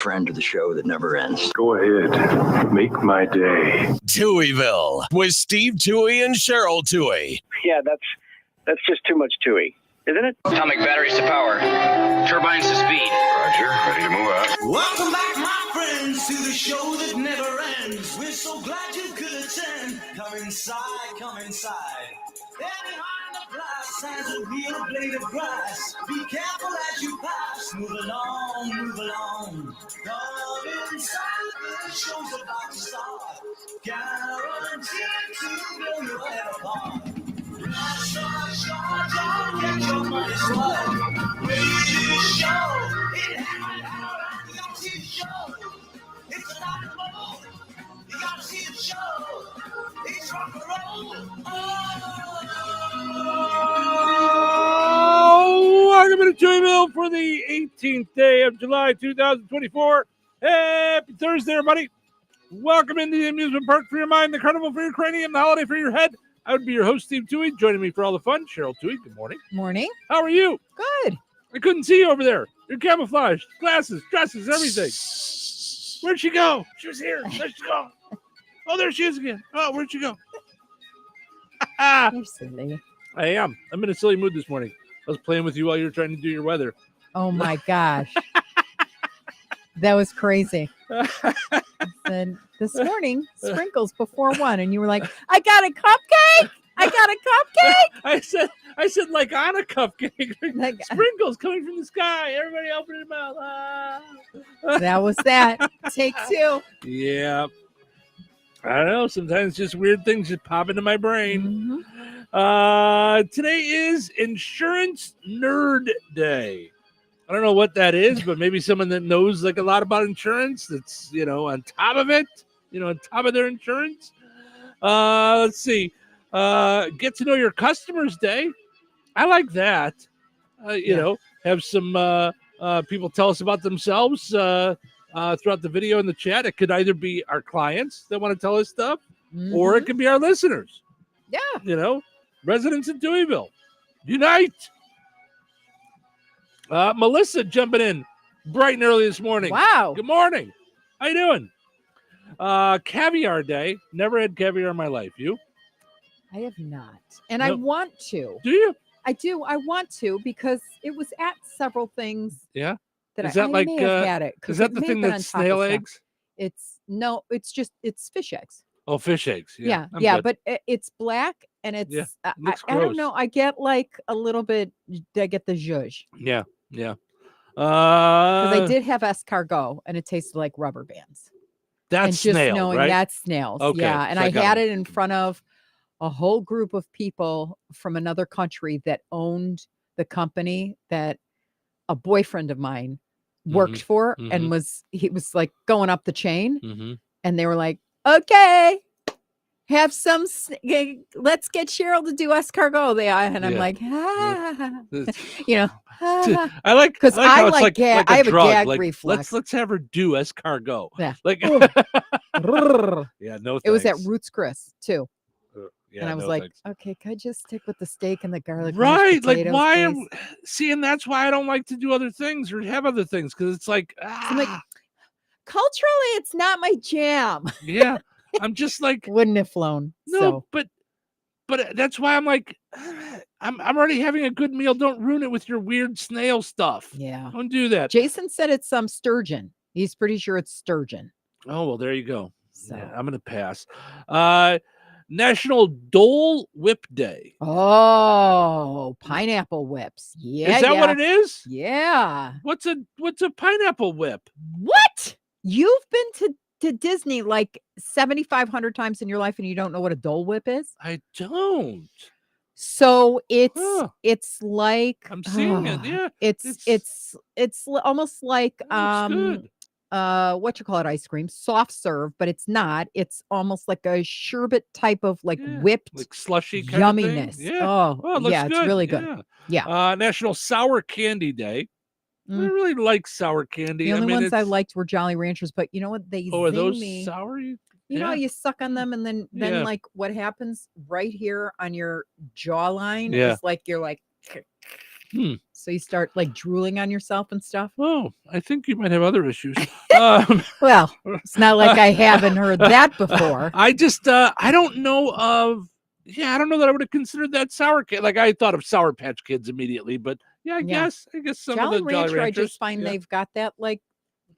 Friend of the show that never ends. Go ahead. Make my day. Touhyville with Steve Touhy and Cheryl Touhy. Yeah, that's just too much Touhy, isn't it? Atomic batteries to power. Turbines to speed. Roger. Ready to move out. Welcome back, my friends, to the show that never ends. We're so glad you could attend. Come inside, come inside. There behind the glass stands a real blade of grass. Be careful as you pass. Move along, move along. Come inside, the show's about to start. Guaranteed to blow your head apart. Rush, rush, rush, don't get your money's worth. Radio show, it happened out at the OT show. It's a rock and roll. You gotta see the show. It's rock and roll. Oh, welcome to Touhyville for the 18th day of July, 2024. Happy Thursday, everybody. Welcome into the amusement park for your mind, the carnival for your cranium, the holiday for your head. I would be your host, Steve Touhy. Joining me for all the fun, Cheryl Touhy. Good morning. Morning. How are you? Good. I couldn't see you over there. You're camouflaged, glasses, dresses, everything. Where'd she go? She was here. There she go. Oh, there she is again. Oh, where'd she go? You're silly. I am. I'm in a silly mood this morning. I was playing with you while you were trying to do your weather. Oh my gosh. That was crazy. I said, this morning, sprinkles before 1, and you were like, I got a cupcake. I got a cupcake. I said, like on a cupcake. Like, Sprinkles coming from the sky. Everybody open your mouth. Ah. that was that. Take 2. Yeah. I don't know. Sometimes just weird things just pop into my brain. Mm-hmm. Today is Insurance Nerd Day. I don't know what that is, but maybe someone that knows like a lot about insurance that's, on top of it, on top of their insurance. Let's see. Get to know your customers day. I like that. Have some people tell us about themselves throughout the video and the chat. It could either be our clients that want to tell us stuff, or it could be our listeners. Yeah. Residents in Touhyville. Unite. Melissa jumping in bright and early this morning. Wow. Good morning. How you doing? Caviar day. Never had caviar in my life. You? I have not. And Nope. I want to. Do you? I do. I want to because it was at several things. Yeah. That Is that I like, may have had it. Is that the thing that's snail eggs? It's fish eggs. Oh, fish eggs. Yeah. I'm Yeah. good. But it's black and it's, Yeah, looks I don't gross. know. I get like a little bit, I get the zhuzh. Yeah. Yeah. Because I did have escargot and it tasted like rubber bands. That's And just snail, knowing right? that's snails. Okay, Yeah. And so I I got had it. it in front of a whole group of people from another country that owned the company that a boyfriend of mine worked for and he was like going up the chain. Mm-hmm. And they were like, okay, have some, let's get Cheryl to do escargot. And I'm Yeah. like, I like because I like how it's like I a have drug. a gag Like, reflex. Let's have her do escargot. Yeah. Like It yeah, no. was at thanks. Roots Chris too. Yeah, And I was no like, thanks. okay, could I just stick with the steak and the garlic? Right, like potatoes, why? please? See, and that's why I don't like to do other things or have other things because it's like, I'm like, culturally, it's not my jam. yeah, I'm just like, Wouldn't have flown. no, So but that's why I'm like, I'm already having a good meal. Don't ruin it with your weird snail stuff. yeah. Don't do that. Jason said it's some sturgeon. He's pretty sure it's sturgeon. Oh well, there you go. So Yeah, I'm gonna pass. National Dole Whip Day. oh, pineapple whips. Yeah. Is that what it is? Yeah. What's a pineapple whip? What? You've been to Disney like 7,500 times in your life and you don't know what a Dole Whip is? I don't. So it's Huh. it's like I'm seeing it. Yeah. it's almost like Looks good. what you call it, ice cream, soft serve, but it's not. It's almost like a sherbet type of like Yeah, whipped like slushy kind of thing. yumminess. Yeah. Oh, it looks yeah, it's really good. Yeah. Yeah. National Sour Candy Day. I Mm. really like sour candy. The only mean, ones I it's- liked were Jolly Ranchers, but you know what? They Oh, are zing those me. sour? You know, Yeah. how you suck on them, and then Yeah. like what happens right here on your jawline Yeah. is like you're like, So you start like drooling on yourself and stuff. Oh, I think you might have other issues. Well, it's not like I haven't heard that before. I just, I don't know I don't know that I would have considered that Sour Kid. Like I thought of Sour Patch Kids immediately, but I guess some Jolly of the Jolly Rancher, I Ranchers. just find they've got that like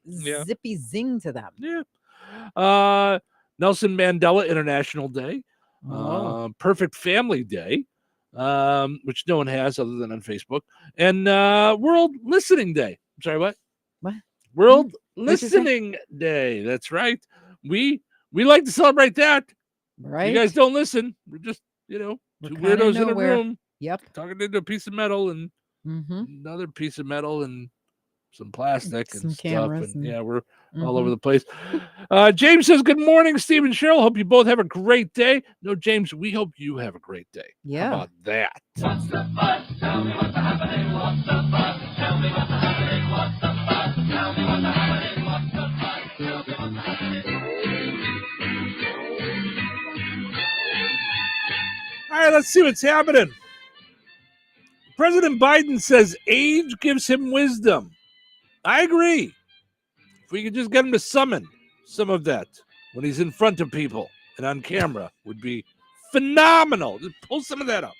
zippy zing to them. Yeah. Nelson Mandela International Day. Oh. Perfect Family Day, which no one has other than on Facebook, and World Listening Day. I'm sorry, what? What? World Listening Day. That's right. We like to celebrate that. Right. You guys don't listen. We're just, two weirdos in a room. Yep. Talking into a piece of metal and another piece of metal and some plastic and some stuff. cameras And we're all over the place. James says, good morning, Steve and Cheryl. Hope you both have a great day. No, James, we hope you have a great day. Yeah. How about that? What's the fuss? Tell me what's happening. What's the fuss? Tell me what's happening. What's the fuss? Tell me what's happening. What's the fuss? Tell me what's happening. All right, let's see what's happening. President Biden says age gives him wisdom. I agree. If we could just get him to summon some of that when he's in front of people and on camera would be phenomenal. Just pull some of that up.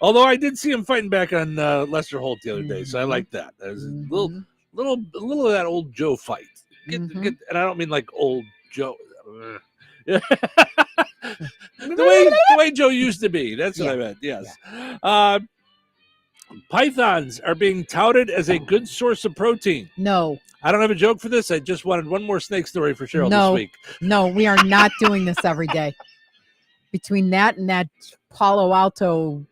Although I did see him fighting back on Lester Holt the other day, so I like that. There's a little of that old Joe fight. And I don't mean like old Joe. the way Joe used to be. That's what I meant. Yes. Yeah. Pythons are being touted as a good source of protein. No. I don't have a joke for this. I just wanted one more snake story for Cheryl this week. No, we are not doing this every day. Between that and that Palo Alto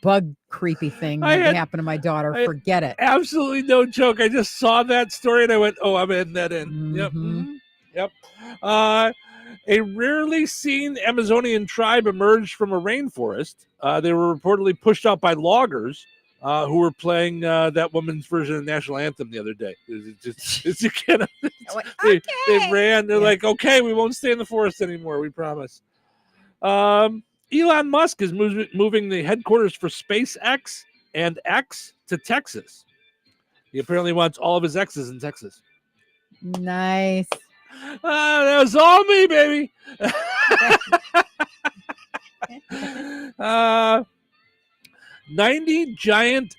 bug creepy thing that happened to my daughter, forget it. Absolutely no joke. I just saw that story and I went, I'm adding that in. Yep. A rarely seen Amazonian tribe emerged from a rainforest. They were reportedly pushed out by loggers who were playing that woman's version of the national anthem the other day. They ran. They're like, okay, we won't stay in the forest anymore. We promise. Elon Musk is moving the headquarters for SpaceX and X to Texas. He apparently wants all of his X's in Texas. Nice. That was all me, baby. 90 giant,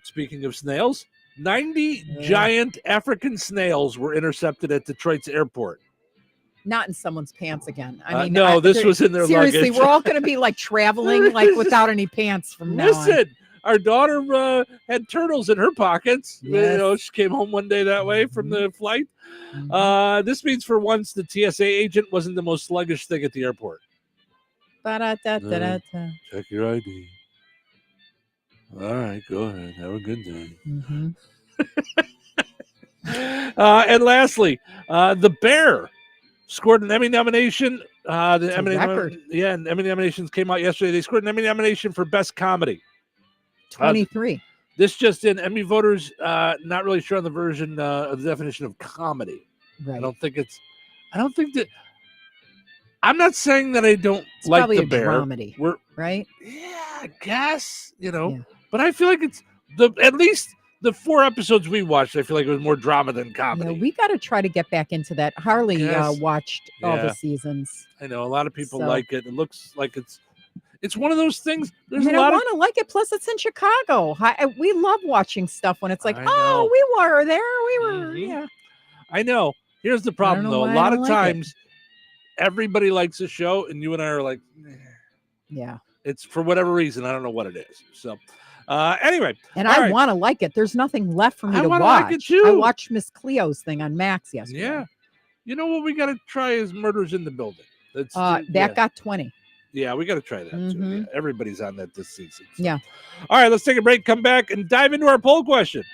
speaking of snails, 90 giant African snails were intercepted at Detroit's airport. Not in someone's pants again. I mean, no, this was in their seriously, luggage. We're all going to be like traveling like without any pants from now on. Listen, our daughter had turtles in her pockets. Yes. She came home one day that way from the flight. This means for once the TSA agent wasn't the most sluggish thing at the airport. Check your ID. All right, go ahead. Have a good day. And lastly, the Bear scored an Emmy nomination. The Emmy record. And Emmy nominations came out yesterday. They scored an Emmy nomination for Best Comedy. 23. This just in, Emmy voters not really sure on the version of the definition of comedy. Right. I don't think that. I'm not saying that I don't like probably the a Bear. dramedy, right? Yeah, I guess but I feel like it's at least the 4 episodes we watched. I feel like it was more drama than comedy. Yeah, we got to try to get back into that. Harley watched all the seasons. I know a lot of people like it. It looks like it's one of those things. There's I want to like it. Plus, it's in Chicago. We love watching stuff when it's like, we were there. We were, yeah. I know. Here's the problem, though. A lot of times, everybody likes a show, and you and I are like, yeah. It's for whatever reason. I don't know what it is. So, anyway. And I want to like it. There's nothing left for me to watch. Like it too. I watched Miss Cleo's thing on Max yesterday. Yeah. You know what we got to try is Murders in the Building. That got 20. Yeah, we got to try that too. Yeah, everybody's on that this season. So. Yeah. All right, let's take a break, come back, and dive into our poll question.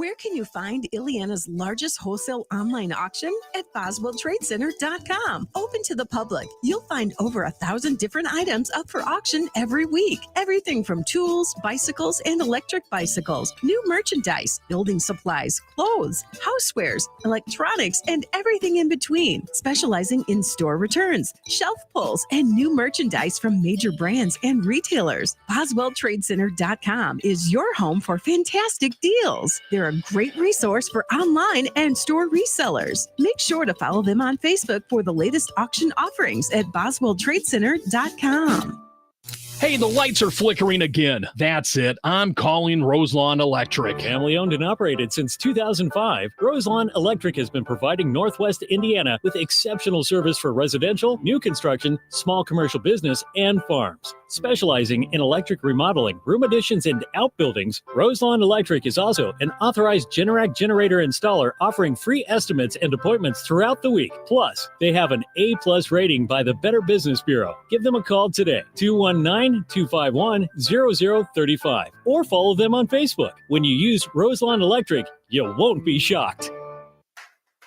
Where can you find Ileana's largest wholesale online auction? At BoswellTradeCenter.com. Open to the public. You'll find over 1,000 different items up for auction every week. Everything from tools, bicycles, and electric bicycles, new merchandise, building supplies, clothes, housewares, electronics, and everything in between. Specializing in store returns, shelf pulls, and new merchandise from major brands and retailers. BoswellTradeCenter.com is your home for fantastic deals. They're a great resource for online and store resellers. Make sure to follow them on Facebook for the latest auction offerings at BoswellTradeCenter.com. Hey, the lights are flickering again. That's it. I'm calling Roselawn Electric. Family owned and operated since 2005, Roselawn Electric has been providing Northwest Indiana with exceptional service for residential, new construction, small commercial business, and farms. Specializing in electric remodeling, room additions, and outbuildings, Roselawn Electric is also an authorized Generac generator installer offering free estimates and appointments throughout the week. Plus, they have an A+ rating by the Better Business Bureau. Give them a call today, 219-251-0035, or follow them on Facebook. When you use Roselawn Electric, you won't be shocked.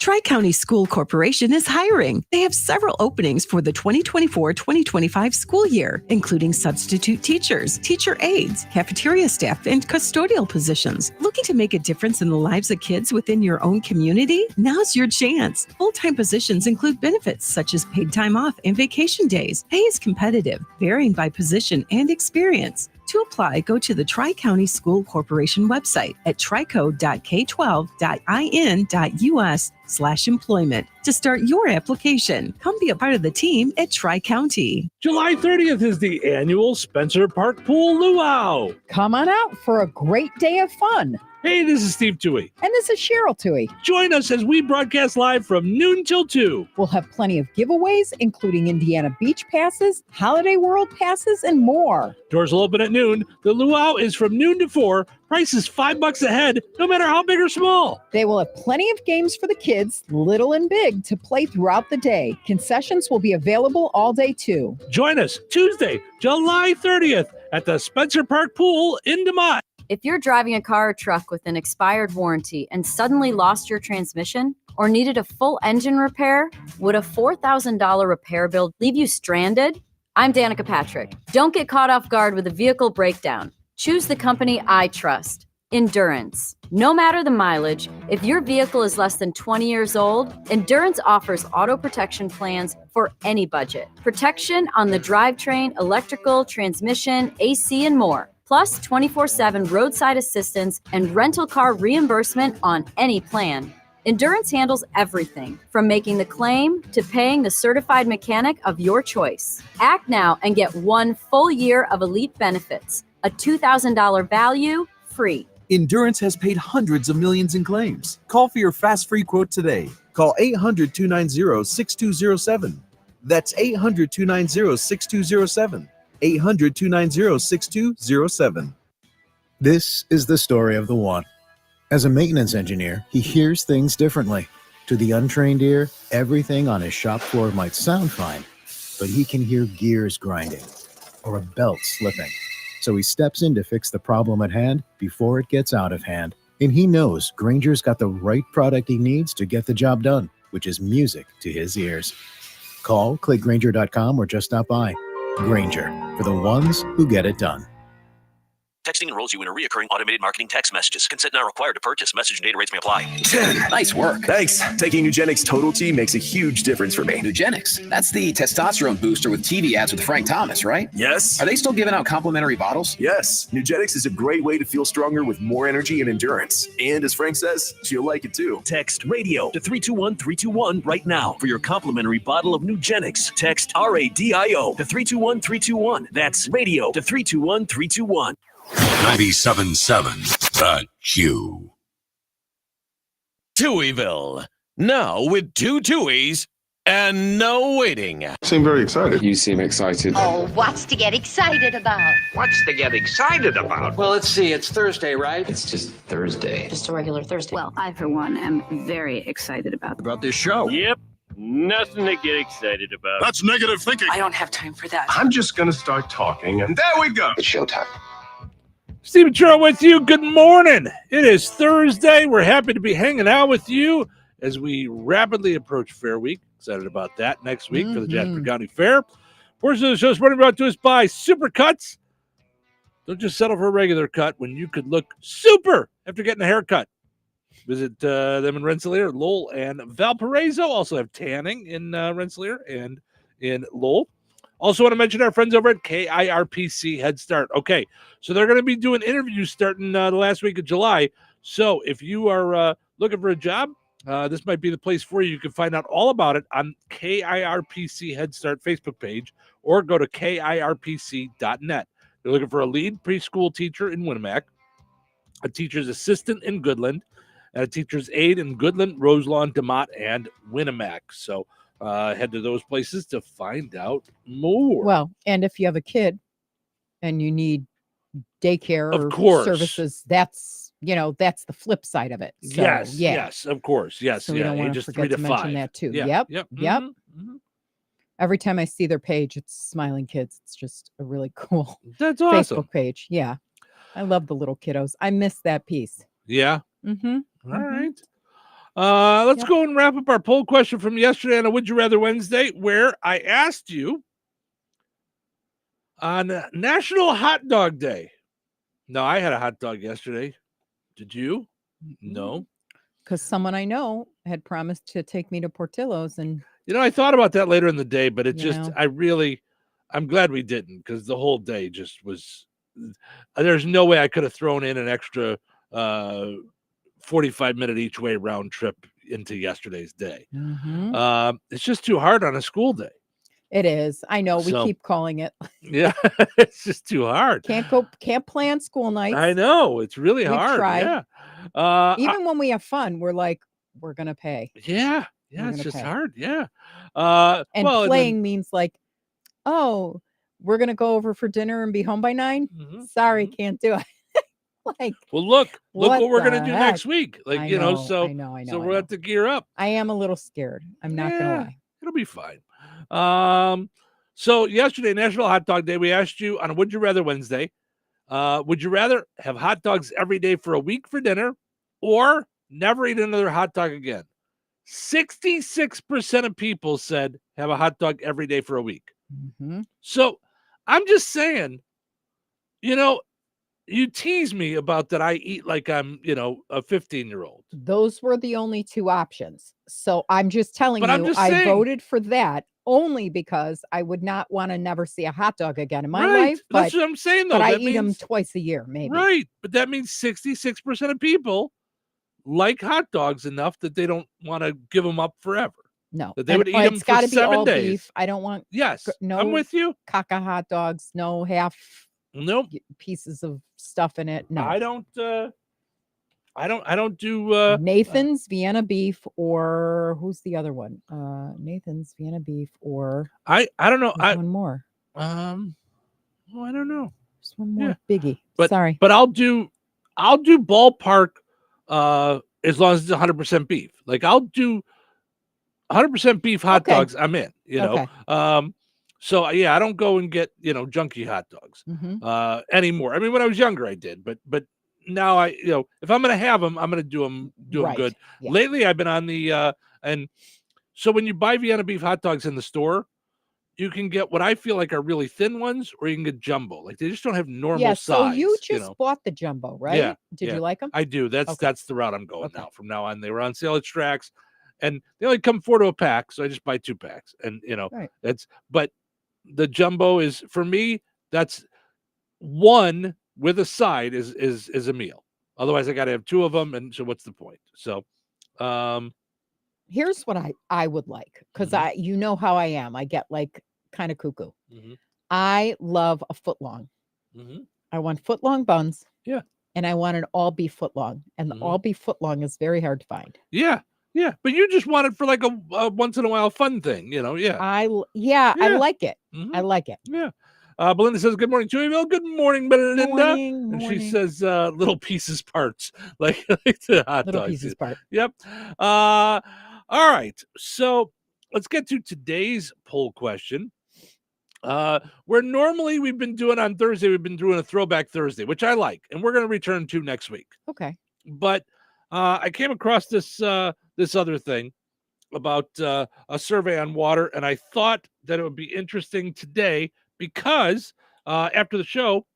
Tri-County School Corporation is hiring. They have several openings for the 2024-2025 school year, including substitute teachers, teacher aides, cafeteria staff, and custodial positions. Looking to make a difference in the lives of kids within your own community? Now's your chance. Full-time positions include benefits such as paid time off and vacation days. Pay is competitive, varying by position and experience. To apply, go to the Tri-County School Corporation website at trico.k12.in.us/employment to start your application. Come be a part of the team at Tri-County. July 30th is the annual Spencer Park Pool Luau. Come on out for a great day of fun. Hey, this is Steve Touhy. And this is Cheryl Touhy. Join us as we broadcast live from noon till 2. We'll have plenty of giveaways, including Indiana Beach passes, Holiday World passes, and more. Doors will open at noon. The luau is from noon to 4. Price is $5 a head, no matter how big or small. They will have plenty of games for the kids, little and big, to play throughout the day. Concessions will be available all day, too. Join us Tuesday, July 30th at the Spencer Park Pool in DeMott. If you're driving a car or truck with an expired warranty and suddenly lost your transmission or needed a full engine repair, would a $4,000 repair bill leave you stranded? I'm Danica Patrick. Don't get caught off guard with a vehicle breakdown. Choose the company I trust, Endurance. No matter the mileage, if your vehicle is less than 20 years old, Endurance offers auto protection plans for any budget. Protection on the drivetrain, electrical, transmission, AC, and more. Plus 24/7 roadside assistance and rental car reimbursement on any plan. Endurance handles everything from making the claim to paying the certified mechanic of your choice. Act now and get 1 full year of elite benefits, a $2,000 value, free. Endurance has paid hundreds of millions in claims. Call for your fast free quote today. Call 800-290-6207. That's 800-290-6207. 800-290-6207. This is the story of the one. As a maintenance engineer, he hears things differently. To the untrained ear, everything on his shop floor might sound fine, but he can hear gears grinding or a belt slipping. So he steps in to fix the problem at hand before it gets out of hand. And he knows Grainger's got the right product he needs to get the job done, which is music to his ears. Call, click Grainger.com, or just stop by. Grainger, for the ones who get it done. Texting enrolls you in a recurring automated marketing text messages. Consent not required to purchase. Message and data rates may apply. 10. Nice work. Thanks. Taking Nugenix Total T makes a huge difference for me. Nugenix? That's the testosterone booster with TV ads with Frank Thomas, right? Yes. Are they still giving out complimentary bottles? Yes. Nugenix is a great way to feel stronger with more energy and endurance. And as Frank says, you'll like it too. Text radio to 321-321 right now for your complimentary bottle of Nugenix. Text RADIO to 321-321. That's radio to 321-321. 97.7 The Q. Touhyville, now with 2 Touhies and no waiting. Seem very excited. You seem excited. Oh, what's to get excited about? What's to get excited about? Well, let's see. It's Thursday, right? It's just Thursday. Just a regular Thursday. Well, I, for one, am very excited about this show. Yep. Nothing to get excited about. That's negative thinking. I don't have time for that. I'm just going to start talking, and there we go. It's showtime. Steve and Cheryl with you. Good morning. It is Thursday. We're happy to be hanging out with you as we rapidly approach Fair Week. Excited about that next week for the Jasper County Fair. Portion of the show is brought to us by Supercuts. Don't just settle for a regular cut when you could look super after getting a haircut. Visit them in Rensselaer, Lowell, and Valparaiso. Also have tanning in Rensselaer and in Lowell. Also want to mention our friends over at KIRPC Head Start. Okay, so they're going to be doing interviews starting the last week of July. So if you are looking for a job, this might be the place for you. You can find out all about it on KIRPC Head Start Facebook page or go to KIRPC.net. You're looking for a lead preschool teacher in Winnemac, a teacher's assistant in Goodland, and a teacher's aide in Goodland, Roselawn, DeMott, and Winnemac. So head to those places to find out more. Well, and if you have a kid and you need daycare Of or course. services, that's the flip side of it. So, yes, of course. Yes, So we don't want to ages forget 3 to to mention 5. that too. Yeah, Yep. mhm. Every time I see their page, it's Smiling Kids. It's just a really cool That's awesome. Facebook page. Yeah. I love the little kiddos. I miss that piece. Yeah. Mm-hmm. All right. Let's go and wrap up our poll question from yesterday on a Would You Rather Wednesday, where I asked you on National Hot Dog Day. No, I had a hot dog yesterday. Did you? No. Because someone I know had promised to take me to Portillo's, and I thought about that later in the day, but it You just, know. I'm glad we didn't, because the whole day just was, there's no way I could have thrown in an extra 45-minute each way round trip into yesterday's day. It's just too hard on a school day. it is. I know we So- keep calling it. Yeah, it's just too hard. Can't plan school nights. I know, it's really We've hard. tried. Yeah. Even when we have fun, we're like, we're gonna pay. Yeah, We're it's gonna just pay. hard. Yeah. And well, playing means like, oh, we're gonna go over for dinner and be home by 9. Sorry, can't do it. Like, well, look what we're gonna the do heck? next week. Like, I you know, know, so I know, so we'll have to gear up. I am a little scared. I'm not gonna lie. It'll be fine. So yesterday, National Hot Dog Day, we asked you on a Would You Rather Wednesday, would you rather have hot dogs every day for a week for dinner or never eat another hot dog again? 66% of people said have a hot dog every day for a week. So I'm just saying, you tease me about that I eat like I'm, a 15-year-old. Those were the only two options. So I'm just telling But you, I'm just I saying- voted for that only because I would not want to never see a hot dog again in my Right. life. That's But, what I'm saying, though. but I That eat them means- twice a year, maybe. Right. But that means 66% of people like hot dogs enough that they don't want to give them up forever. No. That they And would eat them it's for gotta be 7 all days. beef. I don't want Yes, no I'm with you. caca hot dogs, no half Nope. pieces of stuff in it. No. I don't do Nathan's Vienna beef, or who's the other one? Nathan's Vienna beef, or I don't know. there's one more. Well, I don't know. There's one more Yeah. biggie. But Sorry. But I'll do ballpark as long as it's 100% beef. Like I'll do 100% beef hot Okay. dogs. I'm in, Okay. So yeah, I don't go and get, junky hot dogs Mhm. anymore. I mean, when I was younger I did, but now I, if I'm going to have them, I'm going to do them Right. good. Yeah. Lately I've been on the and so when you buy Vienna beef hot dogs in the store, you can get what I feel like are really thin ones, or you can get jumbo. Like they just don't have normal Yeah, size. so you just know? bought the jumbo, right? Yeah. Did yeah. you like them? I do. That's Okay. the route I'm going now. From now on, they were on sale at Strax, and they only come 4 to a pack, so I just buy 2 packs. And Right. but the jumbo is for me. That's one with a side is a meal. Otherwise, I got to have 2 of them, and so what's the point? So, Here's what I would like, because Mm-hmm. I you know how I am. I get like kind of cuckoo. Mhm. I love a foot long. Mhm. I want foot long buns. Yeah. And I want an all beef foot long. And Mhm. the all beef foot long is very hard to find. yeah, but you just want it for like a once in a while fun thing, Yeah. I Yeah. like it. Mhm. I like it. Yeah. Belinda says, "Good morning, Touhyville." Good morning, Belinda. Morning, And she morning. says, "Little pieces parts," like the hot Little dogs. pieces part. Yep. All right. So let's get to today's poll question. Where normally we've been doing on Thursday, we've been doing a Throwback Thursday, which I like, and we're going to return to next week. Okay. But I came across this other thing about a survey on water, and I thought that it would be interesting today because after the show,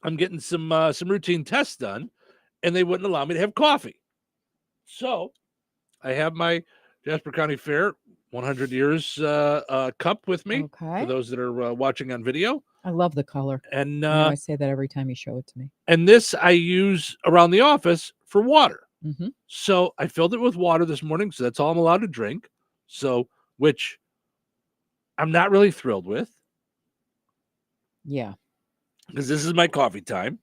I'm getting some routine tests done, and they wouldn't allow me to have coffee. So I have my Jasper County Fair 100 years cup with me for those that are watching on video. I love the color. And I know I say that every time you show it to me. And this I use around the office for water. Mm-hmm. So I filled it with water this morning, so that's all I'm allowed to drink. So, which I'm not really thrilled with. Yeah. Because this is my coffee time.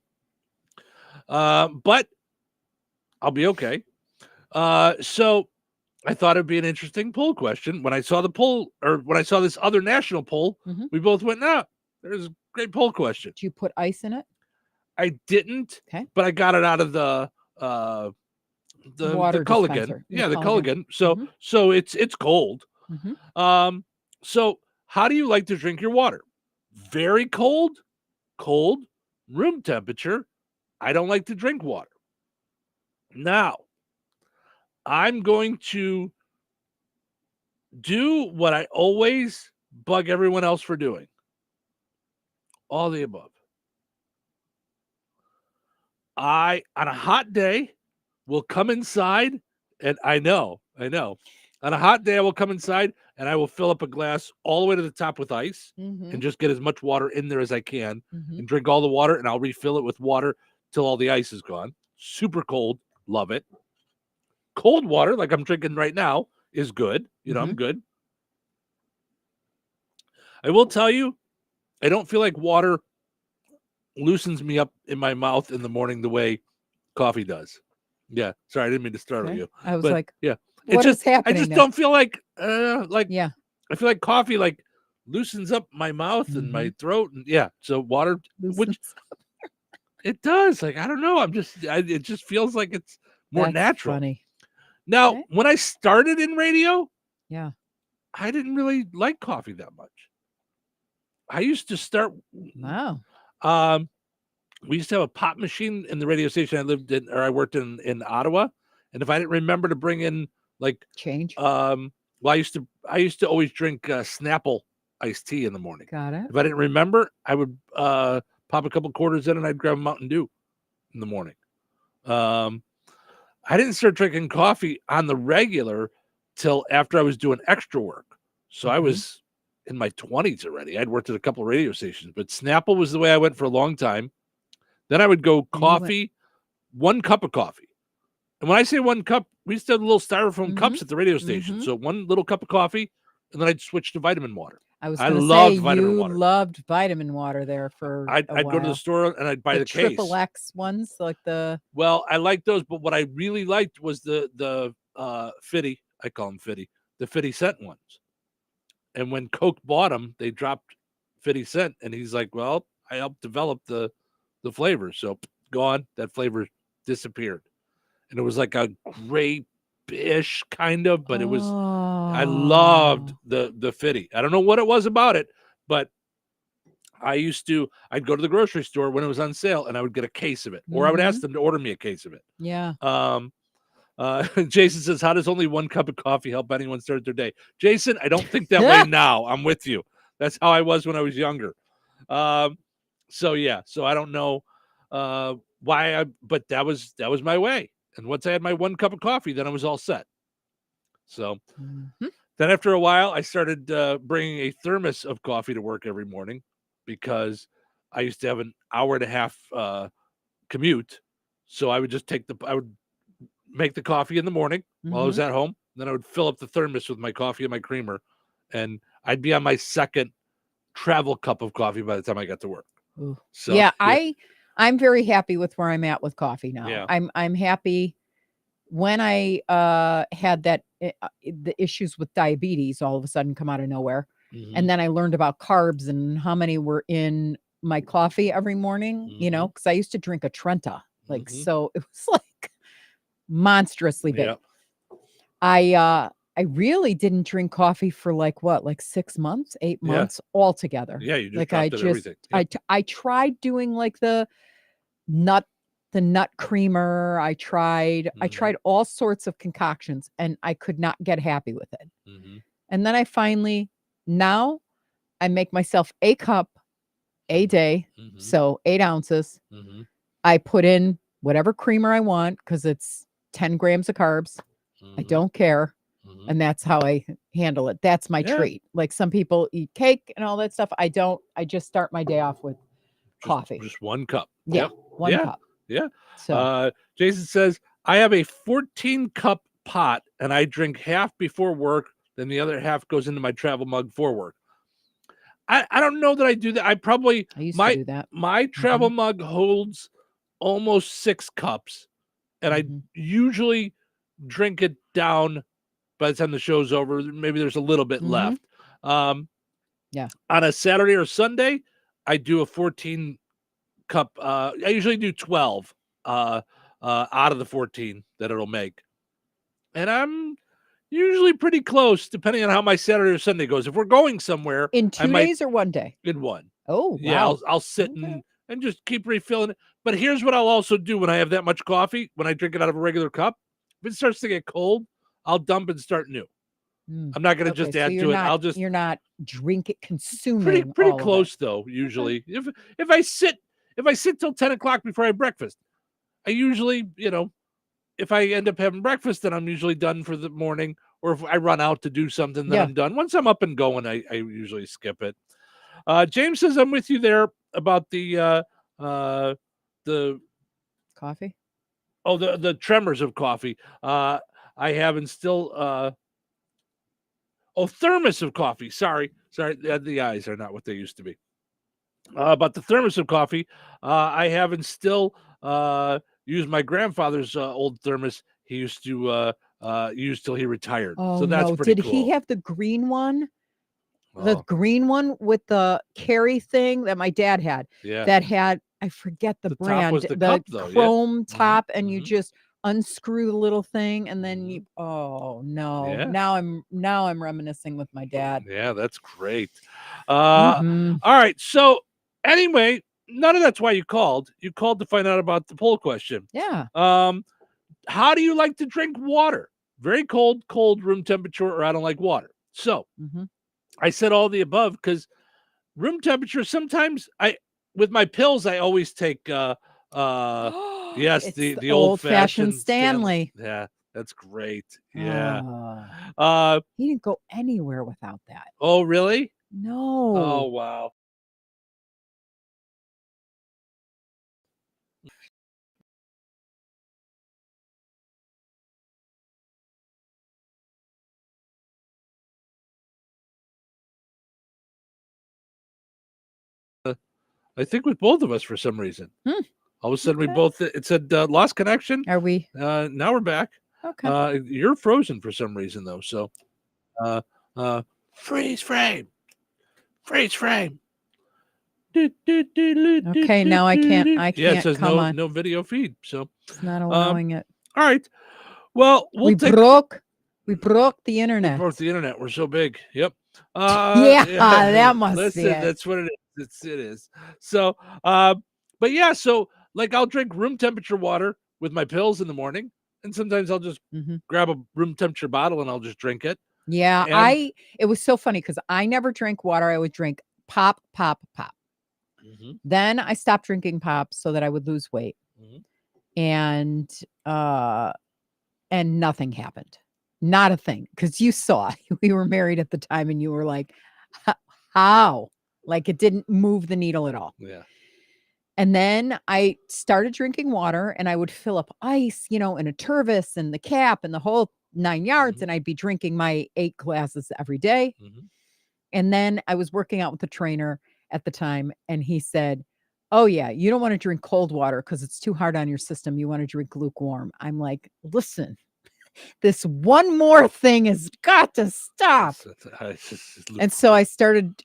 But I'll be okay. So I thought it'd be an interesting poll question. When I saw the poll, or when I saw this other national poll, we both went, no, there's a great poll question. Did you put ice in it? I didn't, but I got it out of the Culligan. Dispenser. Yeah, the Culligan. So so it's cold. So how do you like to drink your water? Very cold, cold, room temperature. I don't like to drink water. Now, I'm going to do what I always bug everyone else for doing. All the above. On a hot day, will come inside, and I know. On a hot day, I will come inside, and I will fill up a glass all the way to the top with ice and just get as much water in there as I can and drink all the water, and I'll refill it with water till all the ice is gone. Super cold. Love it. Cold water, like I'm drinking right now, is good. I'm good. I will tell you, I don't feel like water loosens me up in my mouth in the morning the way coffee does. Yeah. Sorry, I didn't mean to startle you. I was like, yeah. What is happening? I just don't feel like yeah. I feel like coffee like loosens up my mouth and my throat. And yeah. So water, which it does. Like, I don't know. It just feels like it's more natural. Funny. Now, when I started in radio, yeah, I didn't really like coffee that much. I used to start. Wow. We used to have a pop machine in the radio station I worked in Ottawa, and if I didn't remember to bring in like change, well, I used to always drink Snapple iced tea in the morning. Got it. If I didn't remember, I would pop a couple quarters in and I'd grab a Mountain Dew in the morning. I didn't start drinking coffee on the regular till after I was doing extra work. So I was in my 20s already. I'd worked at a couple of radio stations, but Snapple was the way I went for a long time. Then I would go coffee, 1 cup of coffee. And when I say 1 cup, we used to have little styrofoam cups at the radio station. So 1 little cup of coffee, and then I'd switch to vitamin water. I loved vitamin water. Loved vitamin water there for I'd go to the store and I'd buy the case. Triple X ones, like the. Well, I like those, but what I really liked was the 50. I call them 50. The 50-cent ones. And when Coke bought them, they dropped 50 cent, and he's like, "Well, I helped develop the flavor, so gone. That flavor disappeared, and it was like a grape-ish kind of, but it was. I loved the 50. I don't know what it was about it, but I'd go to the grocery store when it was on sale, and I would get a case of it, or I would ask them to order me a case of it. Yeah. Jason says, how does only 1 cup of coffee help anyone start their day? Jason, I don't think that way now. I'm with you. That's how I was when I was younger. So I don't know why but that was my way. And once I had my 1 cup of coffee, then I was all set. So then after a while, I started bringing a thermos of coffee to work every morning because I used to have an hour and a half commute. So I would just I would make the coffee in the morning while I was at home. Then I would fill up the thermos with my coffee and my creamer, and I'd be on my 2nd travel cup of coffee by the time I got to work. Ooh. So yeah, I'm very happy with where I'm at with coffee now. Yeah. I'm happy. When I had the issues with diabetes all of a sudden come out of nowhere, and then I learned about carbs and how many were in my coffee every morning, because I used to drink a Trenta, so it was like monstrously big. Yep. I I really didn't drink coffee for like 6 months, 8 months altogether. Yeah, you just like dropped everything. Yep. I tried doing like the nut creamer. I tried all sorts of concoctions and I could not get happy with it. And then now I make myself a cup a day. So 8 ounces. I put in whatever creamer I want because it's 10 grams of carbs. I don't care. And that's how I handle it. That's my treat. Like some people eat cake and all that stuff. I don't. I just start my day off with coffee. Just 1 cup. Yeah, Yep. one cup. Yeah. So Jason says, I have a 14-cup pot and I drink half before work. Then the other half goes into my travel mug for work. I don't know that I do that. I used to do that. My travel mug holds almost 6 cups. And I usually drink it down by the time the show's over. Maybe there's a little bit left. Yeah. On a Saturday or Sunday, I do a 14-cup. I usually do 12 out of the 14 that it'll make. And I'm usually pretty close, depending on how my Saturday or Sunday goes. If we're going somewhere. In 2 days or 1 day? In 1. Oh, wow. Yeah, I'll sit and just keep refilling it. But here's what I'll also do when I have that much coffee, when I drink it out of a regular cup. If it starts to get cold, I'll dump and start new. I'm not going to just add to it. You're not consuming. Pretty close though. Usually, if I sit till 10 o'clock before I have breakfast, I usually, if I end up having breakfast, then I'm usually done for the morning. Or if I run out to do something, then I'm done. Once I'm up and going, I usually skip it. James says I'm with you there about the coffee. Oh, the tremors of coffee. I have instilled thermos of coffee. Sorry. The eyes are not what they used to be. But the thermos of coffee, I have instilled used my grandfather's old thermos. He used to use till he retired. Oh, so that's pretty Did cool. he have the green one? The green one with the carry thing that my dad had. Yeah. That had, I forget the brand, top was the cup, though, chrome top, and you just unscrew the little thing, and then you. Oh no! Yeah. Now I'm reminiscing with my dad. Yeah, that's great. All right. So anyway, none of that's why you called. You called to find out about the poll question. Yeah. How do you like to drink water? Very cold, room temperature, or I don't like water. So I said all the above because room temperature. Sometimes with my pills, I always take yes, the old-fashioned Stanley. Yeah, that's great. Yeah. He didn't go anywhere without that. Oh, really? No. Oh, wow. I think with both of us for some reason. All of a sudden we both, it said lost connection. Are we? Now we're back. Okay. You're frozen for some reason though. So freeze frame. Okay, now I can't Yeah, it says come on. no video feed. So It's not allowing it. All right. Well, we broke the internet. We broke the internet. We're so big. Yep. That must be it. That's what it is. It is. So, but yeah, so like I'll drink room temperature water with my pills in the morning, and sometimes I'll just grab a room temperature bottle and I'll just drink it. Yeah, And- it was so funny because I never drank water. I would drink pop. Then I stopped drinking pop so that I would lose weight. And nothing happened. Not a thing. Because you saw we were married at the time and you were like, how? Like it didn't move the needle at all. Yeah. And then I started drinking water and I would fill up ice, in a Turvis and the cap and the whole 9 yards. And I'd be drinking my 8 glasses every day. And then I was working out with the trainer at the time. And he said, oh yeah, you don't want to drink cold water because it's too hard on your system. You want to drink lukewarm. I'm like, listen, this one more thing has got to stop. And so I started,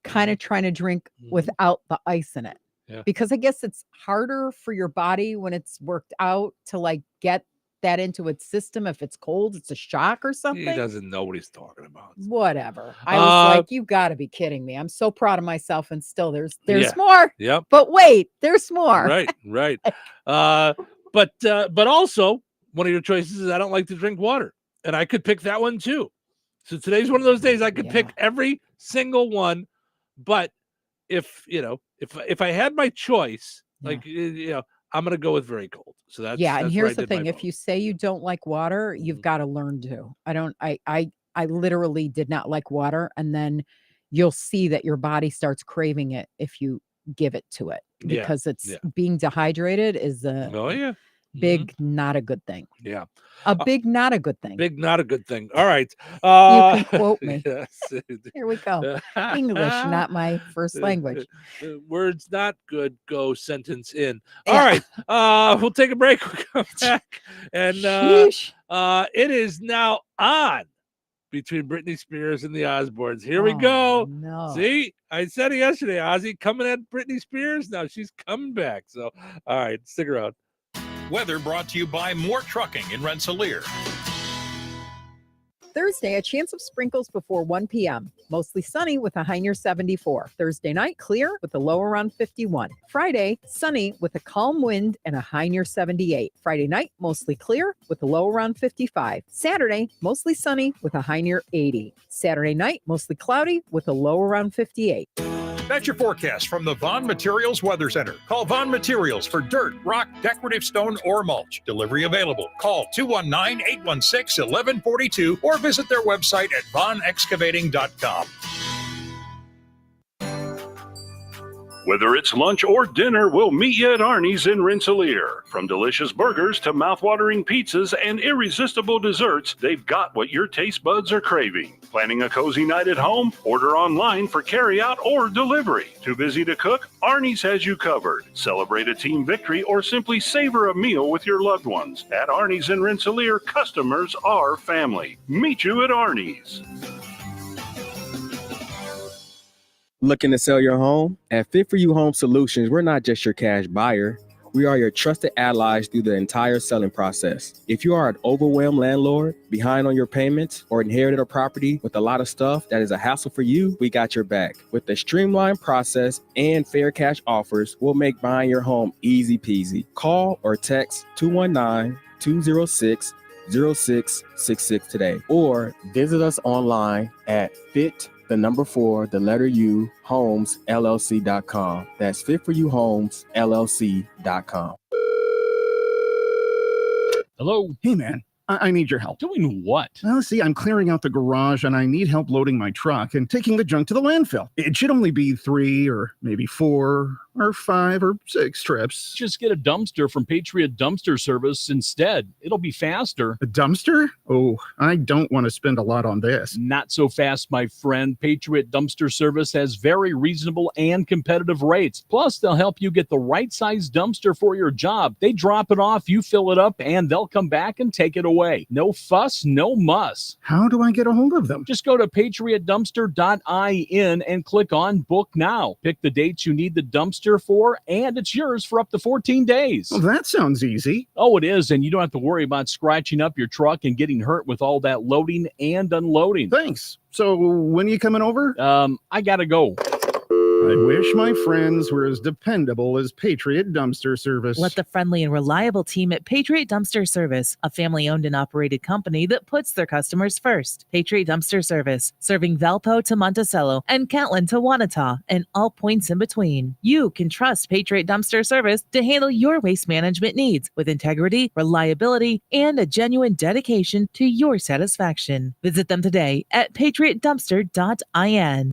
kind of trying to drink without the ice in it. Yeah. Because I guess it's harder for your body when it's worked out to like get that into its system. If it's cold, it's a shock or something. He doesn't know what he's talking about. Whatever. I was like, you got to be kidding me. I'm so proud of myself, and still there's more. Yep. But wait, there's more. Right. But also one of your choices is I don't like to drink water, and I could pick that one too. So today's one of those days I could pick every single one, but if I had my choice, I'm gonna go with very cold. So that's and here's the thing: if you say you don't like water, you've got to learn to. I literally did not like water, and then you'll see that your body starts craving it if you give it to it, because it's being dehydrated is a big not a good thing. Yeah. Big not a good thing. Big not a good thing. All right. You can quote me. Yes. Here we go. English, not my first language. Words not good, go sentence in. All right. We'll take a break. We'll come back. And it is now on between Britney Spears and the Osbournes. Here we go. No. See, I said it yesterday, Ozzy coming at Britney Spears. Now she's coming back. So, all right, stick around. Weather brought to you by More Trucking in Rensselaer. Thursday, a chance of sprinkles before 1 p.m. Mostly sunny with a high near 74. Thursday night, clear with a low around 51. Friday, sunny with a calm wind and a high near 78. Friday night, mostly clear with a low around 55. Saturday, mostly sunny with a high near 80. Saturday night, mostly cloudy with a low around 58. That's your forecast from the Vaughn Materials Weather Center. Call Vaughn Materials for dirt, rock, decorative stone, or mulch. Delivery available. Call 219-816-1142 or visit their website at vaughnexcavating.com. Whether it's lunch or dinner, we'll meet you at Arnie's in Rensselaer. From delicious burgers to mouth-watering pizzas and irresistible desserts, they've got what your taste buds are craving. Planning a cozy night at home? Order online for carry-out or delivery. Too busy to cook? Arnie's has you covered. Celebrate a team victory or simply savor a meal with your loved ones. At Arnie's in Rensselaer, customers are family. Meet you at Arnie's. Looking to sell your home? At Fit For You Home Solutions, we're not just your cash buyer. We are your trusted allies through the entire selling process. If you are an overwhelmed landlord, behind on your payments, or inherited a property with a lot of stuff that is a hassle for you, we got your back. With the streamlined process and fair cash offers, we'll make buying your home easy peasy. Call or text 219-206-0666 today, or visit us online at Homes LLC.com. That's FitForYouHomesLLC.com. Hello. Hey, man. I need your help. Doing what? Well, see, I'm clearing out the garage and I need help loading my truck and taking the junk to the landfill. It should only be 3 or maybe 4 or 5 or 6 trips. Just get a dumpster from Patriot Dumpster Service instead. It'll be faster. A dumpster? Oh, I don't want to spend a lot on this. Not so fast, my friend. Patriot Dumpster Service has very reasonable and competitive rates. Plus, they'll help you get the right size dumpster for your job. They drop it off, you fill it up, and they'll come back and take it away. No fuss, no muss. How do I get a hold of them? Just go to patriotdumpster.in and click on Book Now. Pick the dates you need the dumpster for, and it's yours for up to 14 days. Well, that sounds easy. Oh, it is, and you don't have to worry about scratching up your truck and getting hurt with all that loading and unloading. Thanks. So when are you coming over? I gotta go. I wish my friends were as dependable as Patriot Dumpster Service. Let the friendly and reliable team at Patriot Dumpster Service, a family-owned and operated company that puts their customers first. Patriot Dumpster Service, serving Valpo to Monticello and Catlin to Wanata and all points in between. You can trust Patriot Dumpster Service to handle your waste management needs with integrity, reliability, and a genuine dedication to your satisfaction. Visit them today at patriotdumpster.in.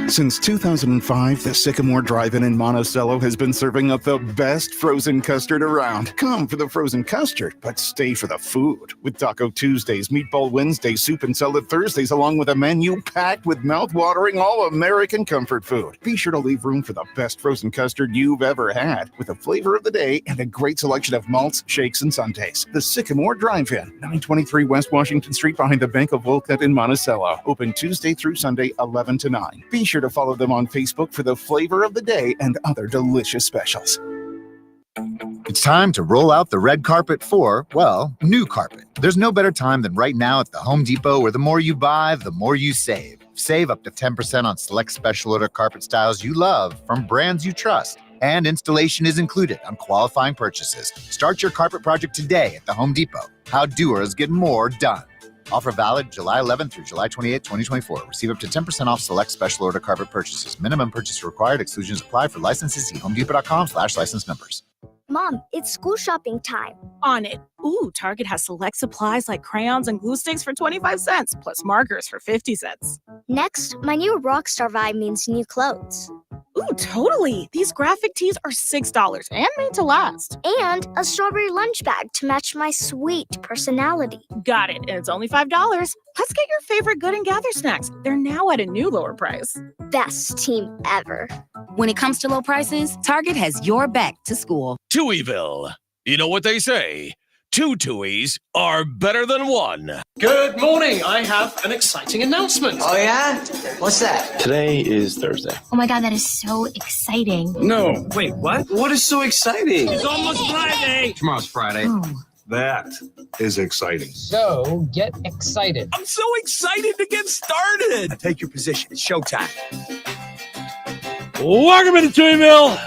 Since 2005, the Sycamore Drive-In in Monticello has been serving up the best frozen custard around. Come for the frozen custard, but stay for the food. With Taco Tuesdays, Meatball Wednesdays, Soup and Salad Thursdays, along with a menu packed with mouth-watering all-American comfort food. Be sure to leave room for the best frozen custard you've ever had, with a flavor of the day and a great selection of malts, shakes, and sundaes. The Sycamore Drive-In, 923 West Washington Street behind the Bank of Wolcott in Monticello. Open Tuesday through Sunday, 11 to 9. Be sure to follow them on Facebook for the flavor of the day and other delicious specials. It's time to roll out the red carpet for, well, new carpet. There's no better time than right now at the Home Depot, where the more you buy, the more you save. Save up to 10% on select special order carpet styles you love from brands you trust. And installation is included on qualifying purchases. Start your carpet project today at the Home Depot. How doers get more done. Offer valid July 11th through July 28th, 2024. Receive up to 10% off select special order carpet purchases. Minimum purchase required. Exclusions apply. For licenses, see homedepot.com/license numbers. Mom, it's school shopping time. On it. Ooh, Target has select supplies like crayons and glue sticks for 25 cents, plus markers for 50 cents. Next, my new Rockstar vibe means new clothes. Ooh, totally. These graphic tees are $6 and made to last. And a strawberry lunch bag to match my sweet personality. Got it. And it's only $5. Let's get your favorite Good and Gather snacks. They're now at a new lower price. Best team ever. When it comes to low prices, Target has your back to school. Touhyville. You know what they say? 2 Touhies are better than 1. Good morning. I have an exciting announcement. Oh, yeah? What's that? Today is Thursday. Oh my God, that is so exciting. No. Wait, what? What is so exciting? It's almost Friday. Tomorrow's Friday. That is exciting. So get excited. I'm so excited to get started. Take your position. It's showtime. Welcome into Touhyville.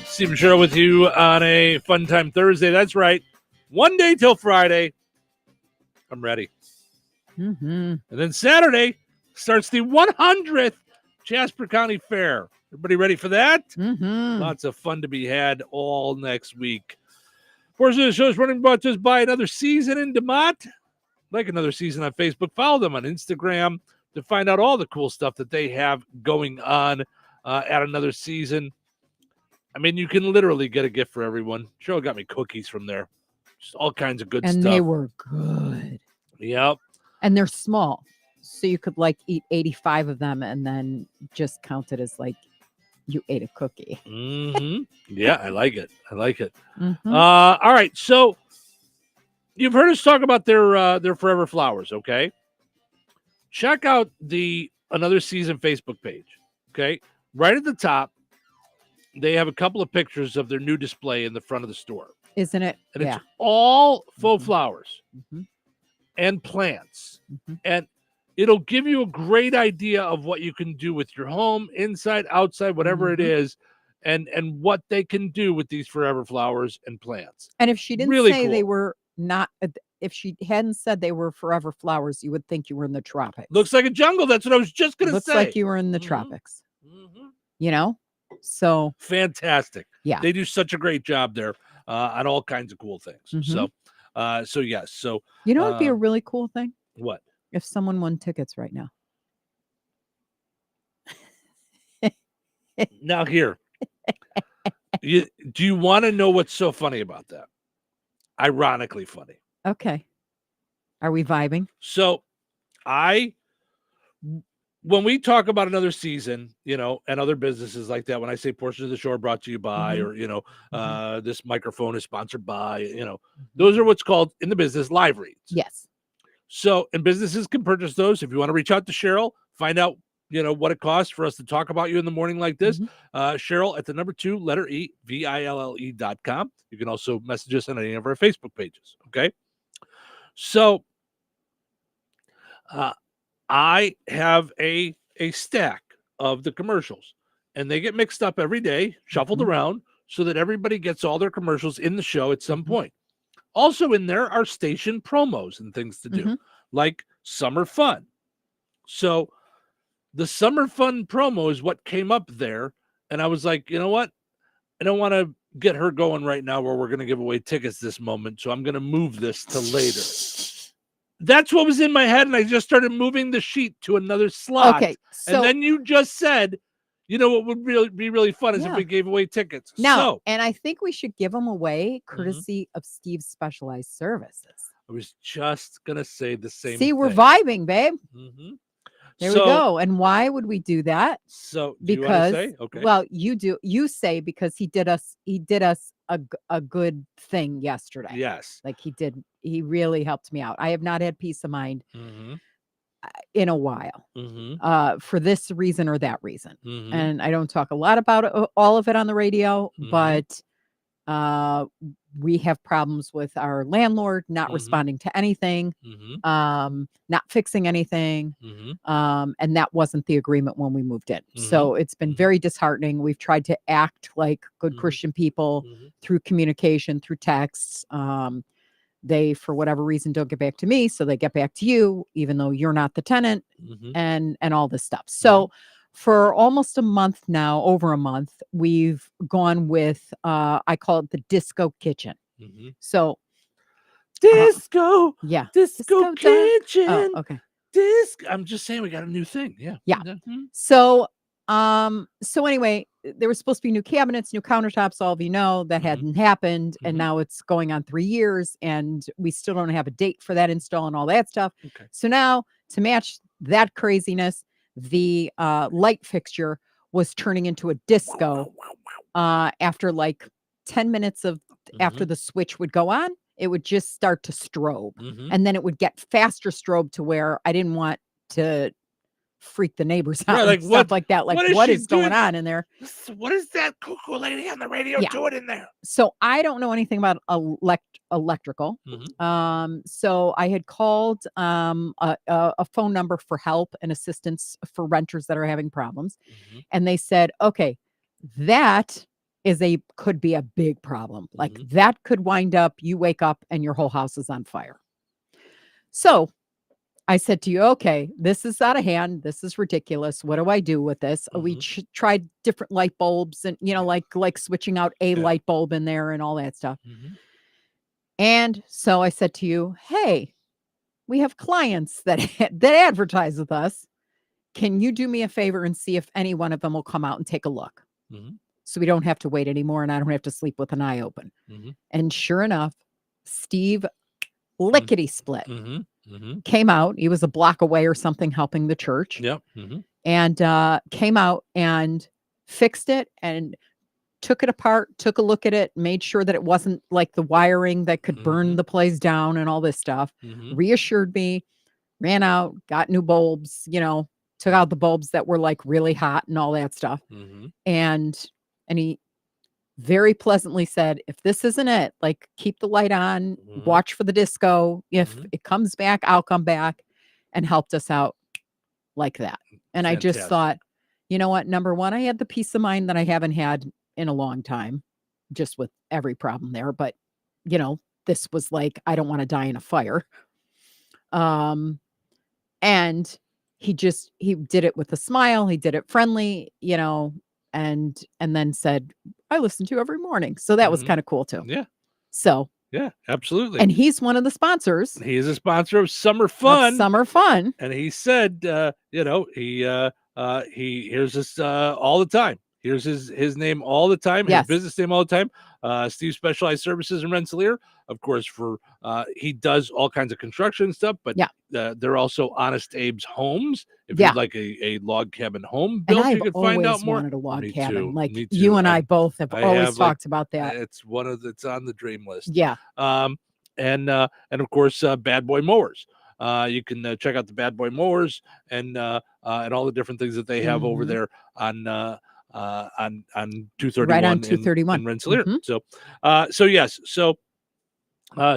Steve and Cheryl with you on a Fun Time Thursday. That's right. One day till Friday. I'm ready. And then Saturday starts the 100th Jasper County Fair. Everybody ready for that? Lots of fun to be had all next week. Portion of the show is running brought to us by Another Season in DeMott. Like Another Season on Facebook. Follow them on Instagram to find out all the cool stuff that they have going on at Another Season. I mean, you can literally get a gift for everyone. Cheryl got me cookies from there. Just all kinds of good stuff. And they were good. Yep. And they're small. So you could like eat 85 of them and then just count it as like you ate a cookie. Yeah, I like it. I like it. All right. So you've heard us talk about their Forever Flowers, okay? Check out the Another Season Facebook page, okay? Right at the top, they have a couple of pictures of their new display in the front of the store. Isn't it? And it's all faux flowers and plants. And it'll give you a great idea of what you can do with your home, inside, outside, whatever it is, and what they can do with these Forever Flowers and plants. And if she didn't Really say cool. they were not, if she hadn't said they were Forever Flowers, you would think you were in the tropics. Looks like a jungle. That's what I was just going to say. Looks like you were in the tropics. You know? So fantastic. Yeah. They do such a great job there on all kinds of cool things. So yes. So you know what'd be a really cool thing? What? If someone won tickets right now. Now here. Do you want to know what's so funny about that? Ironically funny. Okay. Are we vibing? So when we talk about Another Season, you know, and other businesses like that, when I say portions of the show are brought to you by, or, you know, this microphone is sponsored by, you know, those are what's called in the business live reads. Yes. So, and businesses can purchase those. If you want to reach out to Cheryl, find out, you know, what it costs for us to talk about you in the morning like this. Cheryl at the number 2, letter E, VILLE.com. You can also message us on any of our Facebook pages. Okay. So, I have a stack of the commercials, and they get mixed up every day, shuffled around, so that everybody gets all their commercials in the show at some point. Also in there are station promos and things to do, like Summer Fun. So the Summer Fun promo is what came up there, and I was like, you know what? I don't want to get her going right now where we're going to give away tickets this moment, so I'm going to move this to later. That's what was in my head, and I just started moving the sheet to another slot. Okay, so, and then you just said, you know what would be really fun is if we gave away tickets. No, and I think we should give them away courtesy of Steve's Specialized Services. I was just going to say the same See, thing. we're vibing, babe. There we go. And why would we do that? So because, you want to say? Okay. Well, you say because he did us a good thing yesterday. Yes. Like he really helped me out. I have not had peace of mind in a while for this reason or that reason. And I don't talk a lot about all of it on the radio, but We have problems with our landlord not responding to anything, not fixing anything. And that wasn't the agreement when we moved in. So it's been very disheartening. We've tried to act like good Christian people through communication, through texts. They, for whatever reason, don't get back to me. So they get back to you, even though you're not the tenant and all this stuff. So for almost a month now, over a month, we've gone with, I call it the disco kitchen. So Disco. Yeah. Disco kitchen. Oh, okay. I'm just saying we got a new thing. Yeah. Yeah. So anyway, there was supposed to be new cabinets, new countertops, all of you know, that hadn't happened. And now it's going on 3 years and we still don't have a date for that install and all that stuff. Okay. So now to match that craziness, the light fixture was turning into a disco after like 10 minutes of after the switch would go on, it would just start to strobe. And then it would get faster strobe to where I didn't want to freak the neighbors out, Right, and like, stuff what- like that. Like, what is what she is going doing? on in there? What is that cuckoo lady on the radio doing in there? So I don't know anything about electrical. So I had called a phone number for help and assistance for renters that are having problems. And they said, okay, that could be a big problem. Like that could wind up, you wake up and your whole house is on fire. So I said to you, okay, this is out of hand. This is ridiculous. What do I do with this? We tried different light bulbs and, like switching out a light bulb in there and all that stuff. And so I said to you, hey, we have clients that advertise with us. Can you do me a favor and see if any one of them will come out and take a look? So we don't have to wait anymore and I don't have to sleep with an eye open. And sure enough, Steve lickety split came out. He was a block away or something helping the church. Yep. And came out and fixed it and took it apart, took a look at it, made sure that it wasn't like the wiring that could burn the place down and all this stuff. Reassured me, ran out, got new bulbs, took out the bulbs that were like really hot and all that stuff. And he very pleasantly said, if this isn't it, like keep the light on, watch for the disco. If it comes back, I'll come back, and helped us out like that. And I just thought, you know what? Number one, I had the peace of mind that I haven't had in a long time, just with every problem there. But, this was like, I don't want to die in a fire. And he did it with a smile. He did it friendly, and then said, I listen to you every morning. So that was kind of cool too. Yeah. So yeah, absolutely. And he's one of the sponsors. He is a sponsor of Summer Fun. And he said, he hears us all the time. Here's his name all the time. His business name all the time. Steve Specialized Services in Rensselaer. Of course, he does all kinds of construction stuff, but they're also Honest Abe's Homes. If you'd like a log cabin home built, and I've you can always find out more. wanted a log Me cabin. too. Like Me too. you and I both have always have, talked about that. It's it's on the dream list. Yeah. And of course, Bad Boy Mowers. You can check out the Bad Boy Mowers and all the different things that they have over there on 231, right on 231 in Rensselaer. So yes. So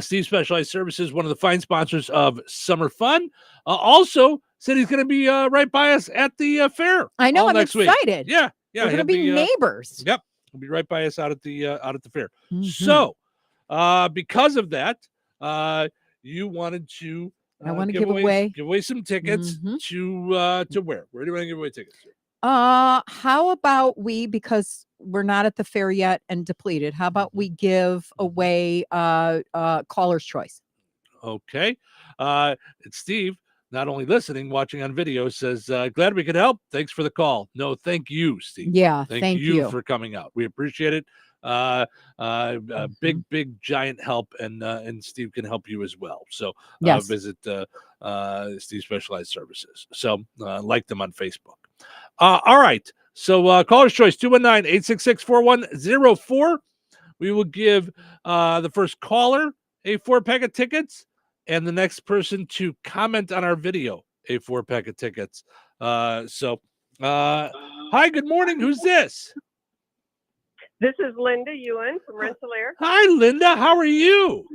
Steve Specialized Services, one of the fine sponsors of Summer Fun, also said he's going to be right by us at the fair. I know. I'm next excited. Week. Yeah. We're going to be neighbors. Yep. We'll be right by us out at the fair. So because of that, you wanted to I want to give away some tickets to where? Where do you want to give away tickets to? How about we, because we're not at the fair yet and depleted, how about we give away caller's choice? Okay. It's Steve, not only listening, watching on video, says, glad we could help. Thanks for the call. No, thank you, Steve. Yeah, thank you for coming out. We appreciate it. Big giant help, and Steve can help you as well. So visit Steve Specialized Services. So like them on Facebook. All right. So caller's choice 219-866-4104. We will give the first caller a 4-pack of tickets, and the next person to comment on our video a 4-pack of tickets. Hi, good morning. Who's this? This is Linda Ewan from Rensselaer. Hi, Linda. How are you?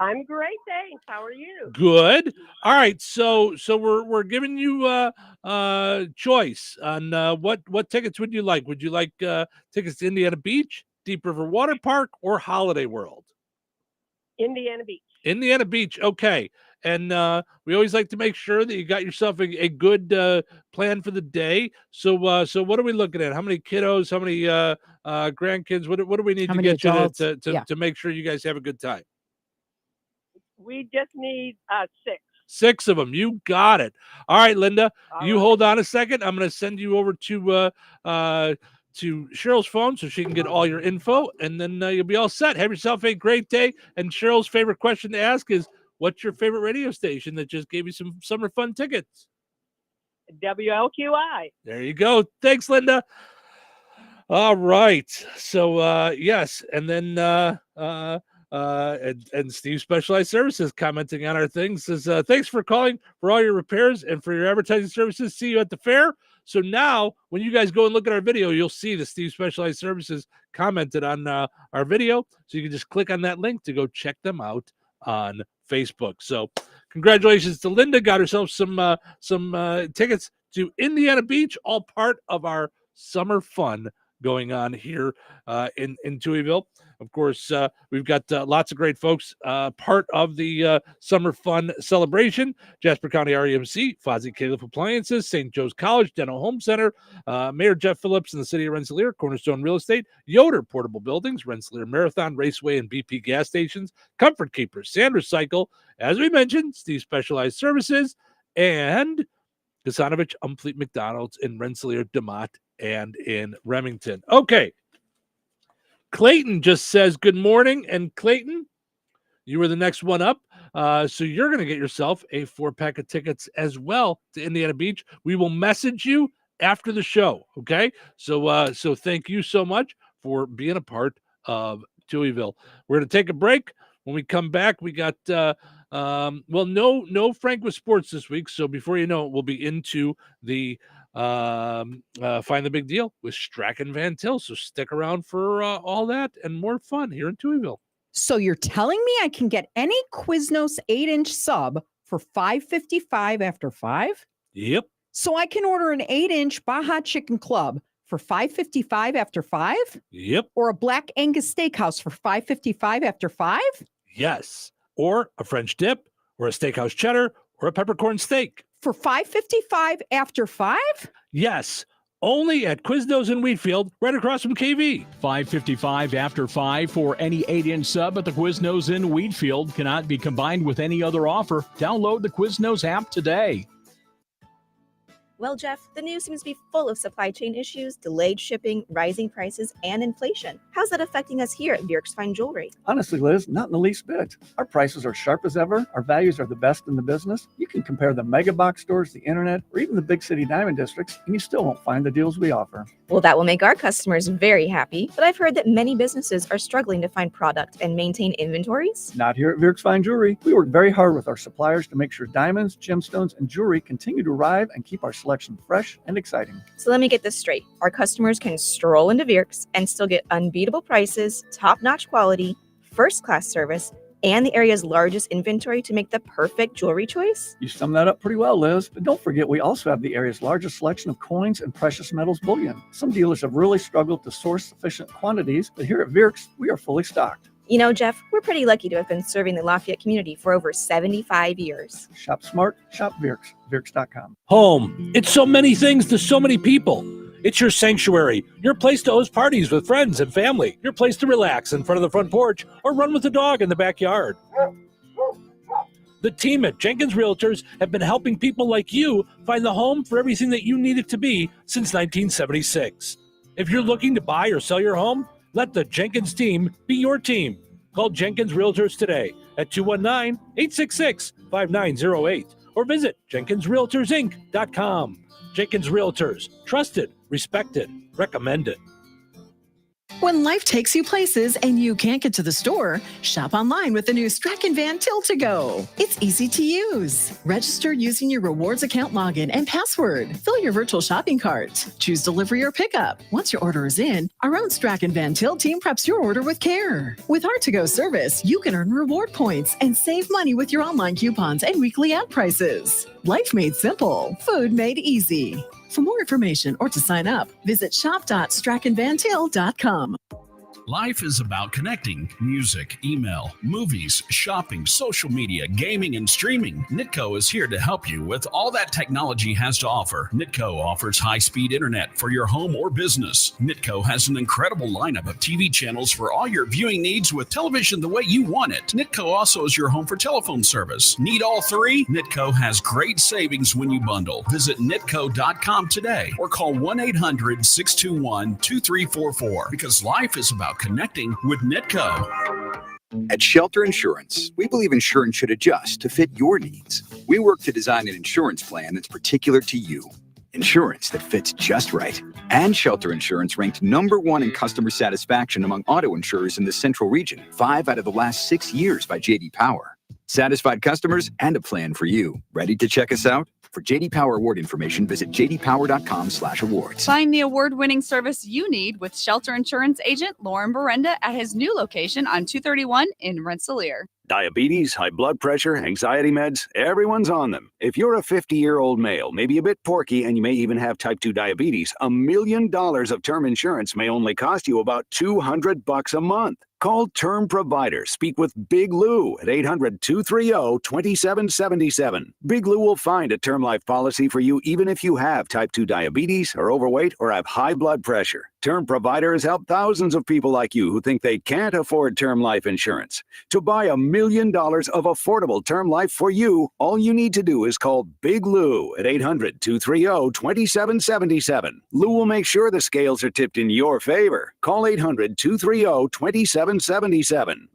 I'm great, thanks. How are you? Good. All right. So we're giving you choice on what tickets would you like? Would you like tickets to Indiana Beach, Deep River Water Park, or Holiday World? Indiana Beach. Indiana Beach. Okay. And we always like to make sure that you got yourself a good plan for the day. So what are we looking at? How many kiddos? How many grandkids? What do we need How to many get adults? you Yeah. to make sure you guys have a good time? We just need 6. 6 of them. You got it. All right, Linda. All you right. hold on a second. I'm going to send you over to Cheryl's phone so she can get all your info, and then you'll be all set. Have yourself a great day. And Cheryl's favorite question to ask is, what's your favorite radio station that just gave you some summer fun tickets? WLQI. There you go. Thanks, Linda. All right. So yes, and then and Steve Specialized Services commenting on our things says, thanks for calling for all your repairs and for your advertising services. See you at the fair. So now when you guys go and look at our video, you'll see the Steve Specialized Services commented on our video. So you can just click on that link to go check them out on Facebook. So congratulations to Linda. Got herself some tickets to Indiana Beach, all part of our summer fun going on here in Touhyville. Of course, we've got lots of great folks part of the summer fun celebration. Jasper County REMC, Fozzie Caleb Appliances, St. Joe's College Dental Home Center, Mayor Jeff Phillips in the city of Rensselaer, Cornerstone Real Estate, Yoder Portable Buildings, Rensselaer Marathon Raceway and BP gas stations, Comfort Keepers, Sanders Cycle, as we mentioned, Steve Specialized Services, and Kasanovich Umfleet McDonald's in Rensselaer, DeMott, and in Remington. Okay. Clayton just says good morning. And Clayton, you were the next one up. So you're going to get yourself a 4-pack of tickets as well to Indiana Beach. We will message you after the show. Okay. So thank you so much for being a part of Touhyville. We're going to take a break. When we come back, we got, no Frank with sports this week. So before you know it, we'll be into the Find the Big Deal with Strachan Van Til. So stick around for all that and more fun here in Touhyville. So you're telling me I can get any Quiznos 8-inch sub for $5.55 after 5? Yep. So I can order an 8-inch Baja Chicken Club for $5.55 after 5? Yep. Or a Black Angus Steakhouse for $5.55 after 5? Yes. Or a French dip, or a steakhouse cheddar, or a peppercorn steak. For $5.55 after 5? Yes. Only at Quiznos in Wheatfield, right across from KV. $5.55 after 5 for any 8-inch sub at the Quiznos in Wheatfield. Cannot be combined with any other offer. Download the Quiznos app today. Well, Jeff, the news seems to be full of supply chain issues, delayed shipping, rising prices, and inflation. How's that affecting us here at Bjerk's Fine Jewelry? Honestly, Liz, not in the least bit. Our prices are sharp as ever. Our values are the best in the business. You can compare the mega box stores, the internet, or even the big city diamond districts, and you still won't find the deals we offer. Well, that will make our customers very happy, but I've heard that many businesses are struggling to find product and maintain inventories. Not here at Bjerk's Fine Jewelry. We work very hard with our suppliers to make sure diamonds, gemstones, and jewelry continue to arrive and keep our selection fresh and exciting. So let me get this straight. Our customers can stroll into Bjerk's and still get unbeatable prices, top-notch quality, first-class service, and the area's largest inventory to make the perfect jewelry choice? You summed that up pretty well, Liz. But don't forget, we also have the area's largest selection of coins and precious metals bullion. Some dealers have really struggled to source sufficient quantities, but here at Bjerk's, we are fully stocked. You know, Jeff, we're pretty lucky to have been serving the Lafayette community for over 75 years. Shop smart, shop Bjerk's, Bjerk's.com. Home. It's so many things to so many people. It's your sanctuary, your place to host parties with friends and family, your place to relax in front of the front porch or run with the dog in the backyard. The team at Jenkins Realtors have been helping people like you find the home for everything that you need it to be since 1976. If you're looking to buy or sell your home, let the Jenkins team be your team. Call Jenkins Realtors today at 219-866-5908 or visit JenkinsRealtorsInc.com. Jenkins Realtors, trusted, respected, recommended. When life takes you places and you can't get to the store, shop online with the new Strachan Van Til to Go. It's easy to use. Register using your rewards account login and password. Fill your virtual shopping cart. Choose delivery or pickup. Once your order is in, our own Strachan Van Til team preps your order with care. With our to-go service, you can earn reward points and save money with your online coupons and weekly ad prices. Life made simple. Food made easy. For more information or to sign up, visit shop.strachanvantil.com. Life is about connecting. Music, email, movies, shopping, social media, gaming, and streaming. Nitco is here to help you with all that technology has to offer. Nitco offers high-speed internet for your home or business. Nitco has an incredible lineup of TV channels for all your viewing needs with television the way you want it. Nitco also is your home for telephone service. Need all three? Nitco has great savings when you bundle. Visit nitco.com today or call 1-800-621-2344 because life is about connecting with Nitco. At Shelter Insurance, we believe insurance should adjust to fit your needs. We work to design an insurance plan that's particular to you. Insurance that fits just right. And Shelter Insurance ranked #1 in customer satisfaction among auto insurers in the Central Region 5 out of the last 6 years by J.D. Power. Satisfied customers and a plan for you. Ready to check us out? For J.D. Power award information, visit jdpower.com/awards. Find the award-winning service you need with Shelter Insurance agent Lauren Berenda at his new location on 231 in Rensselaer. Diabetes, high blood pressure, anxiety meds, everyone's on them. If you're a 50-year-old male, maybe a bit porky, and you may even have type 2 diabetes, $1 million of term insurance may only cost you about $200 a month. Call Term Provider. Speak with Big Lou at 800-230-2777. Big Lou will find a term life policy for you even if you have type 2 diabetes, are overweight, or have high blood pressure. Term Provider has helped thousands of people like you who think they can't afford term life insurance. To buy $1 million of affordable term life for you, all you need to do is call Big Lou at 800-230-2777. Lou will make sure the scales are tipped in your favor. Call 800-230-2777.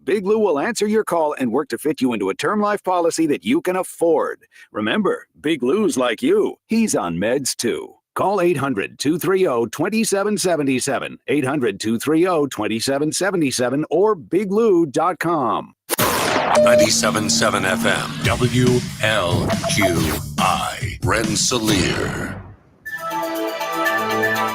Big Lou will answer your call and work to fit you into a term life policy that you can afford. Remember, Big Lou's like you. He's on meds too. Call 800-230-2777, 800-230-2777, or biglou.com. 97.7 FM, WLQI, Rensselaer.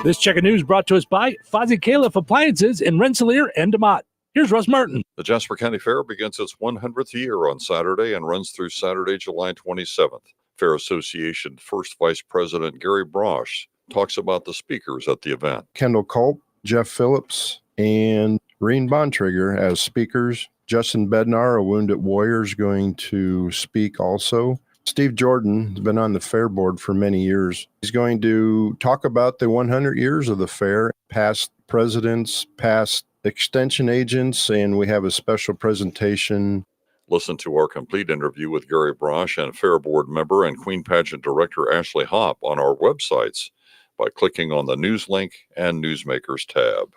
This check of news brought to us by Fozzie Califf Appliances in Rensselaer and DeMott. Here's Russ Martin. The Jasper County Fair begins its 100th year on Saturday and runs through Saturday, July 27th. Fair Association First Vice President Gary Brosh talks about the speakers at the event. Kendall Culp, Jeff Phillips, and Reen Bontrager as speakers. Justin Bednar, a wounded warrior, is going to speak also. Steve Jordan has been on the fair board for many years. He's going to talk about the 100 years of the fair, past presidents, past extension agents, and we have a special presentation. Listen to our complete interview with Gary Brosh and Fair Board member and Queen Pageant Director Ashley Hopp on our websites by clicking on the News link and Newsmakers tab.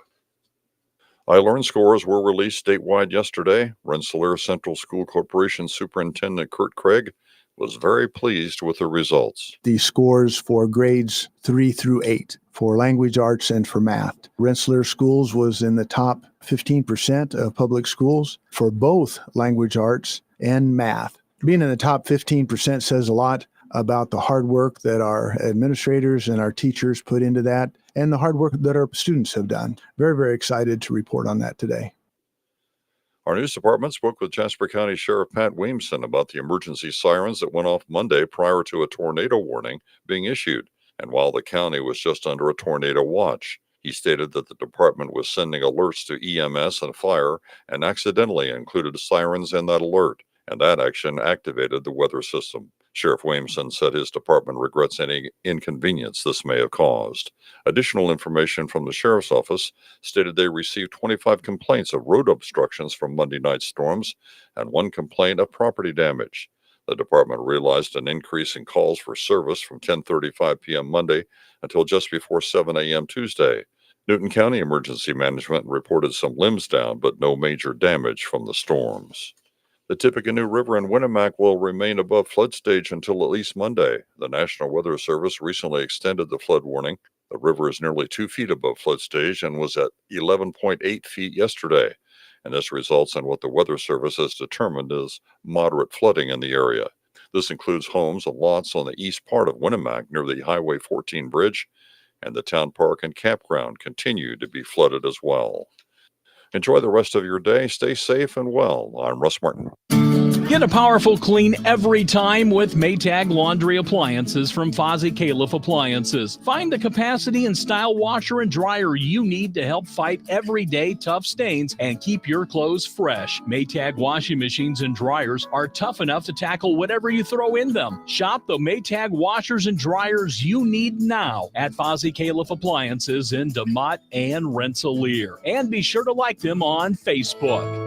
iLearn scores were released statewide yesterday. Rensselaer Central School Corporation Superintendent Kurt Craig was very pleased with the results. The scores for grades 3 through 8 for language arts and for math. Rensselaer Schools was in the top 15% of public schools for both language arts and math. Being in the top 15% says a lot about the hard work that our administrators and our teachers put into that and the hard work that our students have done. Very, very excited to report on that today. Our news department spoke with Jasper County Sheriff Pat Williamson about the emergency sirens that went off Monday prior to a tornado warning being issued, and while the county was just under a tornado watch. He stated that the department was sending alerts to EMS and fire and accidentally included sirens in that alert, and that action activated the weather system. Sheriff Williamson said his department regrets any inconvenience this may have caused. Additional information from the sheriff's office stated they received 25 complaints of road obstructions from Monday night storms and 1 complaint of property damage. The department realized an increase in calls for service from 10:35 p.m. Monday until just before 7 a.m. Tuesday. Newton County Emergency Management reported some limbs down, but no major damage from the storms. The Tippecanoe River in Winnemac will remain above flood stage until at least Monday. The National Weather Service recently extended the flood warning The river is nearly 2 feet above flood stage and was at 11.8 feet yesterday. And this results in what the Weather Service has determined is moderate flooding in the area. This includes homes and lots on the east part of Winnemac near the Highway 14 bridge, and the town park and campground continue to be flooded as well. Enjoy the rest of your day. Stay safe and well. I'm Russ Martin. Get a powerful clean every time with Maytag Laundry Appliances from Fozzie Califf Appliances. Find the capacity and style washer and dryer you need to help fight everyday tough stains and keep your clothes fresh. Maytag washing machines and dryers are tough enough to tackle whatever you throw in them. Shop the Maytag washers and dryers you need now at Fozzie Califf Appliances in DeMott and Rensselaer. And be sure to like them on Facebook.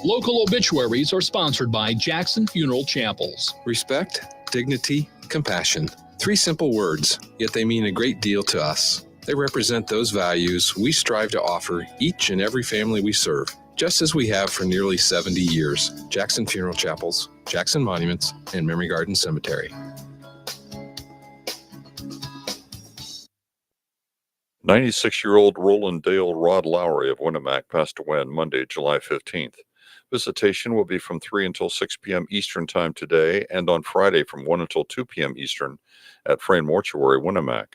Local obituaries are sponsored by Jackson Funeral Chapels. Respect, dignity, compassion. 3 simple words, yet they mean a great deal to us. They represent those values we strive to offer each and every family we serve, just as we have for nearly 70 years. Jackson Funeral Chapels, Jackson Monuments, and Memory Garden Cemetery. 96-year-old Roland Dale Rod Lowry of Winnemac passed away on Monday, July 15th. Visitation will be from 3 until 6 p.m. Eastern Time today and on Friday from 1 until 2 p.m. Eastern at Frayne Mortuary, Winnemac.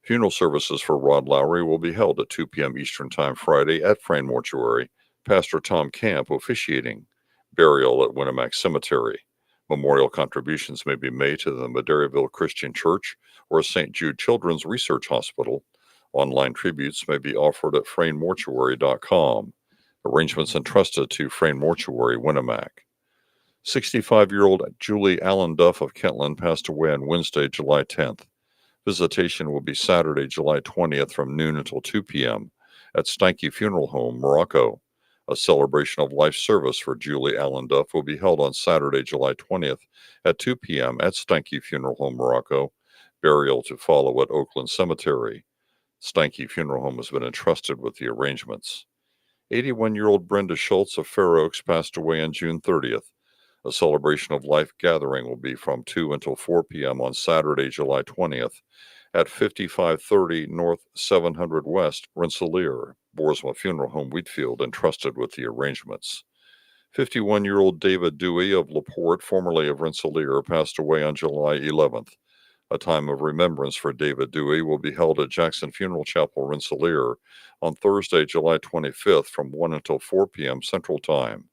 Funeral services for Rod Lowry will be held at 2 p.m. Eastern Time Friday at Frayne Mortuary. Pastor Tom Camp officiating. Burial at Winnemac Cemetery. Memorial contributions may be made to the Madeiraville Christian Church or St. Jude Children's Research Hospital. Online tributes may be offered at FrayneMortuary.com. Arrangements entrusted to Frayne Mortuary, Winnemac. 65-year-old Julie Allen Duff of Kentland passed away on Wednesday, July 10th. Visitation will be Saturday, July 20th from noon until 2 p.m. at Steinke Funeral Home, Morocco. A celebration of life service for Julie Allen Duff will be held on Saturday, July 20th at 2 p.m. at Steinke Funeral Home, Morocco. Burial to follow at Oakland Cemetery. Steinke Funeral Home has been entrusted with the arrangements. 81-year-old Brenda Schultz of Fair Oaks passed away on June 30th. A celebration of life gathering will be from 2 until 4 p.m. on Saturday, July 20th at 5530 North 700 West, Rensselaer. Boersma Funeral Home, Wheatfield, entrusted with the arrangements. 51-year-old David Dewey of LaPorte, formerly of Rensselaer, passed away on July 11th. A time of remembrance for David Dewey will be held at Jackson Funeral Chapel, Rensselaer, on Thursday, July 25th from 1 until 4 p.m. Central Time.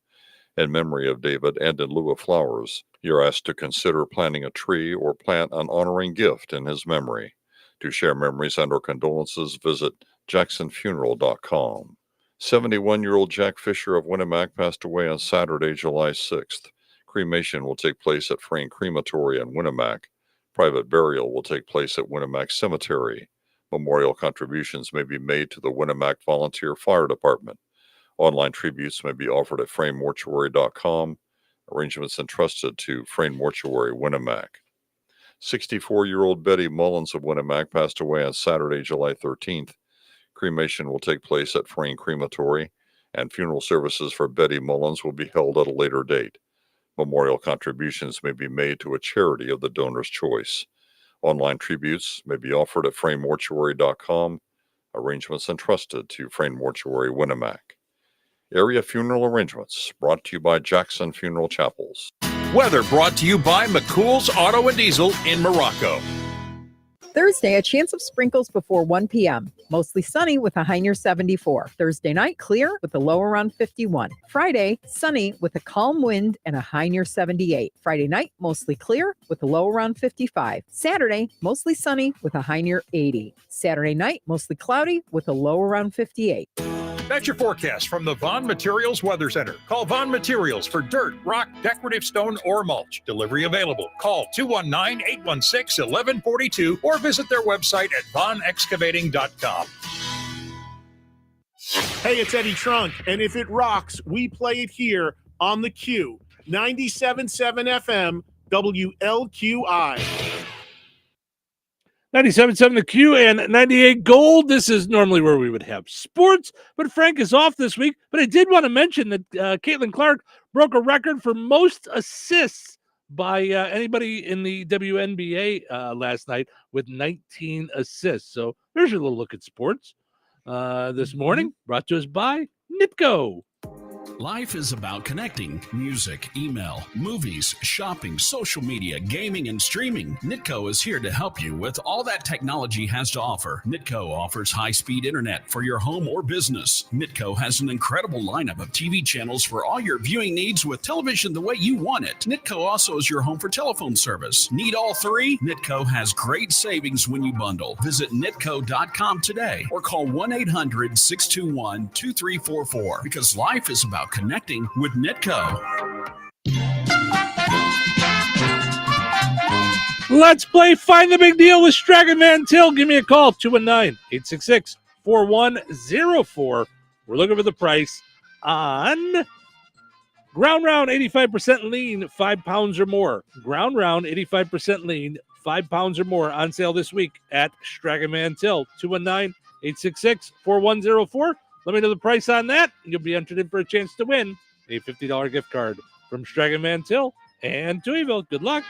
In memory of David and in lieu of flowers, you're asked to consider planting a tree or plant an honoring gift in his memory. To share memories and or condolences, visit jacksonfuneral.com. 71-year-old Jack Fisher of Winnemac passed away on Saturday, July 6th. Cremation will take place at Frayne Crematory in Winnemac. Private burial will take place at Winnemac Cemetery. Memorial contributions may be made to the Winnemac Volunteer Fire Department. Online tributes may be offered at FrayneMortuary.com. Arrangements entrusted to Frayne Mortuary, Winnemac. 64-year-old Betty Mullins of Winnemac passed away on Saturday, July 13th. Cremation will take place at Frayne Crematory, and funeral services for Betty Mullins will be held at a later date. Memorial contributions may be made to a charity of the donor's choice. Online tributes may be offered at FrayneMortuary.com. Arrangements entrusted to Frayne Mortuary, Winnemac. Area funeral arrangements brought to you by Jackson Funeral Chapels. Weather brought to you by McCool's Auto and Diesel in Morocco. Thursday, a chance of sprinkles before 1 p.m. Mostly sunny with a high near 74. Thursday night, clear with a low around 51. Friday, sunny with a calm wind and a high near 78. Friday night, mostly clear with a low around 55. Saturday, mostly sunny with a high near 80. Saturday night, mostly cloudy with a low around 58. That's your forecast from the Vaughn Materials Weather Center. Call Vaughn Materials for dirt, rock, decorative stone, or mulch. Delivery available. Call 219-816-1142 or visit their website at vaughnexcavating.com. Hey, it's Eddie Trunk, and if it rocks, we play it here on the Q. 97.7 FM, WLQI. 97.7 The Q and 98 Gold. This is normally where we would have sports, but Frank is off this week. But I did want to mention that Caitlin Clark broke a record for most assists by anybody in the WNBA last night with 19 assists. So there's your little look at sports this morning, brought to us by Nitco. Life is about connecting. Music, email, movies, shopping, social media, gaming, and streaming. Nitco is here to help you with all that technology has to offer. Nitco offers high-speed internet for your home or business. Nitco has an incredible lineup of TV channels for all your viewing needs with television the way you want it. Nitco also is your home for telephone service. Need all three? Nitco has great savings when you bundle. Visit nitco.com today or call 1-800-621-2344 because life is about connecting with Nitco. Let's play Find the Big Deal with Stragan Van Til. Give me a call, 219-866-4104. We're looking for the price on Ground Round 85% lean, 5 pounds or more. Ground Round 85% lean, 5 pounds or more, on sale this week at Stragan Van Til, 219-866-4104. Let me know the price on that, and you'll be entered in for a chance to win a $50 gift card from Stragan Van Til and Touhyville. Good luck.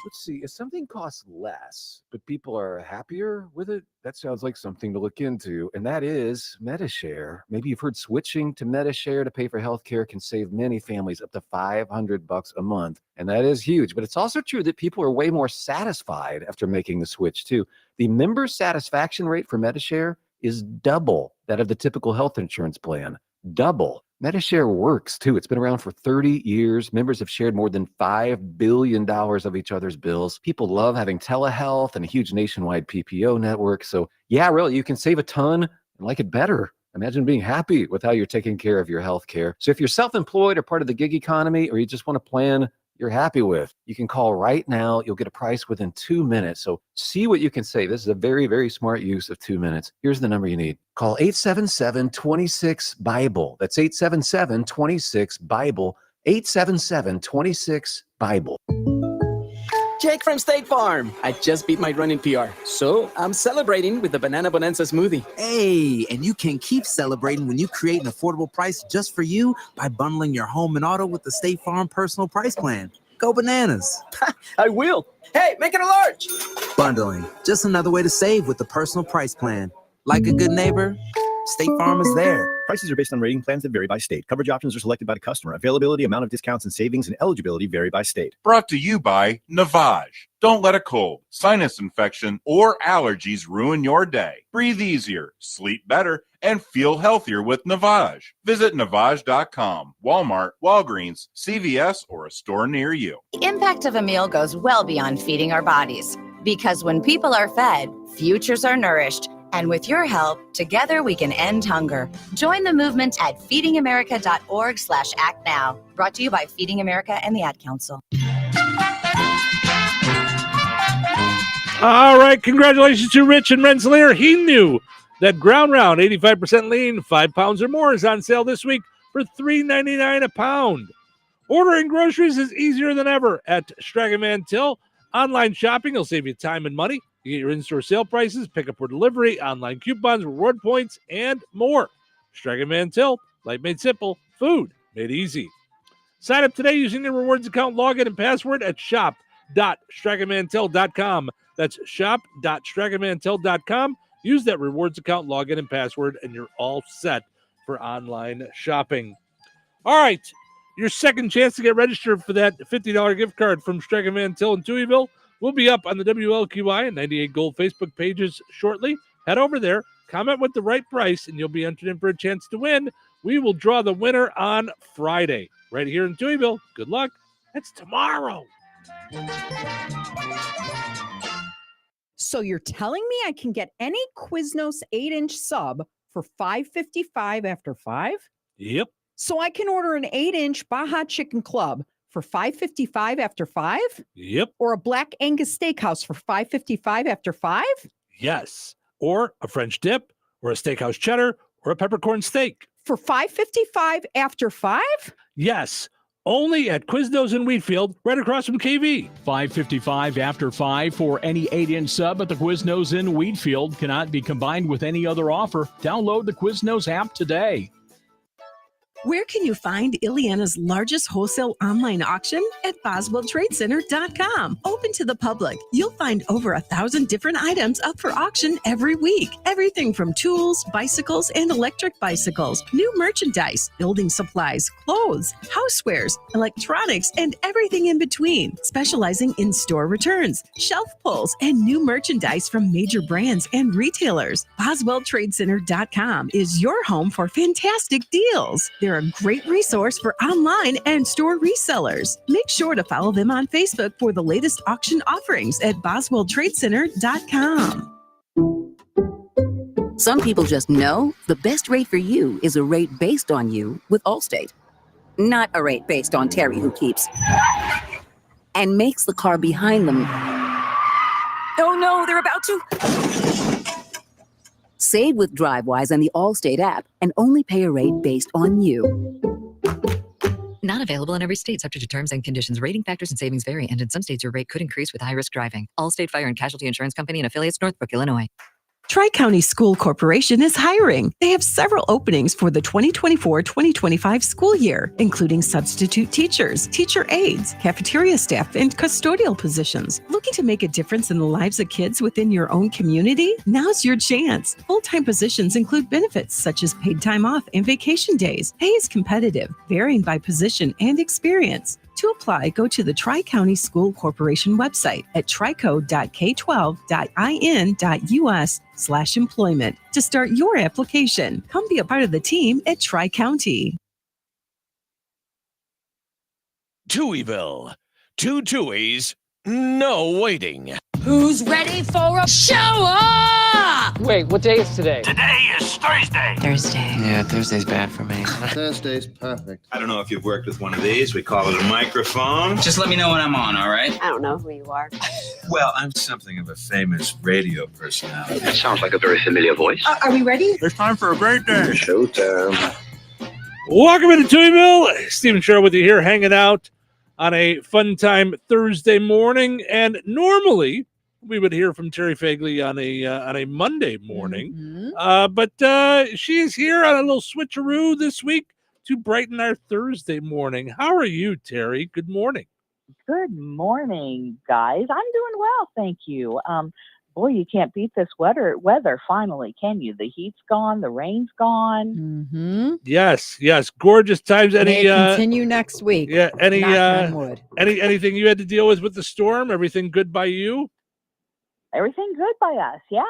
Let's see, if something costs less, but people are happier with it, that sounds like something to look into, and that is MediShare. Maybe you've heard switching to MediShare to pay for healthcare can save many families up to $500 a month, and that is huge. But it's also true that people are way more satisfied after making the switch, too. The member satisfaction rate for MediShare is double that of the typical health insurance plan. Double. MediShare works, too. It's been around for 30 years. Members have shared more than $5 billion of each other's bills. People love having telehealth and a huge nationwide PPO network. So, yeah, really, you can save a ton and like it better. Imagine being happy with how you're taking care of your health care. So if you're self-employed or part of the gig economy, or you just want a plan you're happy with, you can call right now. You'll get a price within 2 minutes. So see what you can save. This is a very, very smart use of 2 minutes. Here's the number you need. Call 877-26-BIBLE. That's 877-26-BIBLE. 877-26-BIBLE. Jake from State Farm. I just beat my running PR, so I'm celebrating with the Banana Bonanza smoothie. Hey, and you can keep celebrating when you create an affordable price just for you by bundling your home and auto with the State Farm Personal Price Plan. Go bananas. I will. Hey, make it a large. Bundling, just another way to save with the Personal Price Plan. Like a good neighbor, State Farm is there. Prices are based on rating plans that vary by state. Coverage options are selected by the customer. Availability, amount of discounts and savings, and eligibility vary by state. Brought to you by Navage. Don't let a cold, sinus infection, or allergies ruin your day. Breathe easier, sleep better, and feel healthier with Navage. Visit Navage.com, Walmart, Walgreens, CVS, or a store near you. The impact of a meal goes well beyond feeding our bodies. Because when people are fed, futures are nourished. And with your help, together we can end hunger. Join the movement at feedingamerica.org/act now. Brought to you by Feeding America and the Ad Council. All right, congratulations to Rich and Rensselaer. He knew that Ground Round 85% lean, 5 pounds or more, is on sale this week for $3.99 a pound. Ordering groceries is easier than ever at Stragan Van Til. Online shopping will save you time and money. You get your in-store sale prices, pick up or delivery, online coupons, reward points, and more. Stragan Van Til, life made simple, food made easy. Sign up today using your rewards account login and password at shop.straganvantil.com. That's shop.straganvantil.com. Use that rewards account login and password, and you're all set for online shopping. All right, your second chance to get registered for that $50 gift card from Stragan Van Til and Touhyville will be up on the WLQI and 98 Gold Facebook pages shortly. Head over there, comment with the right price, and you'll be entered in for a chance to win. We will draw the winner on Friday, right here in Touhyville. Good luck. It's tomorrow. So you're telling me I can get any Quiznos 8-inch sub for $5.55 after 5? Yep. So I can order an 8-inch Baja Chicken Club for $5.55 after 5? Yep. Or a Black Angus Steakhouse for $5.55 after 5? Yes. Or a French dip, or a steakhouse cheddar, or a peppercorn steak. For $5.55 after 5? Yes. Only at Quiznos in Wheatfield, right across from KV. $5.55 after 5 for any 8-inch sub at the Quiznos in Wheatfield. Cannot be combined with any other offer. Download the Quiznos app today. Where can you find Ileana's largest wholesale online auction? At BoswellTradeCenter.com. Open to the public. You'll find over 1,000 different items up for auction every week. Everything from tools, bicycles, and electric bicycles, new merchandise, building supplies, clothes, housewares, electronics, and everything in between. Specializing in store returns, shelf pulls, and new merchandise from major brands and retailers. BoswellTradeCenter.com is your home for fantastic deals. They're a great resource for online and store resellers. Make sure to follow them on Facebook for the latest auction offerings at BoswellTradeCenter.com. Some people just know the best rate for you is a rate based on you with Allstate. Not a rate based on Terry who keeps and makes the car behind them. Oh no, they're about to. Save with DriveWise and the Allstate app and only pay a rate based on you. Not available in every state, subject to terms and conditions. Rating factors and savings vary, and in some states your rate could increase with high-risk driving. Allstate Fire and Casualty Insurance Company and affiliates, Northbrook, Illinois. Tri-County School Corporation is hiring. They have several openings for the 2024-2025 school year, including substitute teachers, teacher aides, cafeteria staff, and custodial positions. Looking to make a difference in the lives of kids within your own community? Now's your chance. Full-time positions include benefits such as paid time off and vacation days. Pay is competitive, varying by position and experience. To apply, go to the Tri-County School Corporation website at trico.k12.in.us/employment to start your application. Come be a part of the team at Tri-County. Touhyville. 2 Touhies, no waiting. Who's ready for a show up? Wait, what day is today? Today is Thursday. Thursday. Yeah, Thursday's bad for me. Thursday's perfect. I don't know if you've worked with one of these. We call it a microphone. Just let me know when I'm on, all right? I don't know who you are. Well, I'm something of a famous radio personality. That sounds like a very familiar voice. Are we ready? It's time for a great day. Showtime. Welcome into Touhyville. Stephen Cheryl with you here, hanging out on a fun time Thursday morning. And normally we would hear from Terry Fagley on a Monday morning, but she is here on a little switcheroo this week to brighten our Thursday morning. How are you, Terry? Good morning. Good morning, guys. I'm doing well, thank you. Boy, you can't beat this weather finally, can you? The heat's gone, the rain's gone. Mm-hmm. Yes, gorgeous times. May it continue next week. Yeah, anything you had to deal with the storm? Everything good by you? Everything good by us. Yeah.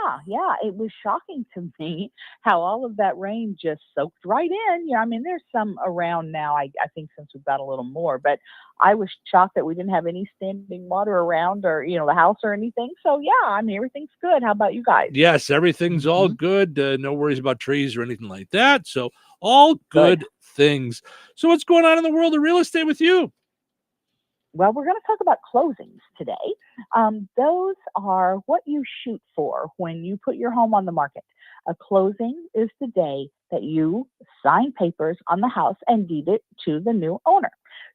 It was shocking to me how all of that rain just soaked right in. Yeah, I mean, there's some around now, I think, since we've got a little more, but I was shocked that we didn't have any standing water around or, the house or anything. So, yeah, I mean, everything's good. How about you guys? Yes, everything's all good. No worries about trees or anything like that. So, all good things. So, what's going on in the world of real estate with you? Well, we're going to talk about closings today. Those are what you shoot for when you put your home on the market. A closing is the day that you sign papers on the house and deed it to the new owner.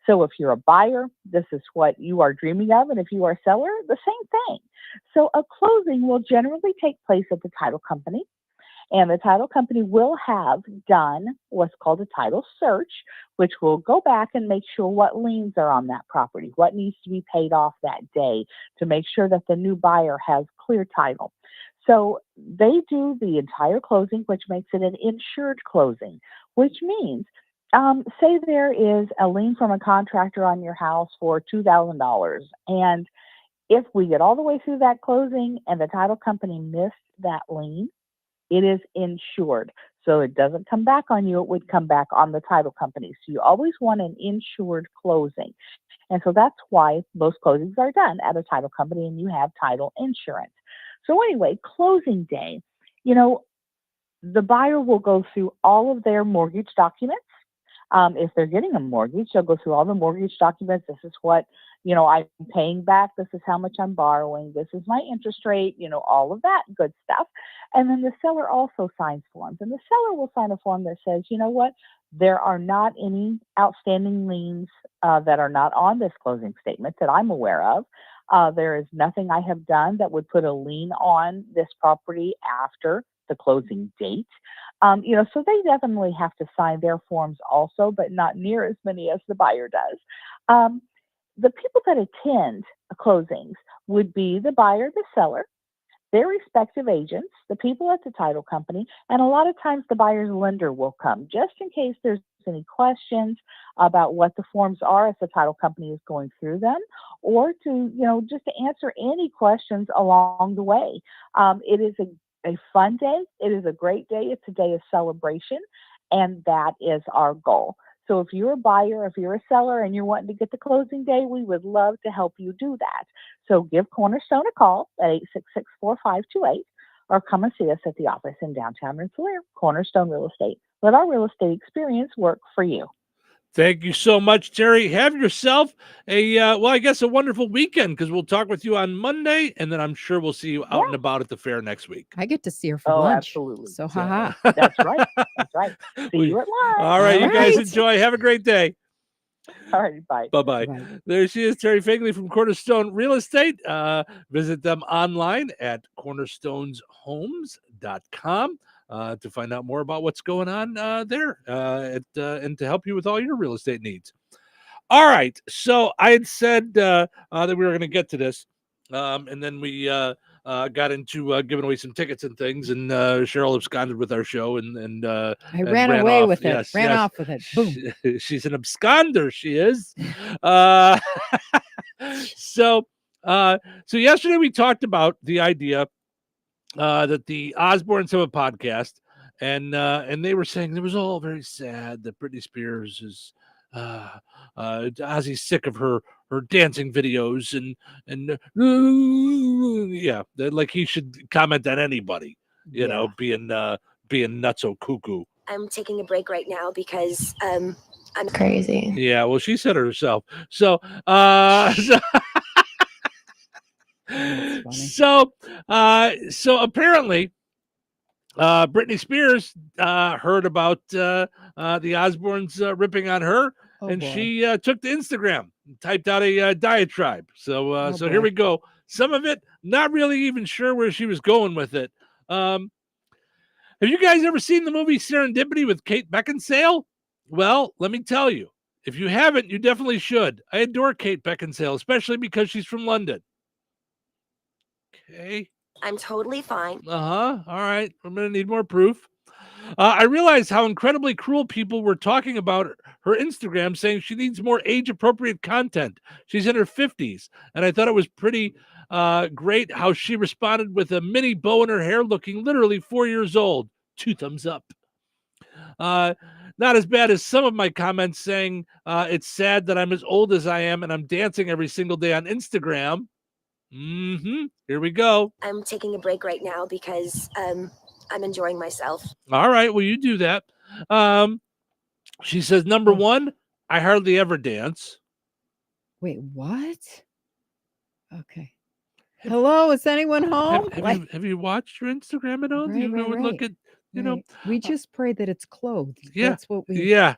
So if you're a buyer, this is what you are dreaming of. And if you are a seller, the same thing. So a closing will generally take place at the title company. And the title company will have done what's called a title search, which will go back and make sure what liens are on that property, what needs to be paid off that day to make sure that the new buyer has clear title. So they do the entire closing, which makes it an insured closing, which means, say there is a lien from a contractor on your house for $2,000. And if we get all the way through that closing and the title company missed that lien, it is insured. So it doesn't come back on you. It would come back on the title company. So you always want an insured closing. And so that's why most closings are done at a title company and you have title insurance. So anyway, closing day, the buyer will go through all of their mortgage documents. If they're getting a mortgage, they'll go through all the mortgage documents. This is what, I'm paying back. This is how much I'm borrowing. This is my interest rate, all of that good stuff. And then the seller also signs forms. And the seller will sign a form that says, there are not any outstanding liens that are not on this closing statement that I'm aware of. There is nothing I have done that would put a lien on this property after the closing date. So they definitely have to sign their forms also, but not near as many as the buyer does. The people that attend closings would be the buyer, the seller, their respective agents, the people at the title company, and a lot of times the buyer's lender will come just in case there's any questions about what the forms are as the title company is going through them, or to, just to answer any questions along the way. It is a fun day. It is a great day. It's a day of celebration, and that is our goal. So if you're a buyer, if you're a seller, and you're wanting to get the closing day, we would love to help you do that. So give Cornerstone a call at 866-4528 or come and see us at the office in downtown Rensselaer. Cornerstone Real Estate. Let our real estate experience work for you. Thank you so much, Terry. Have yourself a wonderful weekend, because we'll talk with you on Monday, and then I'm sure we'll see you out and about at the fair next week. I get to see her for lunch. Absolutely. So, haha. That's right. That's right. See you at lunch. All right, you guys enjoy. Have a great day. All right, bye. Bye-bye. There she is, Terry Fagley from Cornerstone Real Estate. Visit them online at cornerstoneshomes.com to find out more about what's going on there and to help you with all your real estate needs. All right, so I had said that we were going to get to this, and then we got into giving away some tickets and things, and Cheryl absconded with our show, and I ran away with it. Ran off with it. Boom. She's an absconder. She is. So yesterday we talked about the idea that the Osbournes have a podcast, and they were saying it was all very sad that Britney Spears is Ozzy's sick of her dancing videos, and like he should comment on anybody, being nutso cuckoo. I'm taking a break right now because I'm crazy. Yeah, well, she said it herself. So so apparently Britney Spears heard about the Osbournes ripping on her, and she took to Instagram and typed out a diatribe. So here we go. Some of it, not really even sure where she was going with it. Have you guys ever seen the movie Serendipity with Kate Beckinsale? Well, let me tell you, if you haven't, you definitely should. I adore Kate Beckinsale, especially because she's from London. Okay. I'm totally fine. All right. I'm going to need more proof. I realized how incredibly cruel people were talking about her Instagram, saying she needs more age-appropriate content. She's in her 50s. And I thought it was pretty great how she responded with a mini bow in her hair, looking literally 4 years old. 2 thumbs up. Not as bad as some of my comments saying it's sad that I'm as old as I am and I'm dancing every single day on Instagram. Here we go. I'm taking a break right now because I'm enjoying myself. All right, well, you do that. She says, number one, I hardly ever dance. Wait, what? Okay. Hello, is anyone home? Have you watched your Instagram at all? Do you look at, we just pray that it's clothed. Yeah. That's what we. Yeah.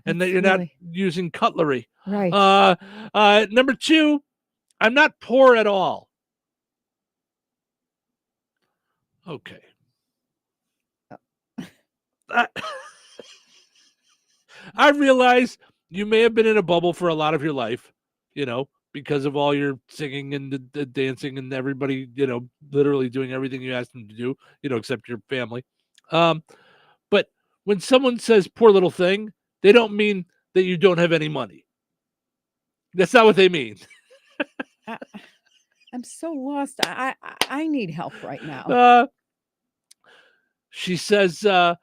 And that you're not using cutlery. Right. Number two, I'm not poor at all. Okay. I realize you may have been in a bubble for a lot of your life, because of all your singing and the dancing and everybody, literally doing everything you asked them to do, except your family. But when someone says poor little thing, they don't mean that you don't have any money. That's not what they mean. I'm so lost. I need help right now. She says, I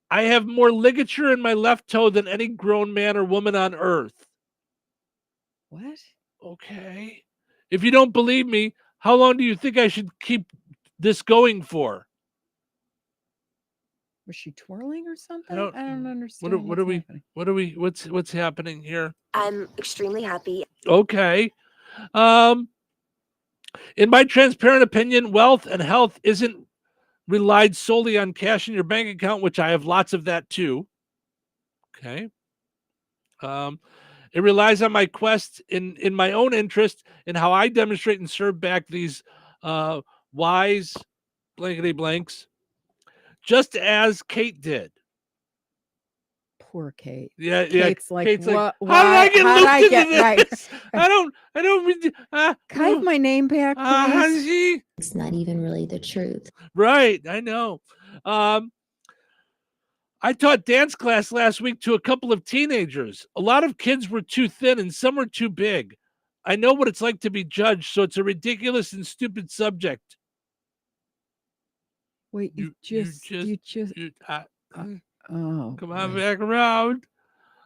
have more ligature in my left toe than any grown man or woman on earth. What? Okay. If you don't believe me, how long do you think I should keep this going for? Was she twirling or something? I don't understand. What's happening here? I'm extremely happy. Okay. In my transparent opinion, wealth and health isn't relied solely on cash in your bank account, which I have lots of that too. Okay. It relies on my quest in my own interest in how I demonstrate and serve back these wise blankety blanks. just as Kate did. Poor Kate. Yeah, Kate's like, Kate's what? How did I get looped into this? Right. I don't. Can I have my name back, please? It's not even really the truth. Right, I know. I taught dance class last week to a couple of teenagers. A lot of kids were too thin and some were too big. I know what it's like to be judged, so it's a ridiculous and stupid subject. Wait, you just oh, come on back around.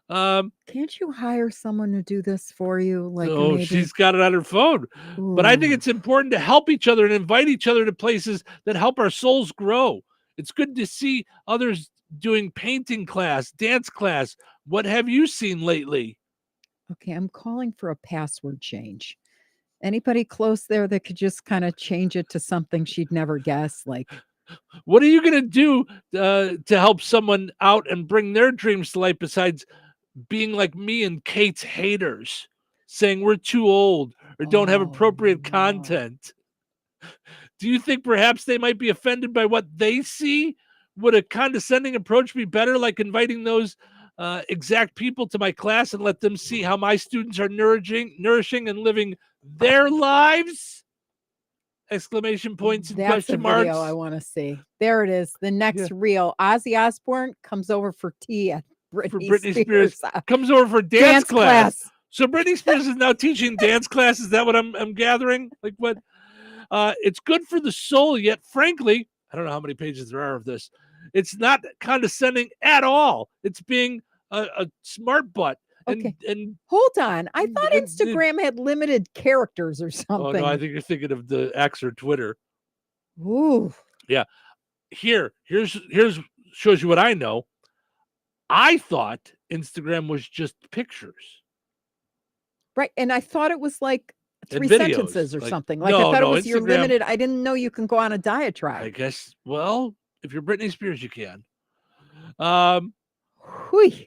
Can't you hire someone to do this for you? Like, no, maybe... she's got it on her phone. But I think it's important to help each other and invite each other to places that help our souls grow. It's good to see others doing painting class, dance class. What have you seen lately? Okay, I'm calling for a password change. Anybody close there that could just kind of change it to something she'd never guess? Like, what are you going to do to help someone out and bring their dreams to life besides being like me and Kate's haters, saying we're too old or don't have appropriate content? Do you think perhaps they might be offended by what they see? Would a condescending approach be better, like inviting those exact people to my class and let them see how my students are nourishing and living their lives? Exclamation points and that's question a marks. video I want to see. There it is. The next reel. Ozzy Osbourne comes over for tea at Britney Spears. Comes over for dance class. So Britney Spears is now teaching dance class. Is that what I'm gathering? Like what? It's good for the soul, yet frankly, I don't know how many pages there are of this. It's not condescending at all. It's being a smart butt. And hold on. I thought Instagram had limited characters or something. Oh no, I think you're thinking of the X or Twitter. Ooh. Yeah. Here's shows you what I know. I thought Instagram was just pictures. Right. And I thought it was like 3 videos, sentences or like, something. Like no, I thought no, it was Instagram, you're limited. I didn't know you can go on a diatribe. I guess, well, if you're Britney Spears, you can.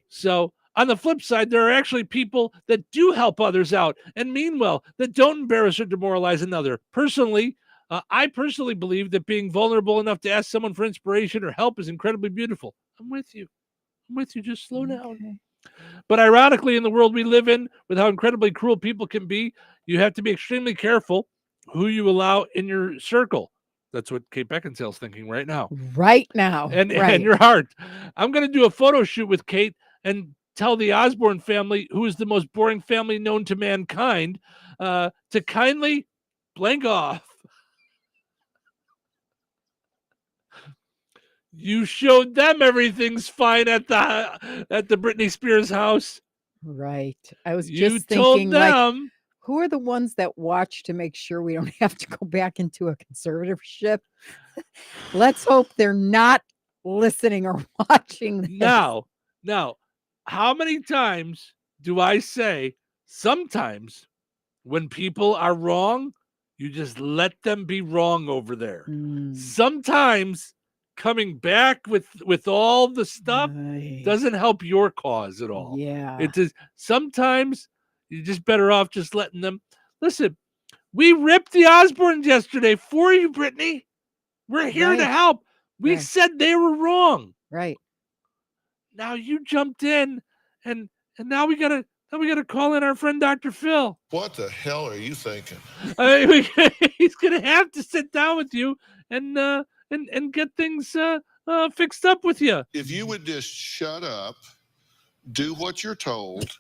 So on the flip side, there are actually people that do help others out and mean well, that don't embarrass or demoralize another. Personally, I personally believe that being vulnerable enough to ask someone for inspiration or help is incredibly beautiful. I'm with you. Just slow down. But ironically, in the world we live in, with how incredibly cruel people can be, you have to be extremely careful who you allow in your circle. That's what Kate Beckinsale's thinking right now. Right now. And your heart. I'm going to do a photo shoot with Kate and tell the Osborne family, who is the most boring family known to mankind, to kindly blank off. You showed them everything's fine at the Britney Spears house. Right. I was You just told thinking, them. like, who are the ones that watch to make sure we don't have to go back into a conservatorship? Let's hope they're not listening or watching this. Now, how many times do I say sometimes when people are wrong, you just let them be wrong over there? Sometimes coming back with all the stuff doesn't help your cause at all. Yeah. It is sometimes you're just better off just letting them. Listen, we ripped the Osbournes yesterday for you, Brittany. We're here to help. We said they were wrong. Right. Now you jumped in and now we gotta call in our friend Dr. Phil. What the hell are you thinking? He's gonna have to sit down with you and get things fixed up with you. If you would just shut up, do what you're told,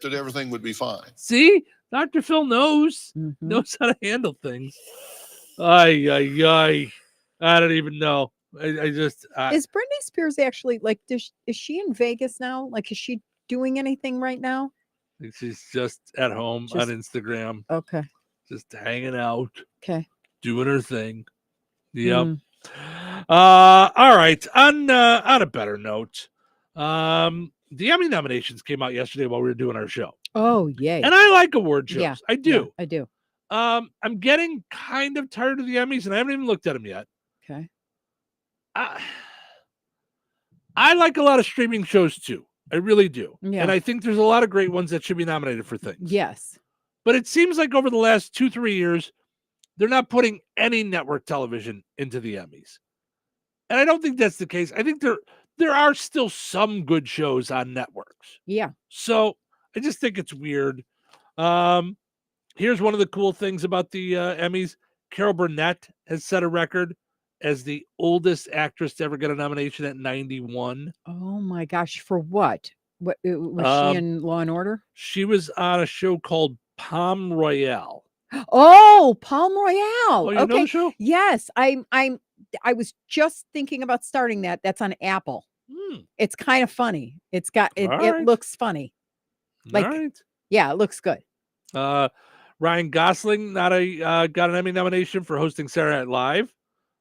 that everything would be fine. See, Dr. Phil knows how to handle things. I don't even know. I just is Britney Spears actually like? Is she in Vegas now? Like, is she doing anything right now? She's just at home on Instagram. Okay. Just hanging out. Okay. Doing her thing. Yep. All right. On a better note, the Emmy nominations came out yesterday while we were doing our show. Oh, yay. And I like award shows. Yeah, I do. yeah, I do. I'm getting kind of tired of the Emmys, and I haven't even looked at them yet. Okay. I like a lot of streaming shows too. I really do. Yeah. And I think there's a lot of great ones that should be nominated for things. Yes. But it seems like over the last 2-3 years, they're not putting any network television into the Emmys. And I don't think that's the case. I think there are still some good shows on networks. Yeah. So I just think it's weird. Here's one of the cool things about the Emmys. Carol Burnett has set a record as the oldest actress to ever get a nomination at 91. Oh my gosh, for what? What was she in Law and Order? She was on a show called Palm Royale. Oh, Palm Royale. Oh, you know the show? Yes, I was just thinking about starting that. That's on Apple. It's kind of funny. It looks funny. Like, yeah, it looks good. Ryan Gosling got an Emmy nomination for hosting Saturday Night Live.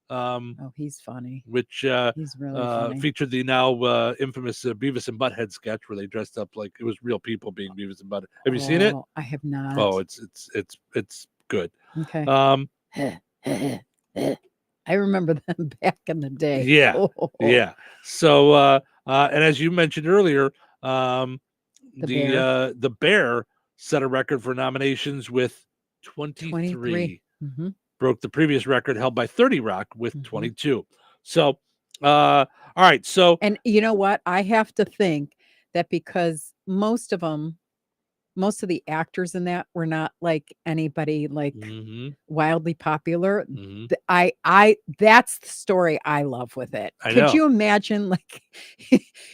Oh, he's funny. Which he's really funny. Featured the now infamous Beavis and Butthead sketch where they dressed up like it was real people being Beavis and Butthead. Have you seen it? I have not. Oh, it's good. Okay. I remember them back in the day. Yeah. Oh. Yeah. So and as you mentioned earlier, the Bear set a record for nominations with 23. Mm-hmm. Broke the previous record held by 30 Rock with 22. So, all right. So, and you know what? I have to think that because most of the actors in that were not like anybody like wildly popular. That's the story I love with it. Could you imagine like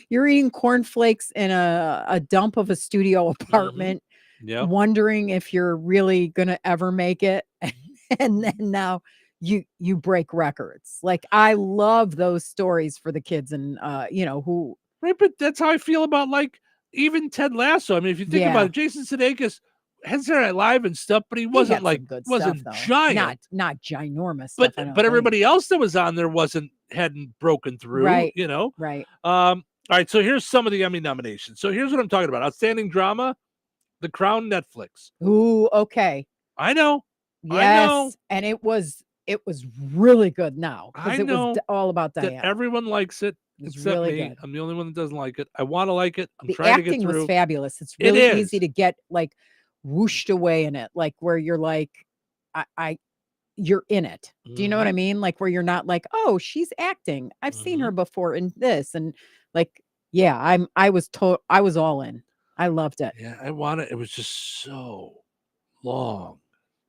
you're eating cornflakes in a dump of a studio apartment, wondering if you're really going to ever make it? And then now you break records. Like I love those stories for the kids and who. Right, but that's how I feel about like even Ted Lasso. I mean, if you think about it, Jason Sudeikis had Saturday Night Live and stuff, but he wasn't like wasn't giant, not ginormous. But stuff, but everybody else that was on there hadn't broken through. Right. Right. All right. So here's some of the Emmy nominations. So here's what I'm talking about: Outstanding Drama, The Crown, Netflix. Ooh, okay. I know. Yes, I know. And it was really good now because I it was all about Diana. Everyone likes it. It's Except really me. good. I'm the only one that doesn't like it. I want to like it. I'm The trying to get acting through. was fabulous. It's really easy to get like whooshed away in it, like where you're like, you're in it. Do you know what I mean? Like where you're not like, oh, she's acting. I've seen her before in this, and like, yeah, I was all in. I loved it. Yeah, I want it. It was just so long,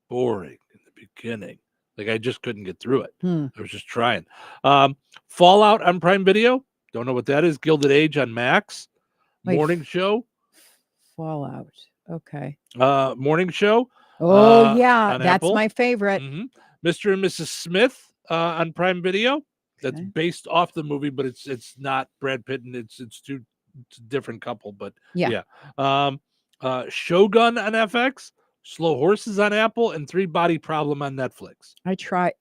boring in the beginning. Like I just couldn't get through it. I was just trying. Fallout on Prime Video. Don't know what that is. Gilded Age on Max. Wait, Morning Show. Fallout. Okay. Morning Show. Oh yeah, on that's Apple. my favorite. Mr. and Mrs. Smith on Prime Video. That's based off the movie, but it's not Brad Pitt and it's a different couple. But yeah. Shogun on FX. Slow Horses on Apple and Three Body Problem on Netflix. I tried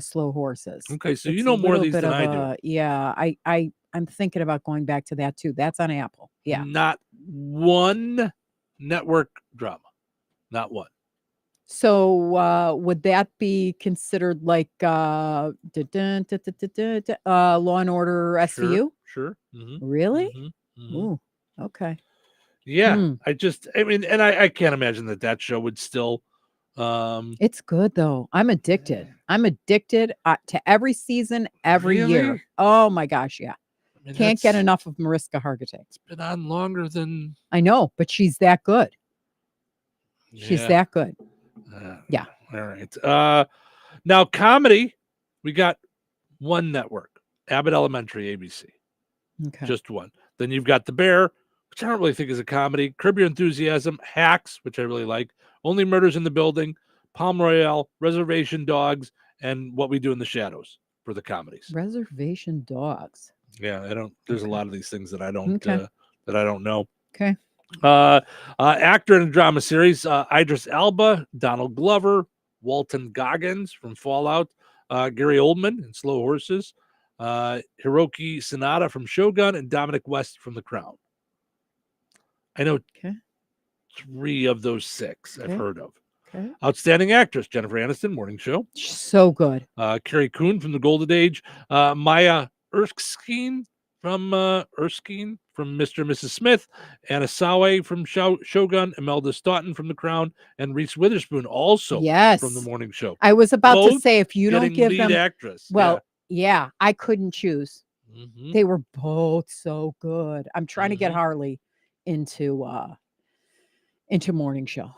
Slow Horses. Okay, so you know more of these than I do. Yeah, I'm thinking about going back to that too. That's on Apple. Yeah. Not one network drama. Not one. So would that be considered like Law and Order SVU? Sure. Really? Ooh, okay. Yeah, I mean, and I can't imagine that show would still. It's good though. I'm addicted. To every season, every year. Oh my gosh, yeah. I mean, can't get enough of Mariska Hargitay. It's been on longer than I know, but she's that good. She's that good. Yeah. All right. Now comedy, we got one network, Abbott Elementary, ABC. Okay. Just one. Then you've got The Bear, which I don't really think is a comedy. Curb Your Enthusiasm, Hacks, which I really like. Only Murders in the Building, Palm Royale, Reservation Dogs, and What We Do in the Shadows for the comedies. Reservation Dogs. Yeah, there's a lot of these things that I don't know. Okay. Actor in a drama series, Idris Elba, Donald Glover, Walton Goggins from Fallout, Gary Oldman in Slow Horses, Hiroki Sanada from Shogun, and Dominic West from The Crown. I know 3 of those 6 I've heard of. Okay. Outstanding actress, Jennifer Aniston, Morning Show. So good. Carrie Coon from The Golden Age. Maya Erskine from Mr. and Mrs. Smith. Anna Sawai from Shogun. Imelda Staunton from The Crown. And Reese Witherspoon also from The Morning Show. I was about to Both say, if you don't give lead them actress. Well, Yeah, I couldn't choose. Mhm. They were both so good. I'm trying to get Mhm. Harley into morning show.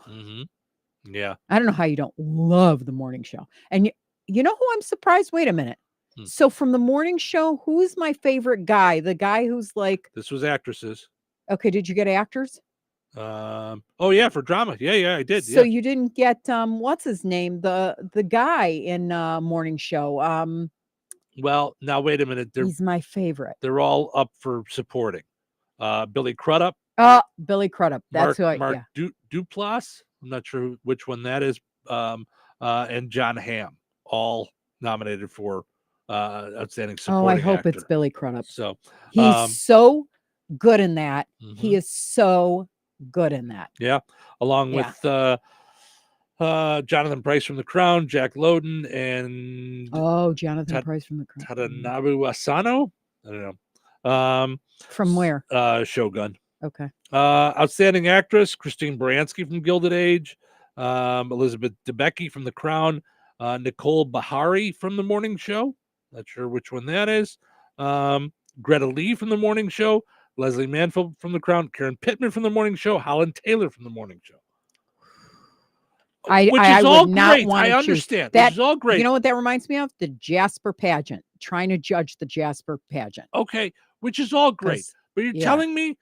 Yeah. I don't know how you don't love the morning show. And you know who I'm surprised? Wait a minute. Hmm. So from the morning show, who is my favorite guy? The guy who's like, This was actresses. okay, did you get actors? Oh yeah, for drama. Yeah, I did. So Yeah. you didn't get what's his name? The guy in morning show. Well, now wait a minute. He's my favorite. They're all up for supporting. Billy Crudup. Oh, Billy Crudup. That's Mark Duplass. I'm not sure which one that is. And John Hamm, all nominated for outstanding supporting. Oh, I hope actor. it's Billy Crudup. So he's so good in that. He Mhm. is so good in that. Yeah, along with Jonathan Pryce from The Crown, Jack Lowden, and Jonathan Pryce from The Crown. Tadanobu Asano. I don't know. From where? Shogun. Okay. Outstanding actress Christine Baranski from Gilded Age, Elizabeth Debicki from The Crown, Nicole Bahari from The Morning Show. Not sure which one that is. Greta Lee from The Morning Show, Leslie Manville from The Crown, Karen Pittman from The Morning Show, Holland Taylor from The Morning Show. Which is all great. I understand. That. Which is all great. You know what that reminds me of? The Jasper pageant. Trying to judge the Jasper pageant. Okay, which is all great. But you're telling me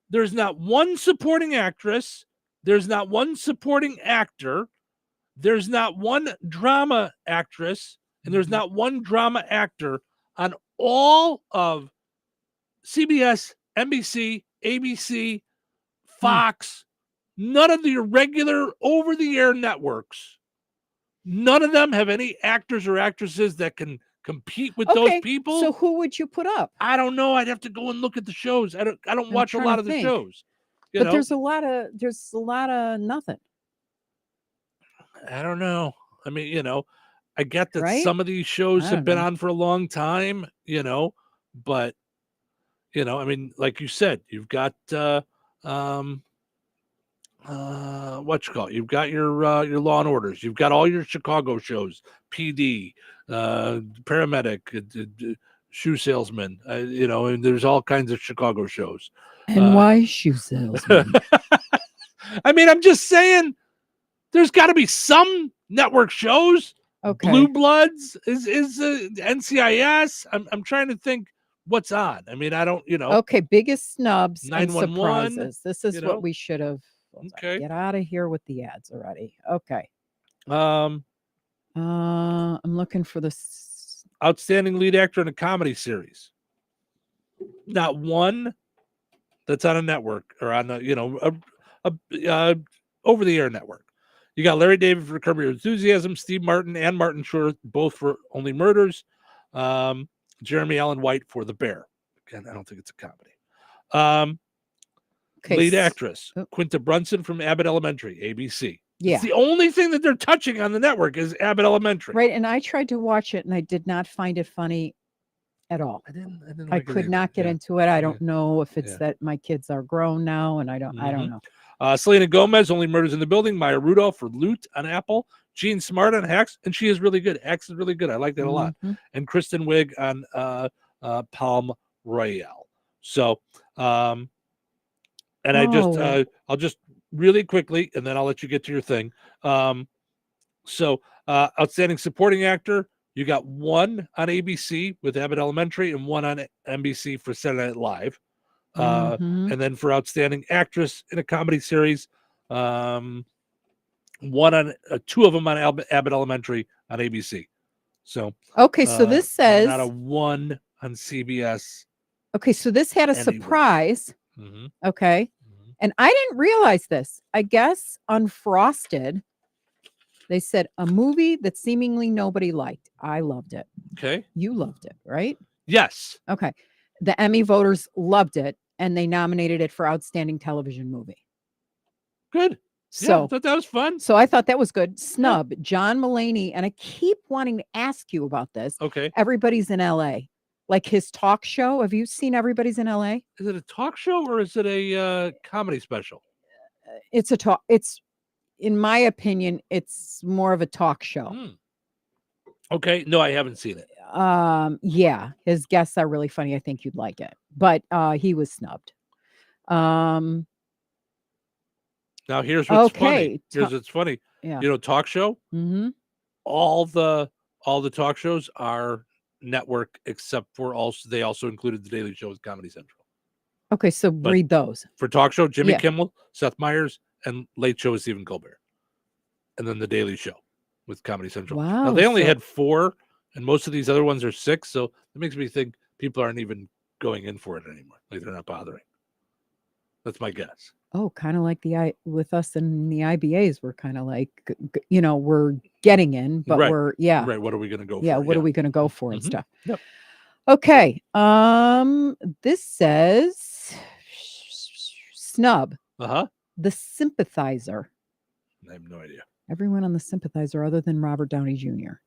there's not one supporting actress, there's not one supporting actor, there's not one drama actress, and there's not one drama actor on all of CBS, NBC, ABC, Fox, none of the regular over-the-air networks. None of them have any actors or actresses that can compete with those people. So who would you put up? I don't know. I'd have to go and look at the shows. I don't watch a lot of the shows. But there's a lot of nothing. I don't know. I mean, I get that Right? some of these shows I have don't been know. on for a long time, but I mean, like you said, you've got what you call it? You've got your Law and Orders. You've got all your Chicago shows, PD, paramedic, shoe salesman. And there's all kinds of Chicago shows. And why shoe salesman? I mean, I'm just saying, there's got to be some network shows. Okay. Blue Bloods is NCIS. I'm trying to think what's on. I mean, I don't. Okay, biggest snubs and 911, surprises. This is what we should have. Okay. Get out of here with the ads already. Okay. I'm looking for this outstanding lead actor in a comedy series. Not one that's on a network or on a over the air network. You got Larry David for Curb Your Enthusiasm, Steve Martin and Martin Short, both for Only Murders. Jeremy Allen White for The Bear. Again, I don't think it's a comedy. Lead actress Quinta Brunson from Abbott Elementary, ABC. Yeah. It's the only thing that they're touching on the network is Abbott Elementary. Right, and I tried to watch it and I did not find it funny at all. I could not get into it. I don't know if it's that my kids are grown now, and I don't know. Selena Gomez, Only Murders in the Building. Maya Rudolph for Loot on Apple. Jean Smart on Hacks, and she is really good. Hacks is really good. I like that a lot. And Kristen Wiig on Palm Royale. So, and I'll just really quickly, and then I'll let you get to your thing. So, outstanding supporting actor, you got one on ABC with Abbott Elementary and one on NBC for Saturday Night Live. And then for outstanding actress in a comedy series, one on two of them on Abbott Elementary on ABC. So okay, so this says not a one on CBS. Okay, so this had a surprise. Okay, and I didn't realize this. I guess Unfrosted, they said a movie that seemingly nobody liked. I loved it. Okay, you loved it, right? Yes. Okay, the Emmy voters loved it, and they nominated it for Outstanding Television Movie. Good. So I thought that was fun. So I thought that was good. Snub, John Mulaney, and I keep wanting to ask you about this. Okay. Everybody's in LA. Like his talk show. Have you seen Everybody's in LA? Is it a talk show or is it a comedy special? It's a talk. It's, in my opinion, it's more of a talk show. Okay. No, I haven't seen it. Yeah, his guests are really funny. I think you'd like it, but he was snubbed. Now here's what's Okay, funny. Here's what's funny. yeah. You know, talk show. Mm-hmm. All the talk shows are network, except for they also included the Daily Show with Comedy Central. Okay, so But read those. For talk show, Jimmy Yeah. Kimmel, Seth Meyers, and Late Show with Stephen Colbert, and then the Daily Show with Comedy Central. Wow, Now they only so- had 4, and most of these other ones are 6. So it makes me think people aren't even going in for it anymore. Like they're not bothering. That's my guess. Oh, kind of like with us and the IBAs, we're kind of like, we're getting in, but Right. we're Right. What are we going to go yeah, for? what are we going to go for and Mhm. stuff? Yep. Okay. This says snub. Uh-huh. The Sympathizer. I have no idea. Everyone on the Sympathizer other than Robert Downey Jr.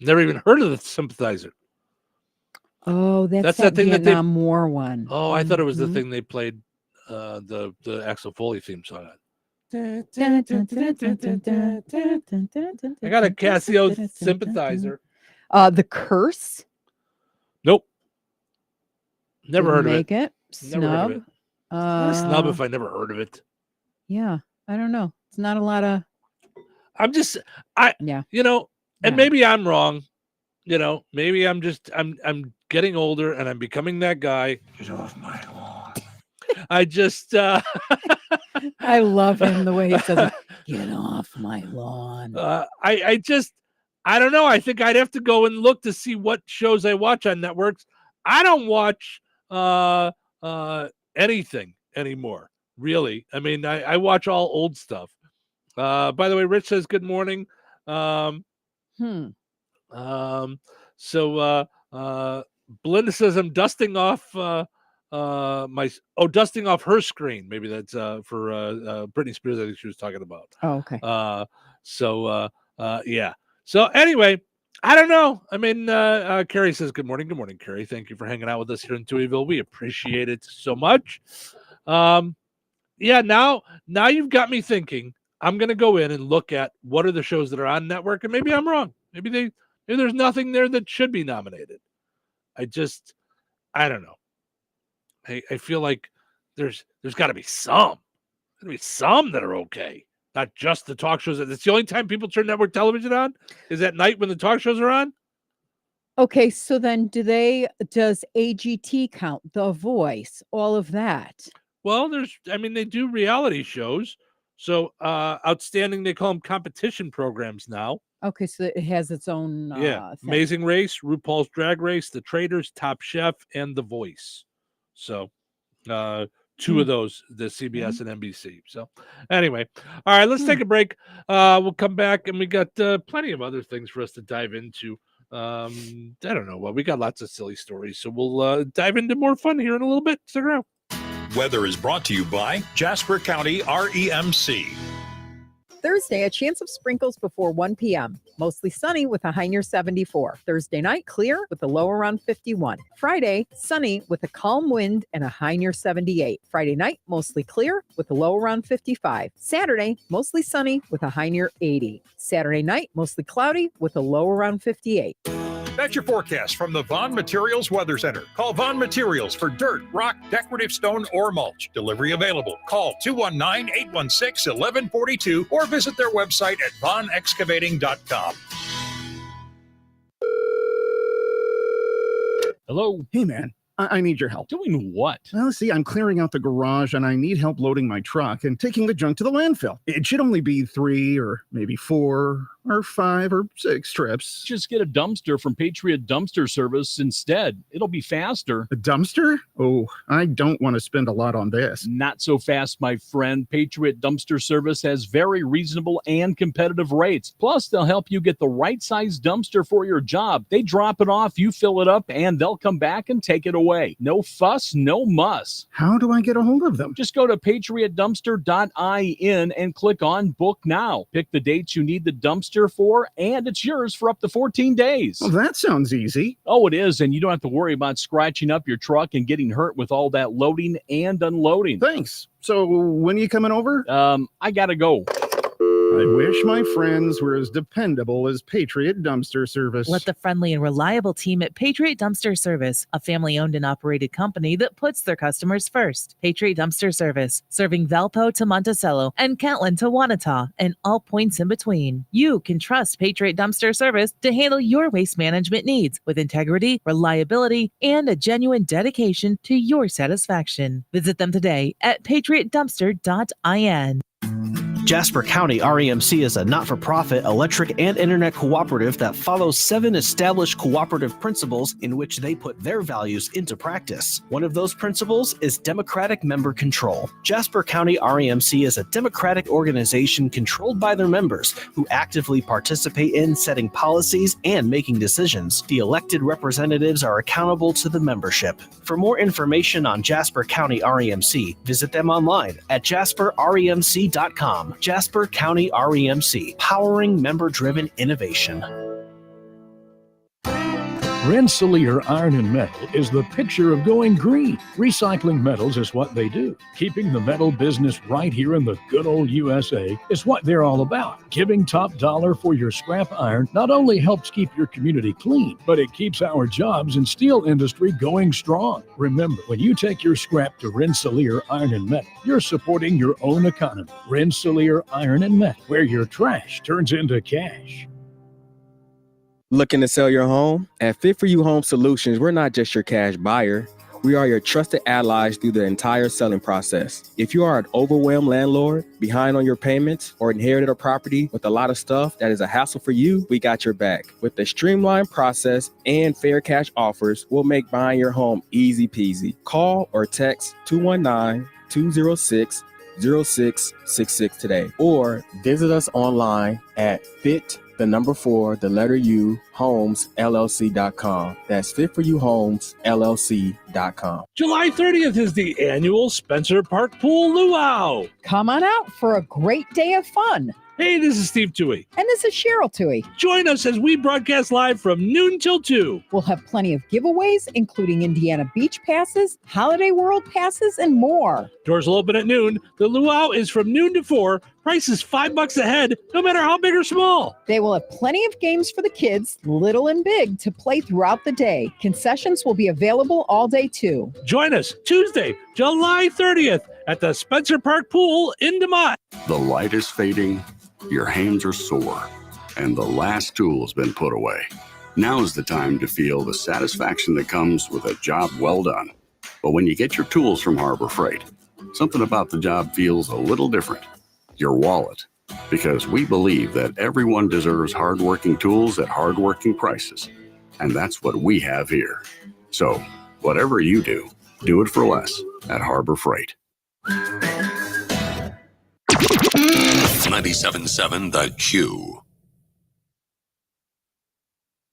Never even heard of the Sympathizer. Oh, that's that thing that they- Vietnam War one. Oh, I thought it was the Mhm. thing they played the Axel Foley theme song on. I got a Casio Sympathizer. The Curse. Nope. Never Didn't heard of make it. it. Never heard of Snub. it. Not a snub if I never heard of it. Yeah, I don't know. It's not a lot of. I'm just Yeah. You know, and Yeah. maybe I'm wrong. You know, maybe I'm getting older and I'm becoming that guy. Get off my lawn. I just I love him the way he says it. Get off my lawn. I don't know. I think I'd have to go and look to see what shows I watch on networks. I don't watch anything anymore, really. I mean, I watch all old stuff. By the way, Rich says good morning. So Belinda says I'm dusting off dusting off her screen. Maybe that's for Britney Spears. I think she was talking about. Oh, okay. Yeah. So anyway, I don't know. I mean, Carrie says good morning. Good morning, Carrie. Thank you for hanging out with us here in Touhyville. We appreciate it so much. Yeah. Now you've got me thinking. I'm going to go in and look at what are the shows that are on network, and maybe I'm wrong. Maybe there's nothing there that should be nominated. I don't know. I feel like there's got to be some. There's got to be some that are okay, not just the talk shows. It's the only time people turn network television on is at night when the talk shows are on. Okay, so then does AGT count? The Voice, all of that? Well, they do reality shows. So outstanding, they call them competition programs now. Okay, so it has its own thing. Amazing Race, RuPaul's Drag Race, The Traders, Top Chef, and The Voice. So 2 of those, the CBS and NBC. So anyway, all right, let's take a break. We'll come back, and we got plenty of other things for us to dive into. I don't know. Well, we got lots of silly stories, so we'll dive into more fun here in a little bit. Stick around. Weather is brought to you by Jasper County REMC. Thursday, a chance of sprinkles before 1 p.m. Mostly sunny with a high near 74. Thursday night, clear with a low around 51. Friday, sunny with a calm wind and a high near 78. Friday night, mostly clear with a low around 55. Saturday, mostly sunny with a high near 80. Saturday night, mostly cloudy with a low around 58. That's your forecast from the Vaughn Materials Weather Center. Call Vaughn Materials for dirt, rock, decorative stone, or mulch. Delivery available. Call 219-816-1142 or visit their website at vaughnexcavating.com. Hello. Hey, man. I need your help. Doing what? Well, see, I'm clearing out the garage and I need help loading my truck and taking the junk to the landfill. It should only be 3 or maybe 4 or 5 or 6 trips. Just get a dumpster from Patriot Dumpster Service instead. It'll be faster. A dumpster? Oh, I don't want to spend a lot on this. Not so fast, my friend. Patriot Dumpster Service has very reasonable and competitive rates. Plus, they'll help you get the right size dumpster for your job. They drop it off, you fill it up, and they'll come back and take it away. No fuss, no muss. How do I get a hold of them? Just go to patriotdumpster.in and click on Book Now. Pick the dates you need the dumpster for, and it's yours for up to 14 days. Well, that sounds easy. Oh, it is, and you don't have to worry about scratching up your truck and getting hurt with all that loading and unloading. Thanks. So when are you coming over? I gotta go. I wish my friends were as dependable as Patriot Dumpster Service. Let the friendly and reliable team at Patriot Dumpster Service, a family-owned and operated company that puts their customers first. Patriot Dumpster Service, serving Valpo to Monticello and Catlin to Wanata and all points in between. You can trust Patriot Dumpster Service to handle your waste management needs with integrity, reliability, and a genuine dedication to your satisfaction. Visit them today at patriotdumpster.in. Jasper County REMC is a not-for-profit electric and internet cooperative that follows 7 established cooperative principles in which they put their values into practice. One of those principles is democratic member control. Jasper County REMC is a democratic organization controlled by their members who actively participate in setting policies and making decisions. The elected representatives are accountable to the membership. For more information on Jasper County REMC, visit them online at jasperremc.com. Jasper County REMC, powering member-driven innovation. Rensselaer Iron and Metal is the picture of going green. Recycling metals is what they do. Keeping the metal business right here in the good old USA is what they're all about. Giving top dollar for your scrap iron not only helps keep your community clean, but it keeps our jobs and steel industry going strong. Remember, when you take your scrap to Rensselaer Iron and Metal, you're supporting your own economy. Rensselaer Iron and Metal, where your trash turns into cash. Looking to sell your home? At Fit For You Home Solutions, we're not just your cash buyer. We are your trusted allies through the entire selling process. If you are an overwhelmed landlord, behind on your payments, or inherited a property with a lot of stuff that is a hassle for you, we got your back. With the streamlined process and fair cash offers, we'll make buying your home easy peasy. Call or text 219-206-0666 today, or visit us online at Homes LLC.com. That's Homes LLC.com. July 30th is the annual Spencer Park Pool Luau. Come on out for a great day of fun. Hey, this is Steve Touhy. And this is Cheryl Touhy. Join us as we broadcast live from noon till 2. We'll have plenty of giveaways, including Indiana Beach passes, Holiday World passes, and more. Doors will open at noon. The luau is from noon to 4. Price is $5 a head, no matter how big or small. They will have plenty of games for the kids, little and big, to play throughout the day. Concessions will be available all day, too. Join us Tuesday, July 30th at the Spencer Park Pool in DeMott. The light is fading, your hands are sore, and the last tool has been put away. Now is the time to feel the satisfaction that comes with a job well done. But when you get your tools from Harbor Freight, something about the job feels a little different. Your wallet. Because we believe that everyone deserves hardworking tools at hardworking prices. And that's what we have here. So, whatever you do, do it for less at Harbor Freight. 97.7 The Q.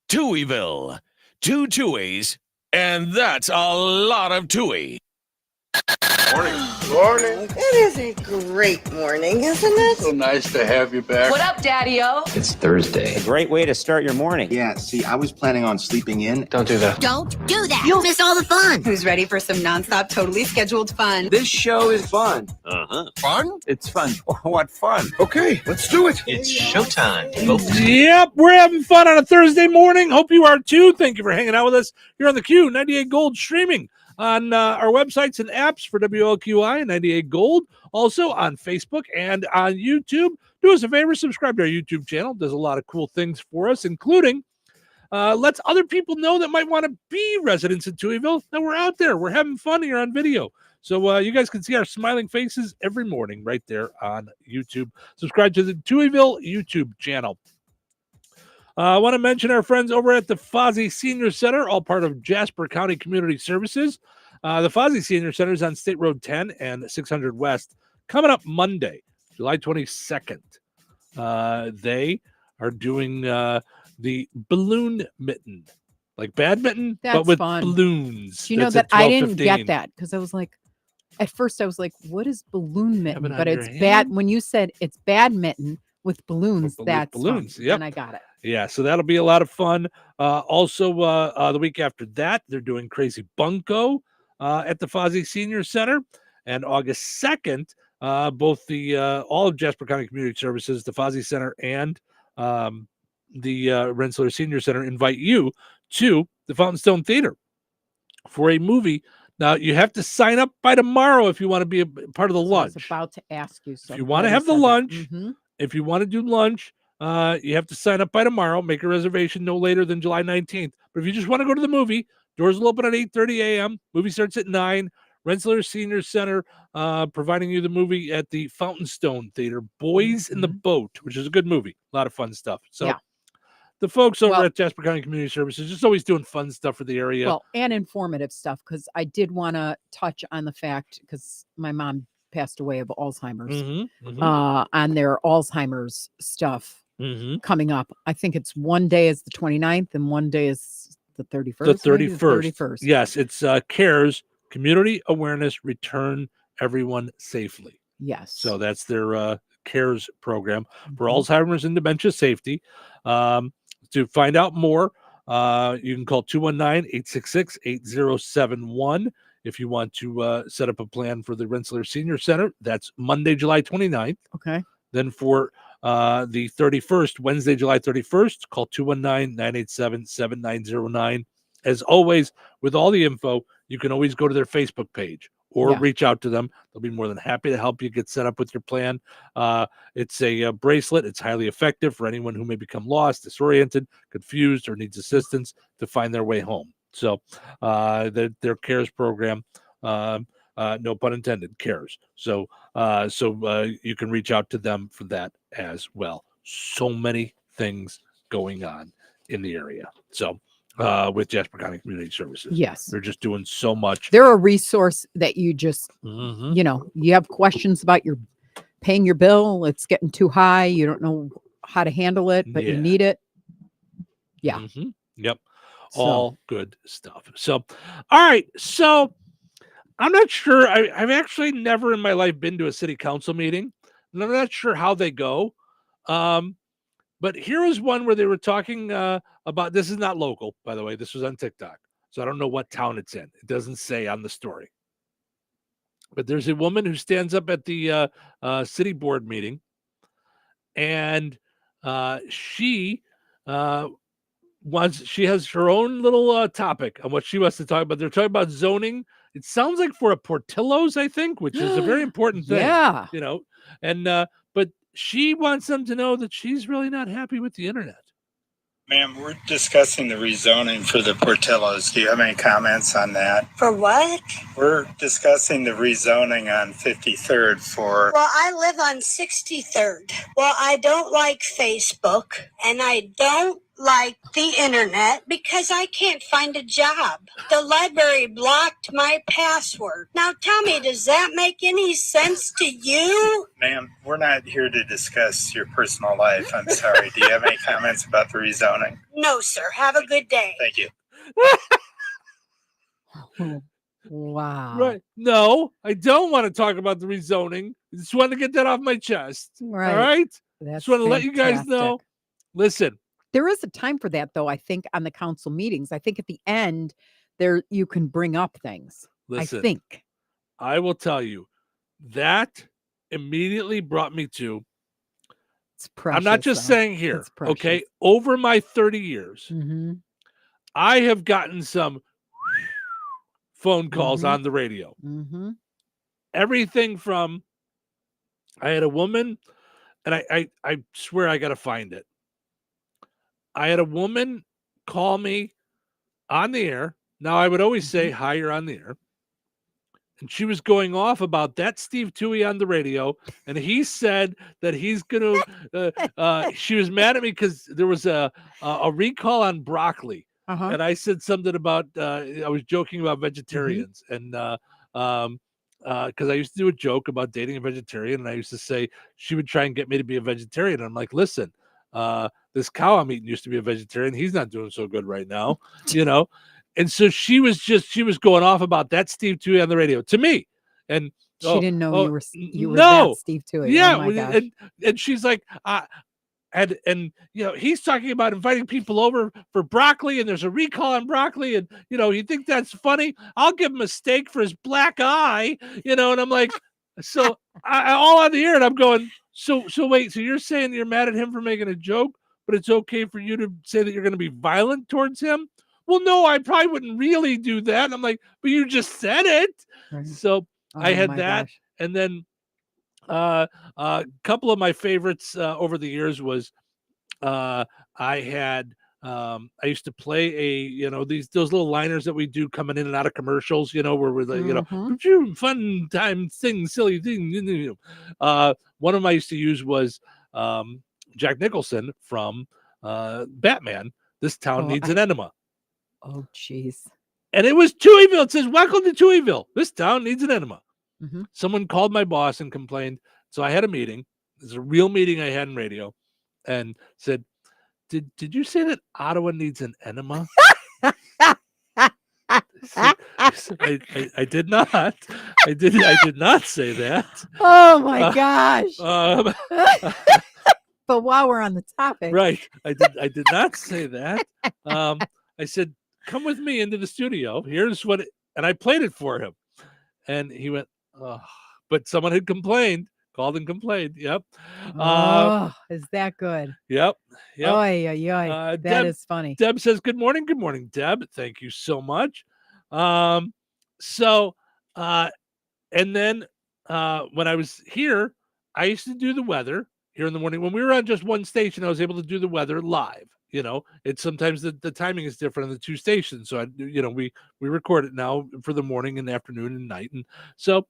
Touhyville. 2 Touhies, and that's a lot of Touhy. Morning. Morning. It is a great morning, isn't it? So nice to have you back. What up, Daddy-O? It's Thursday. A great way to start your morning. Yeah, see, I was planning on sleeping in. Don't do that. Don't do that. You'll miss all the fun. Who's ready for some nonstop, totally scheduled fun? This show is fun. Fun? It's fun. What fun? Okay, let's do it. It's showtime. Yep, we're having fun on a Thursday morning. Hope you are too. Thank you for hanging out with us here on the Q 98 Gold, streaming on our websites and apps for WLQI and 98 Gold. Also on Facebook and on YouTube. Do us a favor, subscribe to our YouTube channel. Does a lot of cool things for us, including lets other people know that might want to be residents in Touhyville that we're out there. We're having fun here on video. So you guys can see our smiling faces every morning right there on YouTube. Subscribe to the Touhyville YouTube channel. I want to mention our friends over at the Fozzie Senior Center, all part of Jasper County Community Services. The Fozzie Senior Center is on State Road 10 and 600 West. Coming up Monday, July 22nd, they are doing the balloon mitten, like badminton, but with fun. Balloons. You know that I didn't get that because I was like, at first I was like, what is balloon mitten? But it's bad. When you said it's badminton with balloons, that's balloons. Fun. Yep. And I got it. Yeah, so that'll be a lot of fun. Also, the week after that, they're doing Crazy Bunko at the Fozzie Senior Center. And August 2nd, both the all of Jasper County Community Services, the Fozzie Center, and the Rensselaer Senior Center invite you to the Fountain Stone Theater for a movie. Now, you have to sign up by tomorrow if you want to be a part of the lunch. I was about to ask you. So if you want to have the lunch, if you want to do lunch, you have to sign up by tomorrow. Make a reservation no later than July 19th. But if you just want to go to the movie, doors will open at 8:30 a.m. Movie starts at 9. Rensselaer Senior Center providing you the movie at the Fountain Stone Theater, Boys in the Boat, which is a good movie. A lot of fun stuff. So the folks over at Jasper County Community Services just always doing fun stuff for the area. Well, and informative stuff, because I did want to touch on the fact, because my mom passed away of Alzheimer's, on their Alzheimer's stuff coming up. I think it's one day is the 29th and one day is the 31st. The 31st. Yes, it's CARES, Community Awareness, Return Everyone Safely. Yes. So that's their CARES program for Alzheimer's and dementia safety. To find out more, you can call 219-866-8071 if you want to set up a plan for the Rensselaer Senior Center. That's Monday, July 29th. Okay. Then for the 31st, Wednesday, July 31st, call 219-987-7909. As always, with all the info, you can always go to their Facebook page or reach out to them. They'll be more than happy to help you get set up with your plan. It's a bracelet. It's highly effective for anyone who may become lost, disoriented, confused, or needs assistance to find their way home. So their CARES program, no pun intended, CARES. So you can reach out to them for that as well. So many things going on in the area. So with Jasper County Community Services. Yes. They're just doing so much. They're a resource that you just, you know, you have questions about your paying your bill. It's getting too high. You don't know how to handle it, but you need it. Yeah. Yep. All good stuff. So, all right. So I'm not sure. I've actually never in my life been to a city council meeting, and I'm not sure how they go. But here was one where they were talking about, this is not local, by the way. This was on TikTok. So I don't know what town it's in. It doesn't say on the story. But there's a woman who stands up at the city board meeting, and she has her own little topic on what she wants to talk about. They're talking about zoning. It sounds like for a Portillo's, I think, which is a very important thing. Yeah. You know, and but she wants them to know that she's really not happy with the internet. Ma'am, we're discussing the rezoning for the Portillo's. Do you have any comments on that? For what? We're discussing the rezoning on 53rd for... Well, I live on 63rd. Well, I don't like Facebook, and I don't like the internet because I can't find a job. The library blocked my password. Now tell me, does that make any sense to you? Ma'am, we're not here to discuss your personal life. I'm sorry. Do you have any comments about the rezoning? No, sir. Have a good day. Thank you. Wow. Right. No, I don't want to talk about the rezoning. I just want to get that off my chest. Right. All right? That's just want to let you guys know. Listen. There is a time for that, though, I think, on the council meetings. I think at the end, there you can bring up things. Listen, I think. I will tell you, that immediately brought me to, it's precious, I'm not just saying here, it's precious. Okay? Over my 30 years, I have gotten some phone calls on the radio. Everything from, I had a woman, and I swear I got to find it. I had a woman call me on the air. Now, I would always say, hi, you're on the air. And she was going off about that Steve Touhy on the radio. And he said that he's going to, she was mad at me because there was a recall on broccoli. And I said something about, I was joking about vegetarians. And because I used to do a joke about dating a vegetarian. And I used to say she would try and get me to be a vegetarian. And I'm like, listen, this cow I'm eating used to be a vegetarian. He's not doing so good right now, you know? And so she was going off about that Steve Touhy on the radio to me. And she didn't know you were no, that Steve Touhy. Yeah. Oh my gosh. And she's like, and you know, he's talking about inviting people over for broccoli, and there's a recall on broccoli, and you know, you think that's funny? I'll give him a steak for his black eye, you know. And I'm like, So I all on the air, and I'm going, so wait, so you're saying you're mad at him for making a joke, but it's okay for you to say that you're going to be violent towards him? Well, no, I probably wouldn't really do that. And I'm like, but you just said it. Right. So I had my that. gosh. And then a couple of my favorites over the years was I had I used to play those little liners that we do coming in and out of commercials, where we're like, fun time thing, silly thing. One of them I used to use was Jack Nicholson from Batman. This town needs an enema. Oh, jeez. And it was Touhyville. It says, welcome to Touhyville. This town needs an enema. Mm-hmm. Someone called my boss and complained. So I had a meeting. It's a real meeting I had in radio, and said, did you say that Ottawa needs an enema? I did not. I did not say that. Oh my gosh. But while we're on the topic. Right. I did not say that. I said, come with me into the studio. Here's what and I played it for him. And he went, oh, but someone had called and complained. Yep. Is that good? Yep. Oy, oy, oy. That is funny. Deb says, good morning. Good morning, Deb. Thank you so much. And then when I was here, I used to do the weather here in the morning. When we were on just one station, I was able to do the weather live. It's sometimes the timing is different on the two stations. So we record it now for the morning and afternoon and night. And so,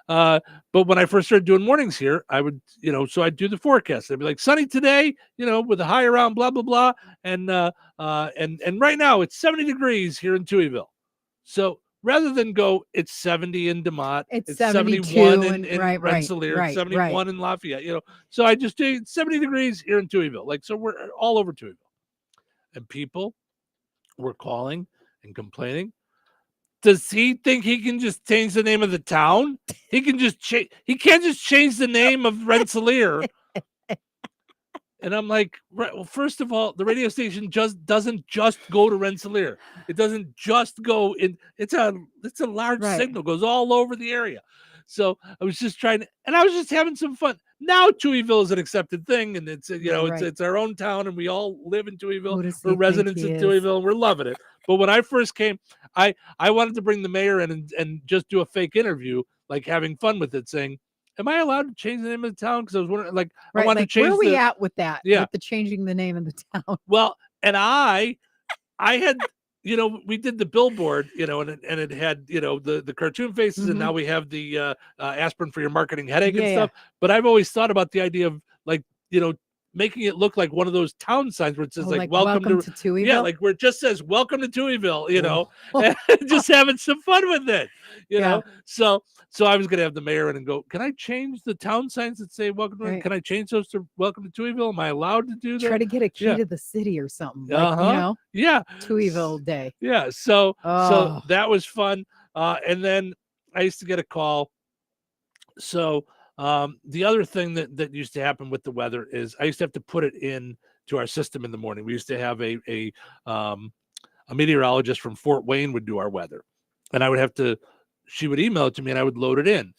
but when I first started doing mornings here, I would, so I'd do the forecast. I'd be like, sunny today, with a high around blah, blah, blah. And right now it's 70 degrees here in Touhyville. So rather than go, it's 70 in DeMott, it's 71 in Rensselaer, it's 71 in Lafayette, so I just do 70 degrees here in Touhyville. Like, so we're all over Touhyville. And people were calling and complaining. Does he think he can just change the name of the town? He can just change. He can't just change the name of Rensselaer. And I'm like, right, well, first of all, the radio station doesn't just go to Rensselaer. It doesn't just go in. It's a large signal, goes all over the area. So I was just trying to, and I was just having some fun. Now Touhyville is an accepted thing, and it's it's our own town, and we all live in Touhyville. We're residents in Touhyville, and we're loving it. But when I first came, I wanted to bring the mayor in and just do a fake interview, like having fun with it, saying, am I allowed to change the name of the town? Because I was wondering, I wanted to change. Where are we at with that? Yeah, with the changing the name of the town. Well, and I had, we did the billboard, and it had, the cartoon faces, and now we have the aspirin for your marketing headache and stuff. But I've always thought about the idea of making it look like one of those town signs where it says welcome to Touhyville. Yeah, like where it just says welcome to Touhyville, and just having some fun with it, So I was gonna have the mayor in and go, can I change the town signs that say welcome to Can I change those to welcome to Touhyville? Am I allowed to do that? Try to get a key to the city or something. Yeah. Touhyville Day. Yeah. So that was fun. And then I used to get a call. So the other thing that used to happen with the weather is I used to have to put it in to our system in the morning. We used to have a meteorologist from Fort Wayne would do our weather, and I would have to, she would email it to me and I would load it in.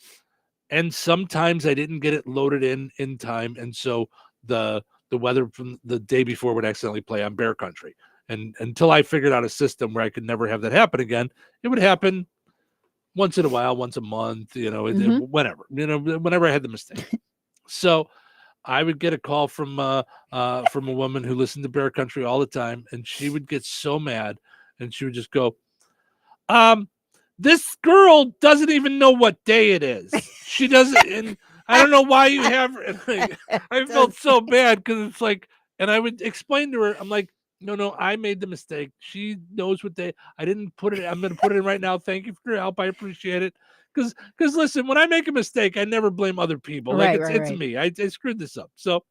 And sometimes I didn't get it loaded in time. And so the weather from the day before would accidentally play on Bear Country. And until I figured out a system where I could never have that happen again, it would happen once in a while, once a month, whenever, whenever I had the mistake. So I would get a call from a woman who listened to Bear Country all the time, and she would get so mad, and she would just go, this girl doesn't even know what day it is. She doesn't, and I don't know why you have her. And I felt so bad because it's like, and I would explain to her, I'm like, no, I made the mistake. She knows what day. I didn't put it. I'm going to put it in right now. Thank you for your help. I appreciate it. Because listen, when I make a mistake, I never blame other people. It's me. I screwed this up. So,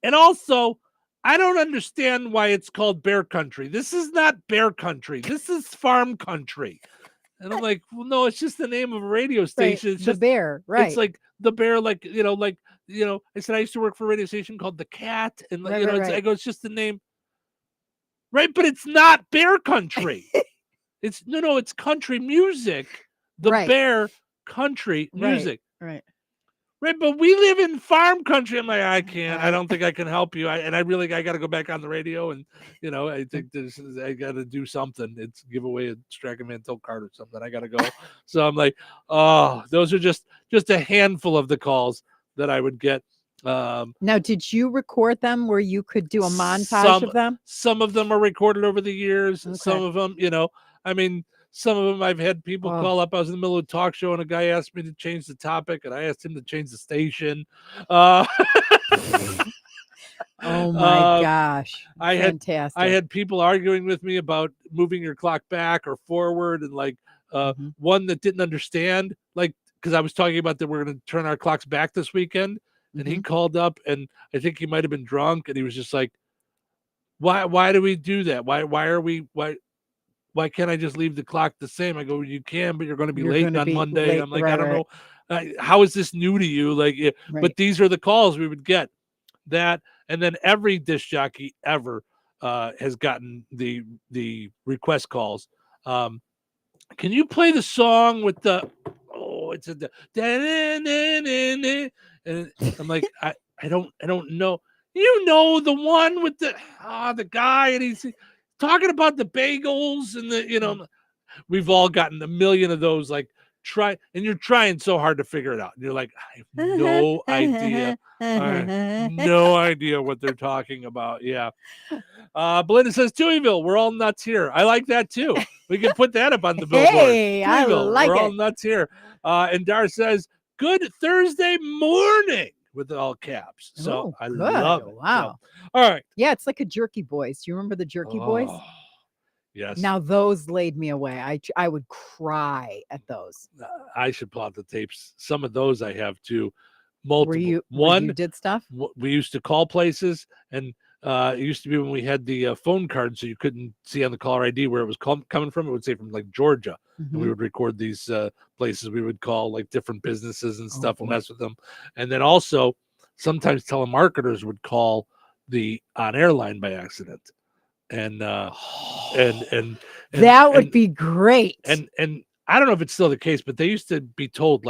and also, I don't understand why it's called Bear Country. This is not Bear Country. This is Farm Country. And I'm like, well, no, it's just the name of a radio station. It's just the Bear, right? It's like the Bear, I said I used to work for a radio station called The Cat, and I go, it's just the name, right? But it's not Bear Country. It's country music. The Bear country music. Right. Right, but we live in farm country. I'm like, I can't. I don't think I can help you. I got to go back on the radio, and I think I got to do something. It's give away a Strachan-Mantel card or something. I got to go. So I'm like, oh, those are just a handful of the calls that I would get. Now, did you record them where you could do a montage of them? Some of them are recorded over the years. Okay. Some of them, some of them I've had people call up. I was in the middle of a talk show and a guy asked me to change the topic and I asked him to change the station. Oh my gosh. Fantastic. I had people arguing with me about moving your clock back or forward, and one that didn't understand, because I was talking about that we're going to turn our clocks back this weekend. And he called up, and I think he might have been drunk, and he was just like, why do we do that? Why can't I just leave the clock the same? I go, you can, but you're going to be late on Monday. Late, I'm like, right, I don't know. How is this new to you? But these are the calls we would get. That, and then every disc jockey ever has gotten the request calls. Can you play the song with the, it's a, and I'm like, I don't know. The one with the guy, and he's talking about the bagels and we've all gotten a million of those, and you're trying so hard to figure it out. And you're like, I have no idea. I have no idea what they're talking about. Yeah. Belinda says, Touhyville, we're all nuts here. I like that too. We can put that up on the billboard. Hey, I like we're it. all nuts here. And Dar says, good Thursday morning with all caps. So I love it. Wow. So, all right. Yeah, it's like a Jerky Boys. Do you remember the Jerky Boys? Yes. Now those laid me away. I would cry at those. I should pull out the tapes. Some of those I have too. Multiple. Where you did stuff? We used to call places, and it used to be when we had the phone card, so you couldn't see on the caller ID where it was coming from. It would say from Georgia. And we would record these places. We would call different businesses and stuff and mess with them. And then also sometimes telemarketers would call the on-air line by accident. And that would be great. And I don't know if it's still the case, but they used to be told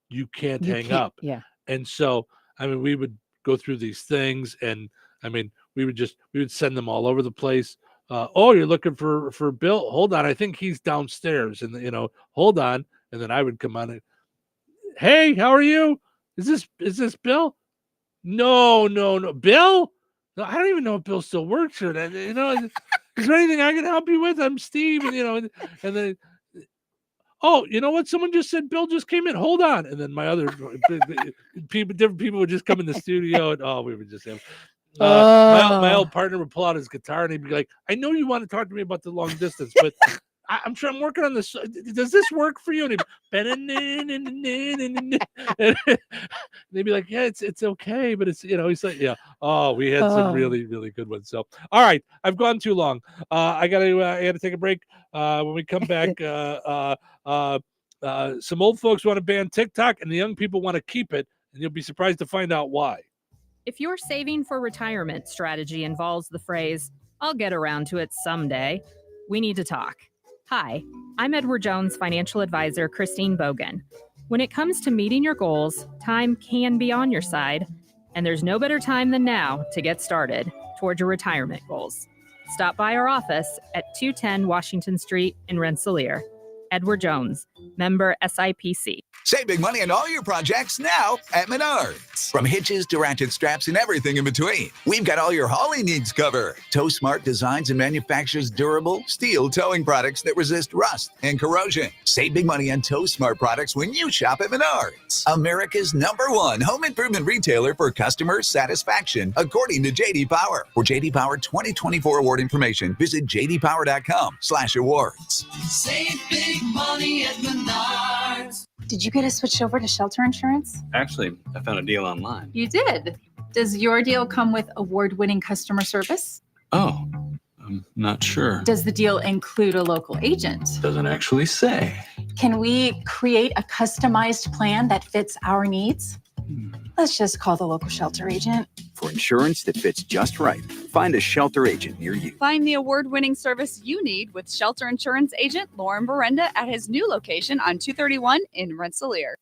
you can't hang up. Yeah. And so we would go through these things, and we would send them all over the place. You're looking for Bill? Hold on, I think he's downstairs. And hold on, and then I would come on and, hey, how are you? Is this Bill? No, Bill? No, I don't even know if Bill still works here. Is there anything I can help you with? I'm Steve, and then, you know what? Someone just said Bill just came in. Hold on, and then my other different people would just come in the studio, and we would just have. My old partner would pull out his guitar and he'd be like, I know you want to talk to me about the long distance, but I'm working on this. Does this work for you? And they'd be like, yeah, it's okay, but it's, he's like, yeah. Oh, we had some really, really good ones. So, all right, I've gone too long. I gotta take a break. When we come back, some old folks want to ban TikTok and the young people want to keep it, and you'll be surprised to find out why. If your saving for retirement strategy involves the phrase, I'll get around to it someday, we need to talk. Hi, I'm Edward Jones financial advisor Christine Bogan. When it comes to meeting your goals, time can be on your side, and there's no better time than now to get started toward your retirement goals. Stop by our office at 210 Washington Street in Rensselaer. Edward Jones, member SIPC. Save big money on all your projects now at Menards. From hitches to ratchet straps and everything in between, we've got all your hauling needs covered. Tow Smart designs and manufactures durable steel towing products that resist rust and corrosion. Save big money on Tow Smart products when you shop at Menards, America's #1 home improvement retailer for customer satisfaction, according to J.D. Power. For J.D. Power 2024 award information, visit jdpower.com/awards. Save big money at Menards. Did you get us switched over to shelter insurance? Actually, I found a deal online. You did. Does your deal come with award-winning customer service? Oh, I'm not sure. Does the deal include a local agent? Doesn't actually say. Can we create a customized plan that fits our needs? Let's just call the local shelter agent. for insurance that fits just right. Find a shelter agent near you. Find the award-winning service you need with Shelter Insurance agent Lauren Berenda at his new location on 231 in Rensselaer.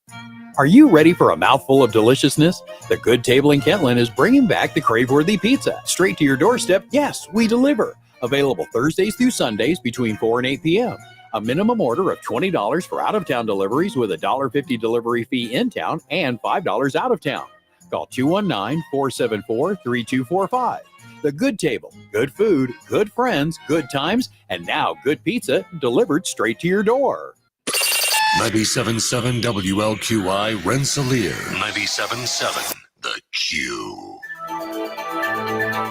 Are you ready for a mouthful of deliciousness? The Good Table in Kentland is bringing back the crave-worthy pizza. Straight to your doorstep, yes, we deliver. Available Thursdays through Sundays between 4 and 8 p.m. A minimum order of $20 for out-of-town deliveries with a $1.50 delivery fee in town and $5 out of town. Call 219-474-3245. The Good Table. Good food, good friends, good times, and now good pizza delivered straight to your door. 97.7 WLQI Rensselaer. 97.7 The Q.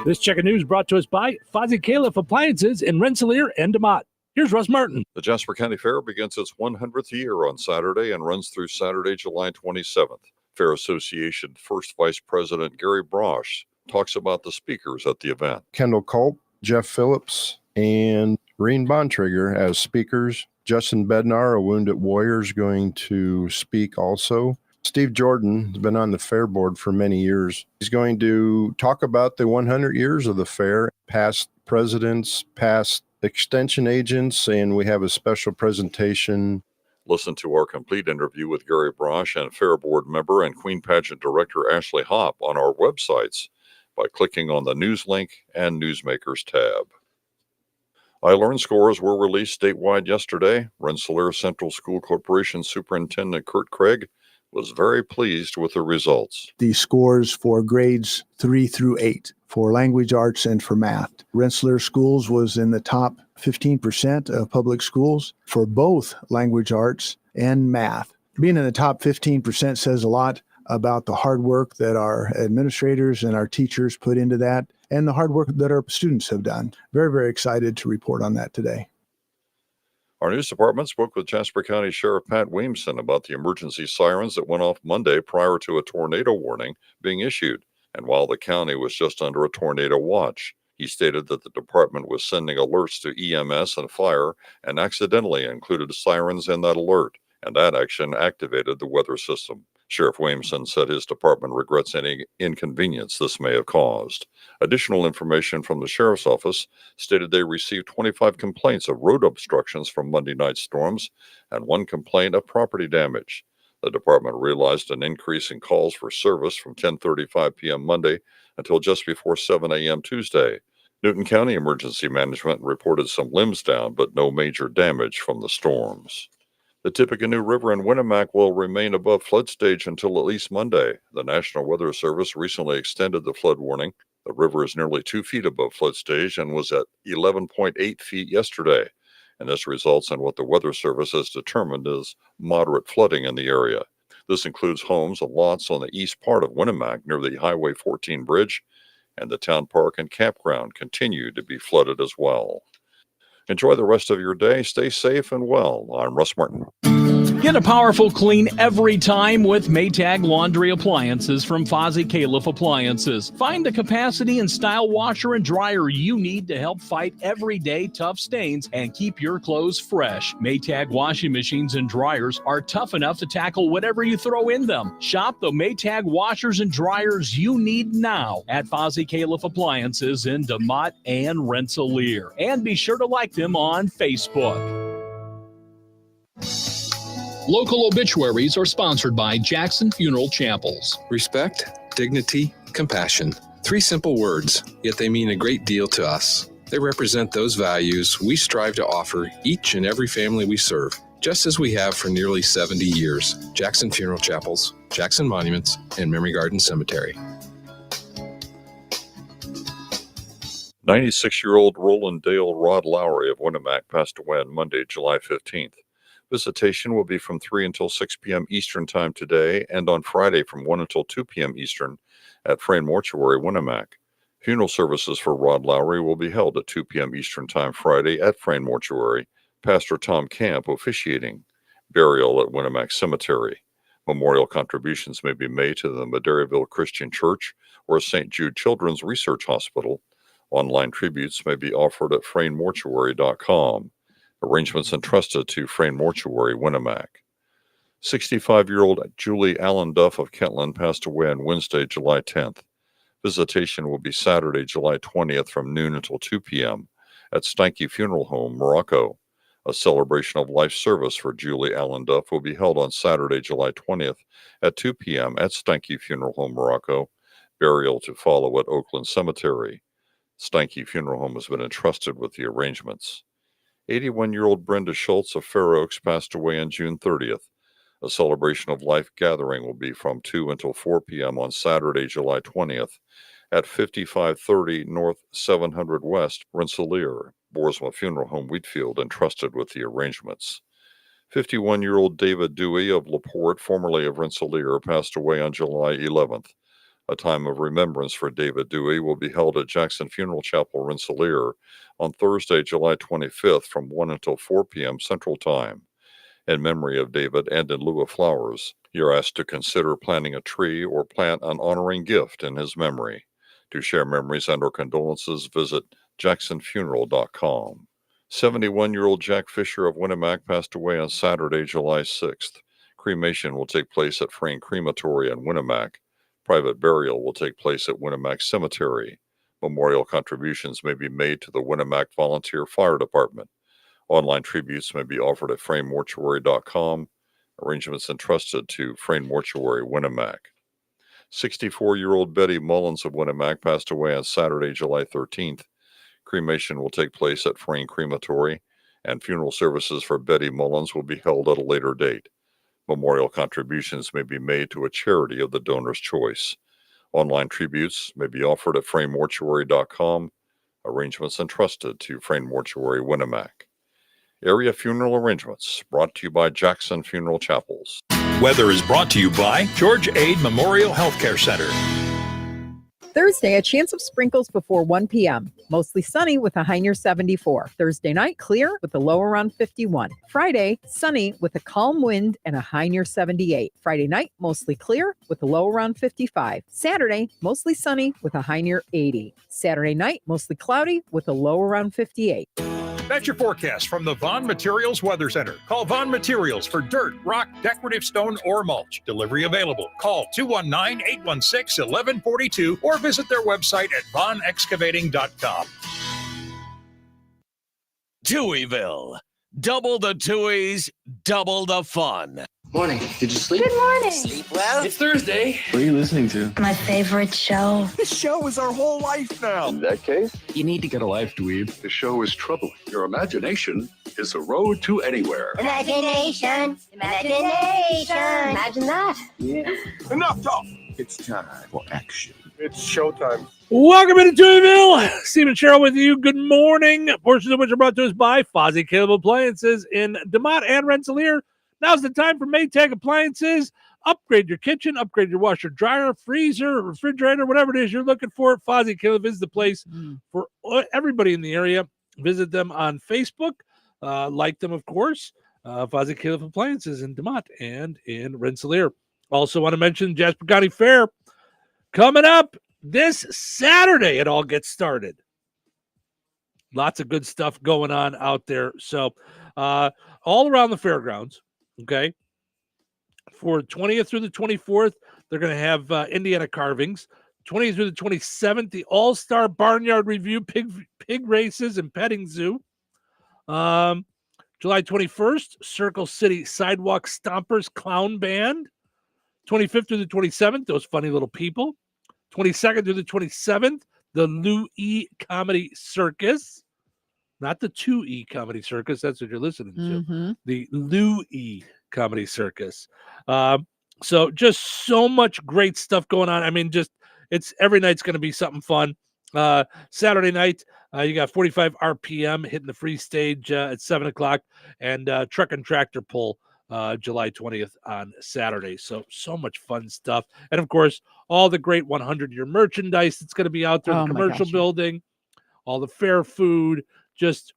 This check of news brought to us by Fozzie Califf Appliances in Rensselaer and DeMott. Here's Russ Martin. The Jasper County Fair begins its 100th year on Saturday and runs through Saturday, July 27th. Fair Association First Vice President Gary Brosh talks about the speakers at the event. Kendall Culp, Jeff Phillips, and Reen Bontrager as speakers. Justin Bednar, a wounded warrior, is going to speak also. Steve Jordan has been on the fair board for many years. He's going to talk about the 100 years of the fair, past presidents, past extension agents, and we have a special presentation. Listen to our complete interview with Gary Brosh and Fair Board member and Queen Pageant Director Ashley Hopp on our websites by clicking on the News link and Newsmakers tab. iLearn scores were released statewide yesterday. Rensselaer Central School Corporation Superintendent Kurt Craig was very pleased with the results. The scores for grades 3 through 8 for language arts and for math. Rensselaer Schools was in the top 15% of public schools for both language arts and math. Being in the top 15% says a lot about the hard work that our administrators and our teachers put into that and the hard work that our students have done. Very, very excited to report on that today. Our news department spoke with Jasper County Sheriff Pat Williamson about the emergency sirens that went off Monday prior to a tornado warning being issued, and while the county was just under a tornado watch. He stated that the department was sending alerts to EMS and fire and accidentally included sirens in that alert, and that action activated the weather system. Sheriff Williamson said his department regrets any inconvenience this may have caused. Additional information from the sheriff's office stated they received 25 complaints of road obstructions from Monday night storms and 1 complaint of property damage. The department realized an increase in calls for service from 10:35 p.m. Monday until just before 7 a.m. Tuesday. Newton County Emergency Management reported some limbs down, but no major damage from the storms. The Tippecanoe River in Winnemac will remain above flood stage until at least Monday. The National Weather Service recently extended the flood warning. The river is nearly 2 feet above flood stage and was at 11.8 feet yesterday. And this results in what the Weather Service has determined is moderate flooding in the area. This includes homes and lots on the east part of Winnemac near the Highway 14 bridge, and the town park and campground continue to be flooded as well. Enjoy the rest of your day. Stay safe and well. I'm Russ Martin. Get a powerful clean every time with Maytag Laundry Appliances from Fozzie Califf Appliances. Find the capacity and style washer and dryer you need to help fight everyday tough stains and keep your clothes fresh. Maytag washing machines and dryers are tough enough to tackle whatever you throw in them. Shop the Maytag washers and dryers you need now at Fozzie Califf Appliances in DeMott and Rensselaer. And be sure to like them on Facebook. Local obituaries are sponsored by Jackson Funeral Chapels. Respect, dignity, compassion. 3 simple words, yet they mean a great deal to us. They represent those values we strive to offer each and every family we serve, just as we have for nearly 70 years. Jackson Funeral Chapels, Jackson Monuments, and Memory Garden Cemetery. 96-year-old Roland Dale Rod Lowry of Winnemac passed away on Monday, July 15th. Visitation will be from 3 until 6 p.m. Eastern Time today and on Friday from 1 until 2 p.m. Eastern at Frayne Mortuary, Winnemac. Funeral services for Rod Lowry will be held at 2 p.m. Eastern Time Friday at Frayne Mortuary. Pastor Tom Camp officiating. Burial at Winnemac Cemetery. Memorial contributions may be made to the Madeiraville Christian Church or St. Jude Children's Research Hospital. Online tributes may be offered at FrayneMortuary.com. Arrangements entrusted to Frayne Mortuary, Winnemac. 65-year-old Julie Allen Duff of Kentland passed away on Wednesday, July 10th. Visitation will be Saturday, July 20th from noon until 2 p.m. at Stanky Funeral Home, Morocco. A celebration of life service for Julie Allen Duff will be held on Saturday, July 20th at 2 p.m. at Stanky Funeral Home, Morocco. Burial to follow at Oakland Cemetery. Stanky Funeral Home has been entrusted with the arrangements. 81-year-old Brenda Schultz of Fair Oaks passed away on June 30th. A celebration of life gathering will be from 2 until 4 p.m. on Saturday, July 20th at 5530 North 700 West, Rensselaer. Boersma Funeral Home, Wheatfield, entrusted with the arrangements. 51-year-old David Dewey of LaPorte, formerly of Rensselaer, passed away on July 11th. A time of remembrance for David Dewey will be held at Jackson Funeral Chapel, Rensselaer, on Thursday, July 25th from 1 until 4 p.m. Central Time. In memory of David and in lieu of flowers, you're asked to consider planting a tree or plant an honoring gift in his memory. To share memories and/or condolences, visit jacksonfuneral.com. 71-year-old Jack Fisher of Winnemac passed away on Saturday, July 6th. Cremation will take place at Frayne Crematory in Winnemac. Private burial will take place at Winnemac Cemetery. Memorial contributions may be made to the Winnemac Volunteer Fire Department. Online tributes may be offered at fraynmortuary.com. Arrangements entrusted to Frayne Mortuary, Winnemac. 64-year-old Betty Mullins of Winnemac passed away on Saturday, July 13th. Cremation will take place at Frayne Crematory, and funeral services for Betty Mullins will be held at a later date. Memorial contributions may be made to a charity of the donor's choice. Online tributes may be offered at fraynmortuary.com. Arrangements entrusted to Frayne Mortuary, Winnemac. Area funeral arrangements brought to you by Jackson Funeral Chapels. Weather is brought to you by George Aid Memorial Healthcare Center. Thursday, a chance of sprinkles before 1 p.m. Mostly sunny with a high near 74. Thursday night, clear with a low around 51. Friday, sunny with a calm wind and a high near 78. Friday night, mostly clear with a low around 55. Saturday, mostly sunny with a high near 80. Saturday night, mostly cloudy with a low around 58. That's your forecast from the Vaughn Materials Weather Center. Call Vaughn Materials for dirt, rock, decorative stone, or mulch. Delivery available. Call 219-816-1142 or visit their website at vaughnexcavating.com. Touhyville. Double the Touhies, double the fun. Morning. Did you sleep? Good morning. Sleep well? It's Thursday. What are you listening to? My favorite show. This show is our whole life now. In that case, You need to get a life, dweeb. the show is troubling. Your imagination is the road to anywhere. Imagination. Imagination. Imagine that. Yeah. Enough talk. It's time for action. It's showtime. Welcome into Touhyville. Steve and Cheryl with you. Good morning. Portions of which are brought to us by Fozzie Caleb Appliances in DeMott and Rensselaer. Now's the time for Maytag Appliances. Upgrade your kitchen, upgrade your washer, dryer, freezer, refrigerator, whatever it is you're looking for. Fozzie Caleb is the place for everybody in the area. Visit them on Facebook. Like them, of course. Fozzie Caleb Appliances in DeMott and in Rensselaer. Also want to mention Jasper County Fair coming up this Saturday. It all gets started. Lots of good stuff going on out there. So all around the fairgrounds, okay, for 20th through the 24th, they're going to have Indiana carvings. 20th through the 27th, the All-Star Barnyard Review, pig races, and petting zoo. July 21st, Circle City Sidewalk Stompers Clown Band. 25th through the 27th, those funny little people. 22nd through the 27th, the Lou E Comedy Circus. Not the 2E Comedy Circus, that's what you're listening to. The Lou E Comedy Circus. So just so much great stuff going on. I mean, just it's every night's going to be something fun. Saturday night, you got 45 RPM hitting the free stage at 7 o'clock, and Truck and Tractor Pull July 20th on Saturday. So much fun stuff. And of course, all the great 100-year merchandise that's going to be out there in the commercial building, all the fair food. Just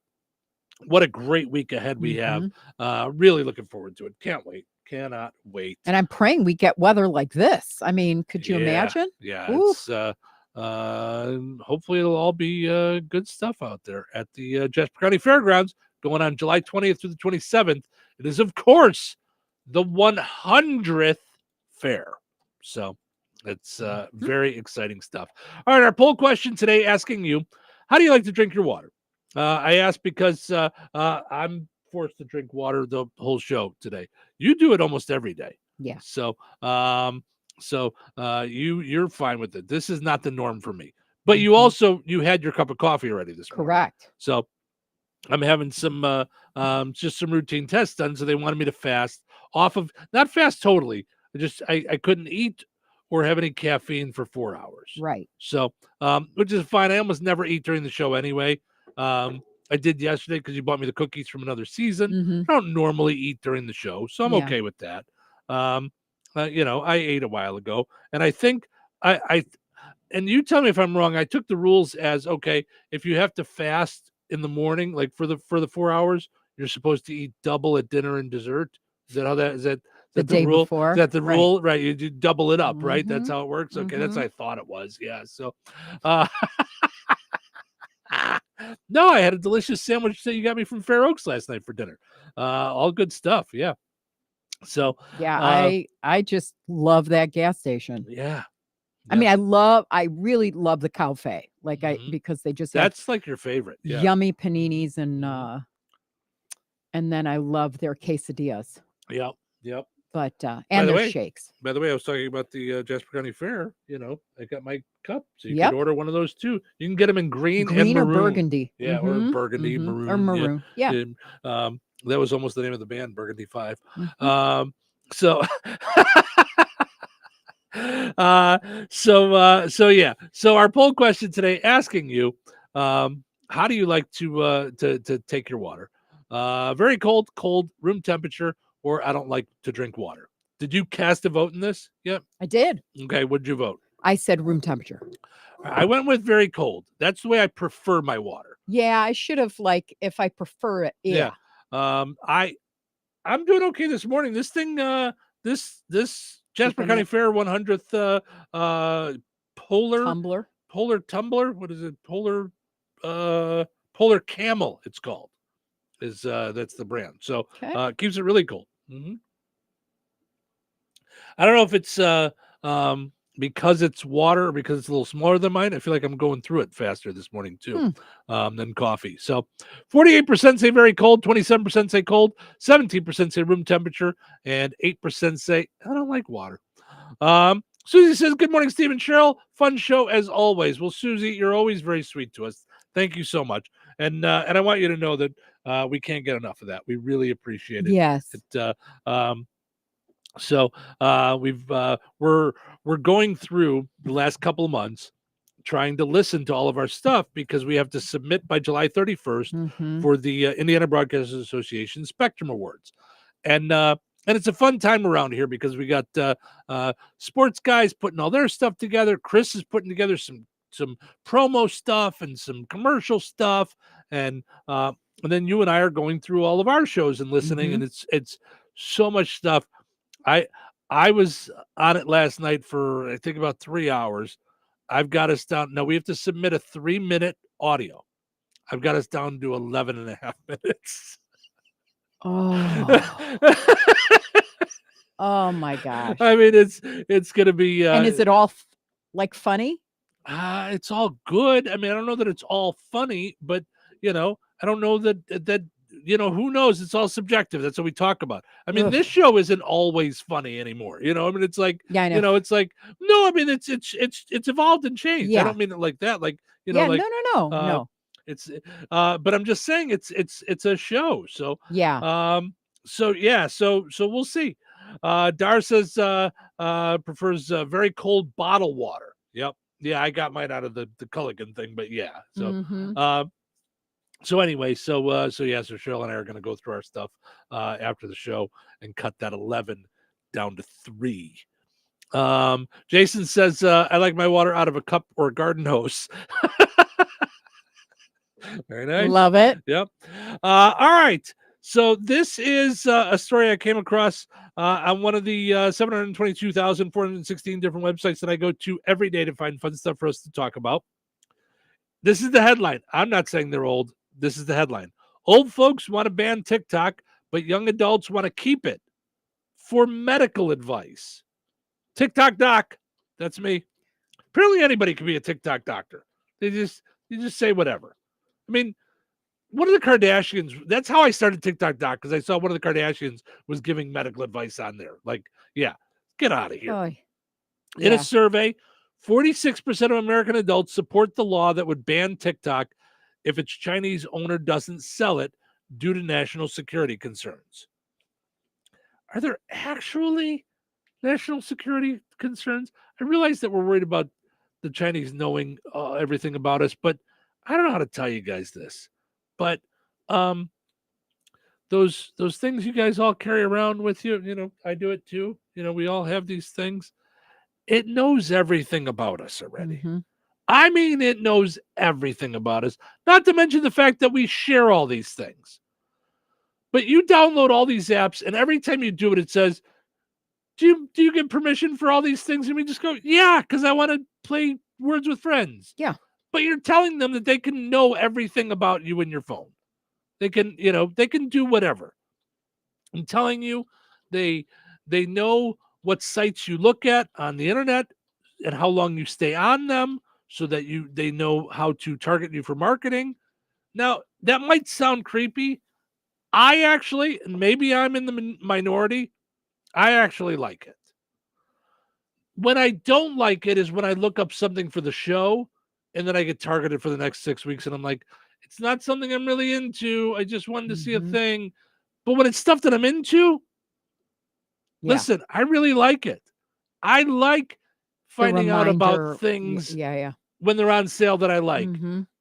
what a great week ahead we have. Really looking forward to it. Can't wait. Cannot wait. And I'm praying we get weather like this. I mean, could you imagine? Yeah. Oof. It's hopefully it'll all be good stuff out there at the Jasper County Fairgrounds going on July 20th through the 27th. It is, of course, the 100th fair. So It's very exciting stuff. All right, our poll question today asking you, how do you like to drink your water? I asked because I'm forced to drink water the whole show today. You do it almost every day. Yeah. So you're fine with it. This is not the norm for me. But you also you had your cup of coffee already this morning. Correct. So I'm having some just some routine tests done. So they wanted me to fast off of, not fast totally. I couldn't eat or have any caffeine for 4 hours. Right. So which is fine. I almost never eat during the show anyway. I did yesterday because you bought me the cookies from another season. I don't normally eat during the show, so I'm okay with that. I ate a while ago, and I think and you tell me if I'm wrong. I took the rules as, okay, if you have to fast in the morning, like for the 4 hours, you're supposed to eat double at dinner and dessert. Is that how that is that? The day rule? before? Is that the rule? Right. You do double it up, right? That's how it works. Okay, that's what I thought it was. Yeah. So no, I had a delicious sandwich that you got me from Fair Oaks last night for dinner. All good stuff. Yeah. So yeah, I just love that gas station. Yeah. I mean, I really love the cafe. Like because they just have that's like your favorite. Yeah. yummy paninis and then I love their quesadillas. Yep. Yep. But and their shakes. By the way, I was talking about the Jasper County Fair. I got my cup, so you Yep. can order one of those too. You can get them in green and or maroon. burgundy. Yeah, or burgundy, maroon. Or maroon. Yeah. And, that was almost the name of the band, Burgundy 5. So yeah. So our poll question today asking you, how do you like to take your water? Very cold, room temperature, or I don't like to drink water. Did you cast a vote in this? Yep. I did. Okay, what did you vote? I said room temperature. I went with very cold. That's the way I prefer my water. Yeah, I should have, like, if I prefer it. Yeah. I'm doing okay this morning. This thing, this Jasper County Fair 100th polar tumbler. What is it? Polar Camel. It's called. That's the brand. So keeps it really cold. I don't know if it's because it's water or because it's a little smaller than mine. I feel like I'm going through it faster this morning too than coffee. So 48% say very cold, 27% say cold, 17% say room temperature, and 8% say I don't like water. Susie says, good morning, Steve and Cheryl. Fun show as always. Well, Susie, you're always very sweet to us. Thank you so much. And I want you to know that we can't get enough of that. We really appreciate it. Yes. So we're going through the last couple of months trying to listen to all of our stuff because we have to submit by July 31st for the Indiana Broadcasters Association Spectrum Awards. And it's a fun time around here because we got sports guys putting all their stuff together. Chris is putting together some promo stuff and some commercial stuff. And then you and I are going through all of our shows and listening, and it's so much stuff. I was on it last night for I think about 3 hours. I've got us down. Now we have to submit a 3-minute audio. I've got us down to 11 and a half minutes. Oh. Oh my gosh. I mean, it's going to be. And is it all like funny? It's all good. I mean, I don't know that it's all funny, but I don't know that who knows? It's all subjective. That's what we talk about. I mean, this show isn't always funny anymore. I mean, it's like, I know. It's like, no, I mean, it's evolved and changed. Yeah. I don't mean it like that. Like, like, no. No. It's, but I'm just saying it's a show. So, yeah. So we'll see. Dar says, prefers very cold bottled water. Yep. Yeah. I got mine out of the Culligan thing, but yeah. So, so anyway, so Cheryl and I are going to go through our stuff after the show and cut that 11 down to 3. Jason says, I like my water out of a cup or a garden hose. Very nice. Love it. Yep. All right. So this is a story I came across on one of the 722,416 different websites that I go to every day to find fun stuff for us to talk about. This is the headline. I'm not saying they're old. This is the headline. Old folks want to ban TikTok, but young adults want to keep it for medical advice. TikTok doc That's me. Apparently anybody can be a TikTok doctor. You just say whatever. I mean, one of the Kardashians, that's how I started TikTok doc, because I saw one of the Kardashians was giving medical advice on there. Like, yeah, get out of here. Oh, In yeah. a survey, 46% of American adults support the law that would ban TikTok if its Chinese owner doesn't sell it due to national security concerns. Are there actually national security concerns? I realize that we're worried about the Chinese knowing everything about us, but I don't know how to tell you guys this. But those things you guys all carry around with you, you know, I do it too. You know, we all have these things. It knows everything about us already. I mean, it knows everything about us, not to mention the fact that we share all these things. But you download all these apps, and every time you do it, it says, do you get permission for all these things? And we just go, yeah, because I want to play Words with Friends. Yeah. But you're telling them that they can know everything about you in your phone. They can, you know, they can do whatever. I'm telling you, they know what sites you look at on the internet and how long you stay on them, so that they know how to target you for marketing. Now, that might sound creepy. I actually, and maybe I'm in the minority, I actually like it. When I don't like it is when I look up something for the show and then I get targeted for the next 6 weeks and I'm like, it's not something I'm really into. I just wanted to see a thing. But when it's stuff that I'm into, listen, I really like it. I like finding out about things when they're on sale that I like.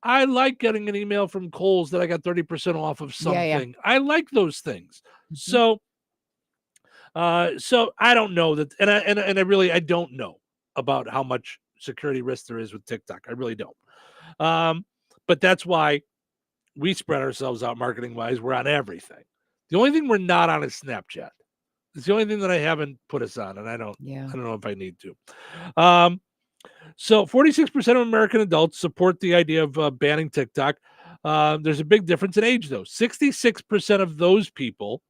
I like getting an email from Kohl's that I got 30% off of something. I like those things. So I don't know that, and I don't know about how much security risk there is with TikTok. I really don't. But that's why we spread ourselves out marketing wise. We're on everything. The only thing we're not on is Snapchat. It's the only thing that I haven't put us on, and I don't know if I need to. So 46% of American adults support the idea of banning TikTok. There's a big difference in age, though. 66% of those people,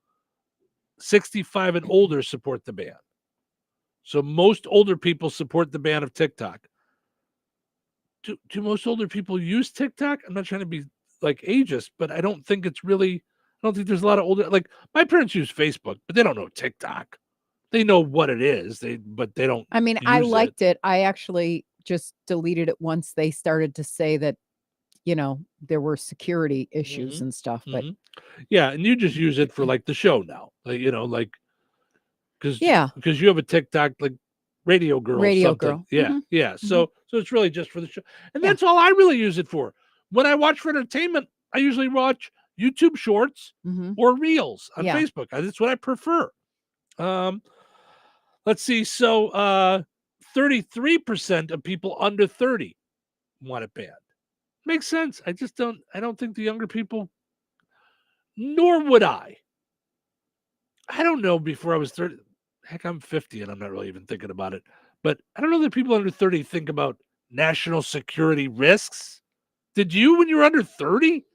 65 and older, support the ban. So most older people support the ban of TikTok. Do most older people use TikTok? I'm not trying to be like ageist, but I don't think it's really, I don't think there's a lot of older, like my parents use Facebook, but they don't know TikTok. They know what it is, but they don't. I mean, I liked it. I actually just deleted it once they started to say that, you know, there were security issues and stuff. But yeah, and you just use it for like the show now, like, you know, like because you have a TikTok like Radio Girl, yeah. So it's really just for the show, and that's all I really use it for. When I watch for entertainment, I usually watch YouTube Shorts or Reels on Facebook. That's what I prefer. Let's see. So 33% of people under 30 want it banned. Makes sense. I don't think the younger people, nor would I. I don't know before I was 30. Heck, I'm 50 and I'm not really even thinking about it. But I don't know that people under 30 think about national security risks. Did you when you were under 30?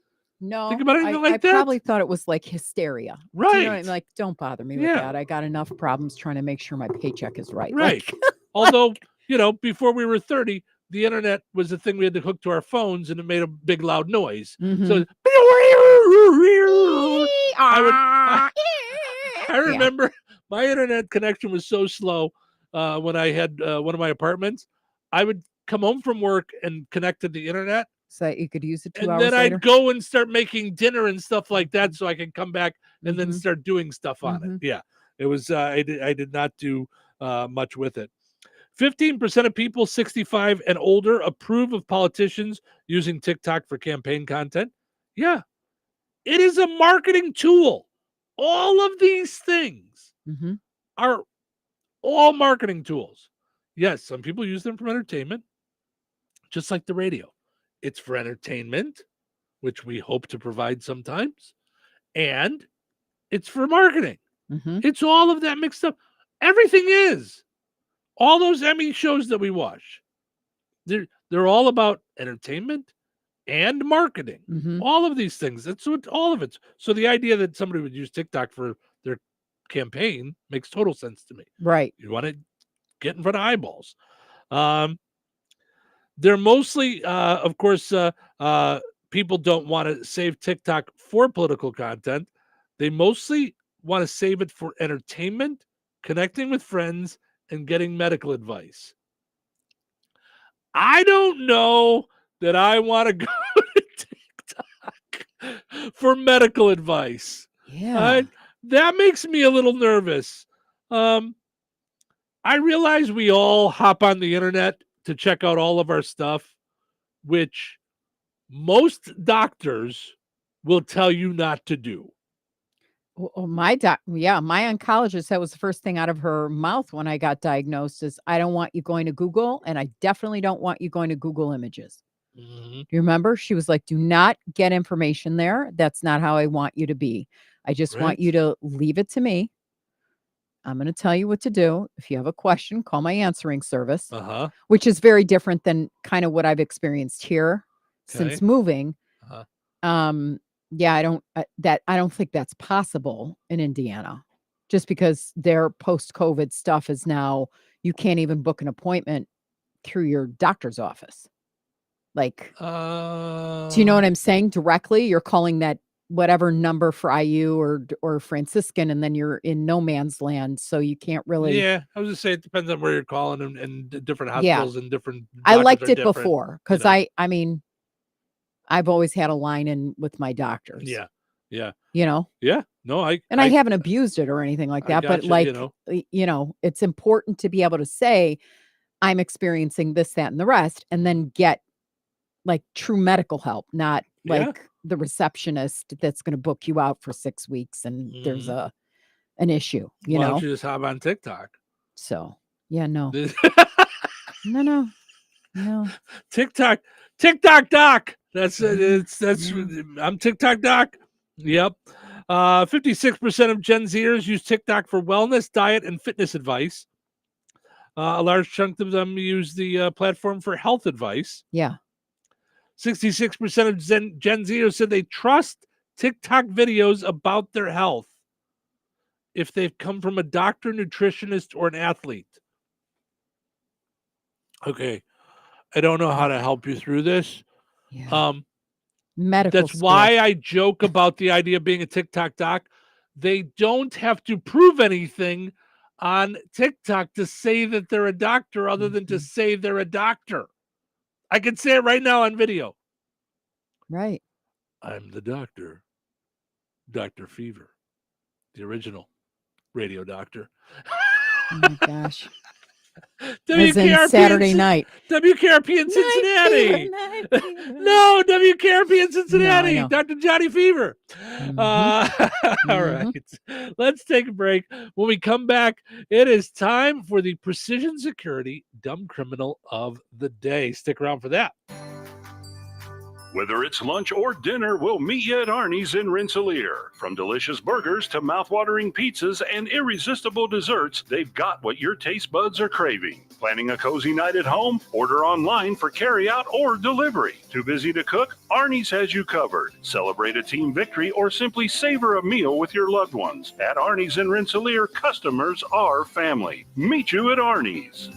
No. Think about anything like I that? probably thought it was like hysteria. Right. You know, I'm like, don't bother me with that. I got enough problems trying to make sure my paycheck is right. Right. Although, you know, before we were 30, the internet was a thing we had to hook to our phones and it made a big loud noise. So I remember my internet connection was so slow when I had one of my apartments. I would come home from work and connect to the internet. So you could use it 2 and hours then later. I'd go and start making dinner and stuff like that so I could come back and then start doing stuff on it. Yeah, it was, I did not do much with it. 15% of people 65 and older approve of politicians using TikTok for campaign content. Yeah, it is a marketing tool. All of these things are all marketing tools. Yes, some people use them for entertainment, just like the radio. It's for entertainment, which we hope to provide sometimes, and it's for marketing. It's all of that mixed up. Everything is. All those Emmy shows that we watch, they're all about entertainment and marketing. All of these things. That's what all of it. So the idea that somebody would use TikTok for their campaign makes total sense to me. Right. You want to get in front of eyeballs. They're mostly, of course, people don't want to save TikTok for political content. They mostly want to save it for entertainment, connecting with friends, and getting medical advice. I don't know that I want to go to TikTok for medical advice. Yeah. That makes me a little nervous. I realize we all hop on the internet to check out all of our stuff, which most doctors will tell you not to do. Oh, my oncologist, that was the first thing out of her mouth when I got diagnosed is, I don't want you going to Google, and I definitely don't want you going to Google Images. Mm-hmm. Do you remember? She was like, do not get information there. That's not how I want you to be. I just want you to leave it to me. I'm going to tell you what to do. If you have a question, call my answering service, which is very different than kind of what I've experienced here since moving. Yeah, I don't think that's possible in Indiana, just because their post-COVID stuff is now, you can't even book an appointment through your doctor's office. Like, do you know what I'm saying? Directly, you're calling that whatever number for IU or Franciscan, and then you're in no man's land, so you can't really. Yeah, I was just saying it depends on where you're calling and different hospitals and different. I liked it before because I mean, I've always had a line in with my doctors. Yeah. You know. Yeah. No, I haven't abused it or anything like that, but like you know, it's important to be able to say, I'm experiencing this, that, and the rest, and then get like true medical help, not like the receptionist that's going to book you out for 6 weeks and there's an issue, you Why know. don't you just hop on TikTok? So yeah, no. no. TikTok doc. That's I'm TikTok doc. Yep. 56% of Gen Zers use TikTok for wellness, diet, and fitness advice. A large chunk of them use the platform for health advice. Yeah. 66% of Gen Zers said they trust TikTok videos about their health if they've come from a doctor, nutritionist, or an athlete. Okay. I don't know how to help you through this. Yeah. Medical That's why I joke about the idea of being a TikTok doc. They don't have to prove anything on TikTok to say that they're a doctor other than to say they're a doctor. I can say it right now on video. Right. I'm the doctor. Dr. Fever. The original radio doctor. Oh my gosh. WKRP Saturday night. WKRP in Cincinnati. No, WKRP in Cincinnati. No, Dr. Johnny Fever. All right. Let's take a break. When we come back, it is time for the Precision Security Dumb Criminal of the Day. Stick around for that. Whether it's lunch or dinner, we'll meet you at Arnie's in Rensselaer. From delicious burgers to mouth-watering pizzas and irresistible desserts, they've got what your taste buds are craving. Planning a cozy night at home? Order online for carryout or delivery. Too busy to cook? Arnie's has you covered. Celebrate a team victory or simply savor a meal with your loved ones. At Arnie's in Rensselaer, customers are family. Meet you at Arnie's.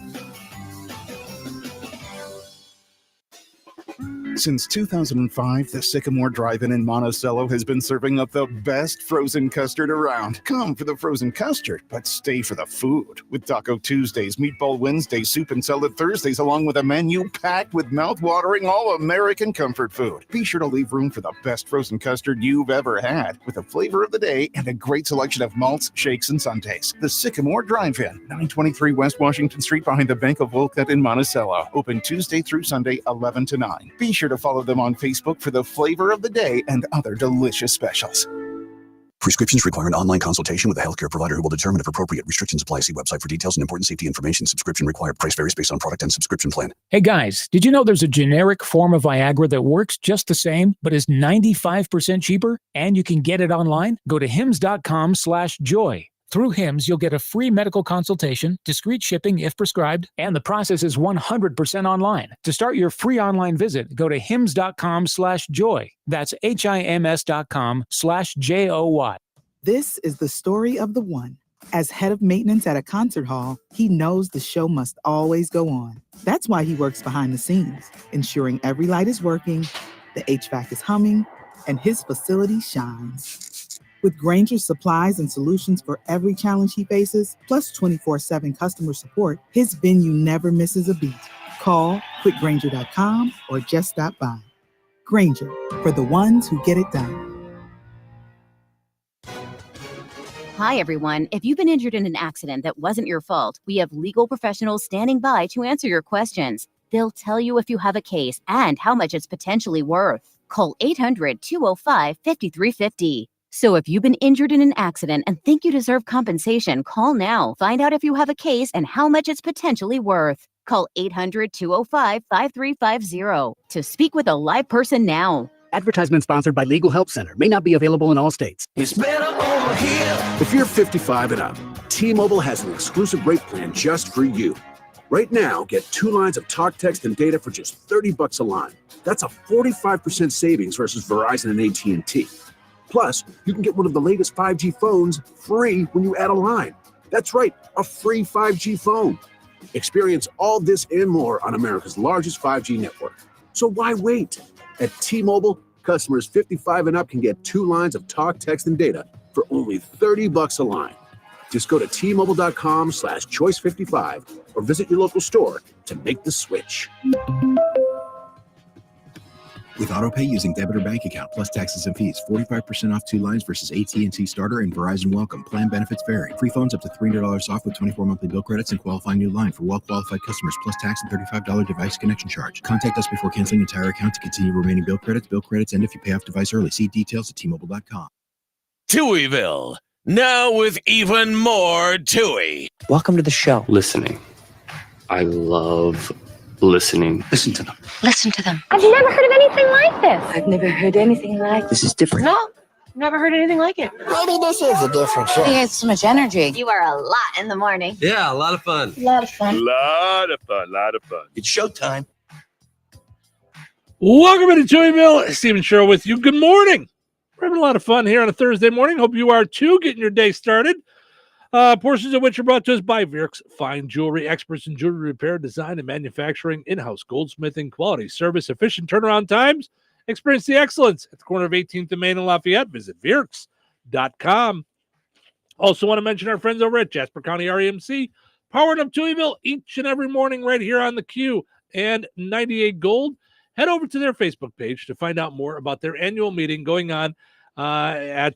Since 2005, the Sycamore Drive-In in Monticello has been serving up the best frozen custard around. Come for the frozen custard, but stay for the food. With Taco Tuesdays, Meatball Wednesdays, Soup and Salad Thursdays, along with a menu packed with mouth-watering all-American comfort food. Be sure to leave room for the best frozen custard you've ever had, with a flavor of the day and a great selection of malts, shakes, and sundaes. The Sycamore Drive-In, 923 West Washington Street behind the Bank of Wolcott in Monticello. Open Tuesday through Sunday, 11 to 9. Be sure to follow them on Facebook for the flavor of the day and other delicious specials. Prescriptions require an online consultation with a healthcare provider who will determine if appropriate. Restrictions apply. See website for details and important safety information. Subscription required. Price varies based on product and subscription plan. Hey guys, did you know there's a generic form of Viagra that works just the same, but is 95% cheaper? And you can get it online? Go to hims.com/joy. Through HIMS, you'll get a free medical consultation, discreet shipping if prescribed, and the process is 100% online. To start your free online visit, go to hims.com/joy. That's HIMS.com/JOY. This is the story of the one. As head of maintenance at a concert hall, he knows the show must always go on. That's why he works behind the scenes, ensuring every light is working, the HVAC is humming, and his facility shines. With Granger's supplies and solutions for every challenge he faces, plus 24/7 customer support, his venue never misses a beat. Call quickgranger.com or just stop by. Granger, for the ones who get it done. Hi, everyone. If you've been injured in an accident that wasn't your fault, we have legal professionals standing by to answer your questions. They'll tell you if you have a case and how much it's potentially worth. Call 800-205-5350. So if you've been injured in an accident and think you deserve compensation, call now. Find out if you have a case and how much it's potentially worth. Call 800-205-5350 to speak with a live person now. Advertisement sponsored by Legal Help Center. May not be available in all states. It's better over here. If you're 55 and up, T-Mobile has an exclusive rate plan just for you. Right now, get 2 lines of talk, text, and data for just $30 a line. That's a 45% savings versus Verizon and AT&T. Plus, you can get one of the latest 5G phones free when you add a line. That's right, a free 5G phone. Experience all this and more on America's largest 5G network. So why wait? At T-Mobile, customers 55 and up can get 2 lines of talk, text, and data for only $30 a line. Just go to T-Mobile.com/choice55 or visit your local store to make the switch. With AutoPay using debit or bank account plus taxes and fees, 45% off 2 lines versus AT&T Starter and Verizon Welcome. Plan benefits vary. Free phones up to $300 off with 24 monthly bill credits and qualifying new line for well-qualified customers plus tax and $35 device connection charge. Contact us before canceling entire account to continue remaining bill credits. Bill credits end if you pay off device early. See details at T-Mobile.com. Touhyville, now with even more Touhy. Welcome to the show. Listening. I love listening. Listen to them. Listen to them. I've never heard of anything like this. I've never heard anything like this. Is different. No, never heard anything like it. Maybe this is a different show. He has so much energy. You are a lot in the morning. Yeah, a lot of fun. A lot of fun. Lot of fun. It's showtime. Welcome to Touhyville. Stephen Cheryl with you. Good morning. We're having a lot of fun here on a Thursday morning. Hope you are too, getting your day started. Portions of which are brought to us by Virks Fine Jewelry, experts in jewelry repair, design, and manufacturing, in-house goldsmithing, quality service, efficient turnaround times. Experience the excellence at the corner of 18th and Main and Lafayette. Visit Virks.com. Also want to mention our friends over at Jasper County REMC, powering up Touhyville each and every morning right here on the Q and 98 Gold. Head over to their Facebook page to find out more about their annual meeting going on on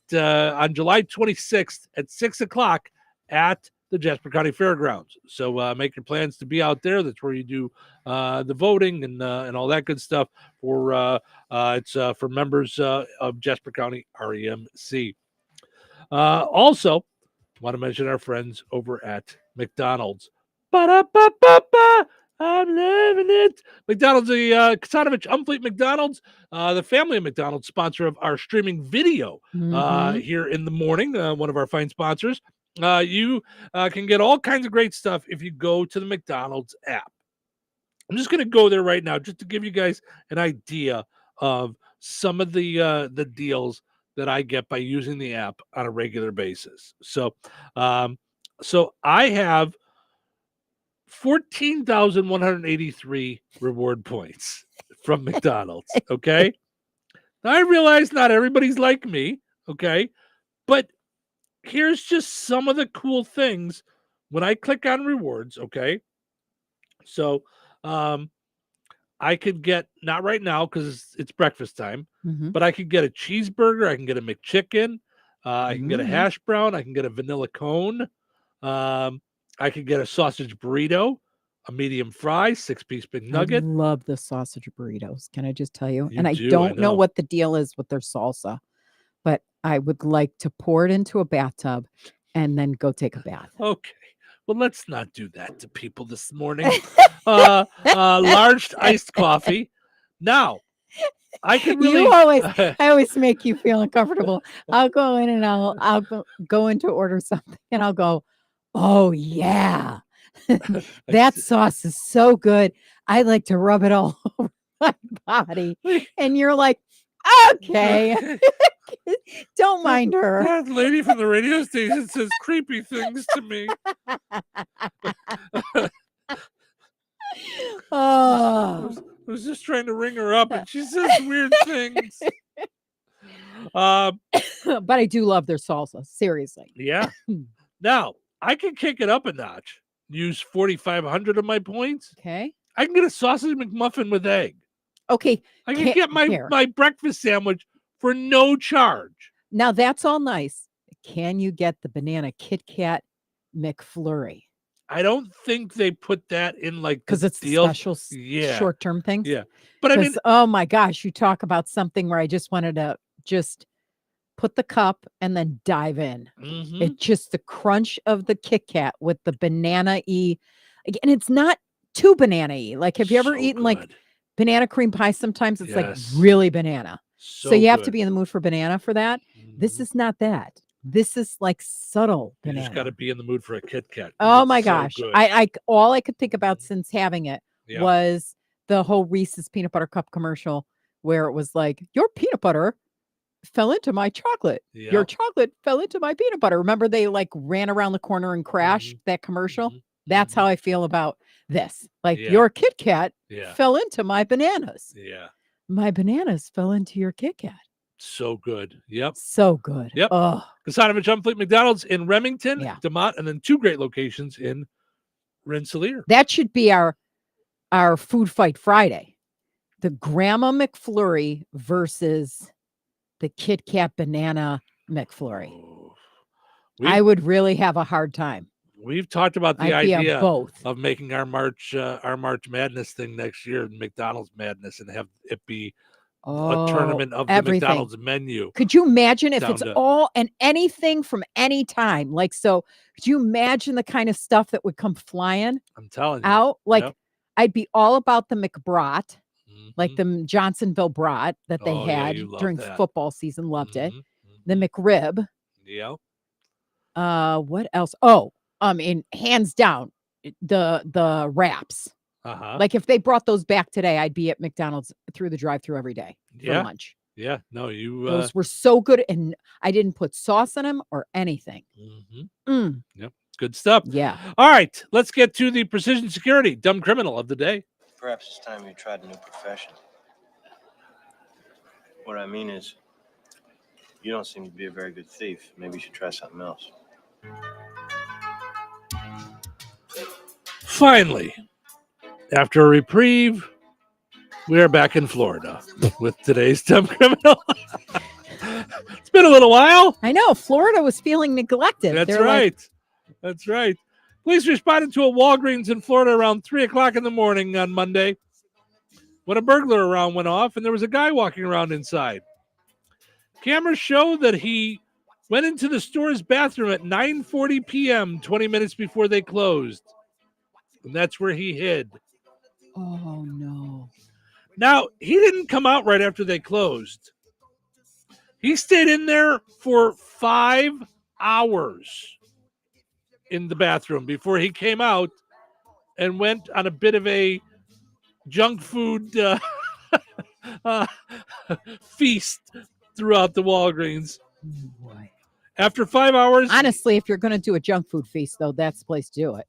July 26th at 6 o'clock at the Jasper County Fairgrounds. So make your plans to be out there. That's where you do the voting and all that good stuff. It's for members of Jasper County REMC. Also, want to mention our friends over at McDonald's. Ba-da-ba-ba-ba. I'm loving it. McDonald's, the Kasanovich Umfleet McDonald's, the family of McDonald's, sponsor of our streaming video here in the morning, one of our fine sponsors. You can get all kinds of great stuff if you go to the McDonald's app. I'm just going to go there right now just to give you guys an idea of some of the deals that I get by using the app on a regular basis. So I have 14,183 reward points from McDonald's. Okay. Now I realize not everybody's like me. Okay. But here's just some of the cool things when I click on rewards. Okay. So, I could get, not right now because it's breakfast time, but I could get a cheeseburger. I can get a McChicken. I can get a hash brown. I can get a vanilla cone. I could get a sausage burrito, a medium fry, 6-piece big nugget. I love the sausage burritos. Can I just tell you? You And I do, I don't know know. what the deal is with their salsa, but I would like to pour it into a bathtub and then go take a bath. Okay. Well, let's not do that to people this morning. Large iced coffee. Now, I can really. I always make you feel uncomfortable. I'll go in and I'll go in to order something and I'll go, oh yeah, that sauce is so good. I like to rub it all over my body. And you're like, Okay. Don't mind her. That lady from the radio station says creepy things to me. Oh. I was just trying to ring her up, and she says weird things. But I do love their salsa. Seriously. Yeah. Now, I can kick it up a notch. Use 4,500 of my points. Okay. I can get a sausage McMuffin with egg. Okay. I can get my breakfast sandwich for no charge. Now, that's all nice. Can you get the banana Kit Kat McFlurry? I don't think they put that in like because it's deal. a special short-term thing. Yeah. But I mean, oh my gosh, you talk about something where I just wanted to just put the cup and then dive in. Mm-hmm. It's just the crunch of the Kit Kat with the banana-y. And it's not too banana-y. Like, have you ever eaten like banana cream pie? Sometimes it's like really banana. So you have to be in the mood for banana for that. Mm-hmm. This is not that. This is like subtle banana. You just got to be in the mood for a Kit Kat. Oh my gosh. I all I could think about since having it was the whole Reese's peanut butter cup commercial where it was like, your peanut butter fell into my chocolate. Yeah. Your chocolate fell into my peanut butter. Remember they like ran around the corner and crashed that commercial? That's how I feel about this. Like your Kit Kat fell into my bananas. Yeah. My bananas fell into your Kit Kat. So good. Yep. So good. Yep. Oh. Kasanovich Unfleet McDonald's in Remington, DeMont, and then 2 great locations in Rensselaer. That should be our food fight Friday. The Grandma McFlurry versus the Kit Kat Banana McFlurry. I would really have a hard time. We've talked about the idea of making our March Madness thing next year, McDonald's Madness, and have it be a tournament of the McDonald's menu. Could you imagine if it's all and anything from any time? Like, so could you imagine the kind of stuff that would come flying? I'm telling you. Out? Like, I'd be all about the McBrat, like the Johnsonville brat that they had during football season. Loved it. The McRib. Yeah. What else? Oh, hands down, the wraps. Like if they brought those back today, I'd be at McDonald's through the drive-thru every day for lunch. Yeah, no, those were so good, and I didn't put sauce in them or anything. Yep, good stuff. Yeah. All right, let's get to the precision security dumb criminal of the day. Perhaps it's time you tried a new profession. What I mean is, you don't seem to be a very good thief. Maybe you should try something else. Finally, after a reprieve, we are back in Florida with today's dumb criminal. It's been a little while. I know. Florida was feeling neglected. That's right. That's right. Police responded to a Walgreens in Florida around 3 o'clock in the morning on Monday when a burglar alarm went off and there was a guy walking around inside. Cameras show that he went into the store's bathroom at 9:40 p.m., 20 minutes before they closed. And that's where he hid. Oh, no. Now, he didn't come out right after they closed. He stayed in there for 5 hours in the bathroom before he came out and went on a bit of a junk food feast throughout the Walgreens. Oh, boy. After 5 hours... Honestly, if you're going to do a junk food feast, though, that's the place to do it.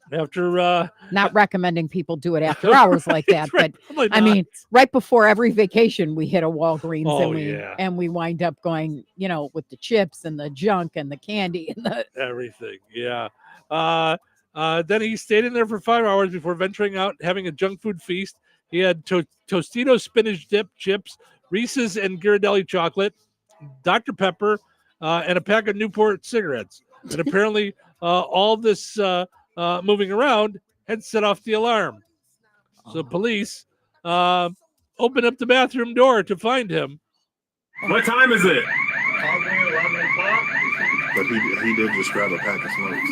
After not recommending people do it after hours like that, but I mean, right before every vacation we hit a Walgreens and we wind up going, with the chips and the junk and the candy and the everything. Yeah. Then he stayed in there for 5 hours before venturing out, having a junk food feast. He had Tostitos spinach dip chips, Reese's and Ghirardelli chocolate, Dr. Pepper, and a pack of Newport cigarettes. And apparently all this moving around had set off the alarm. So police opened up the bathroom door to find him. What time is it? But he did just grab a pack of smokes.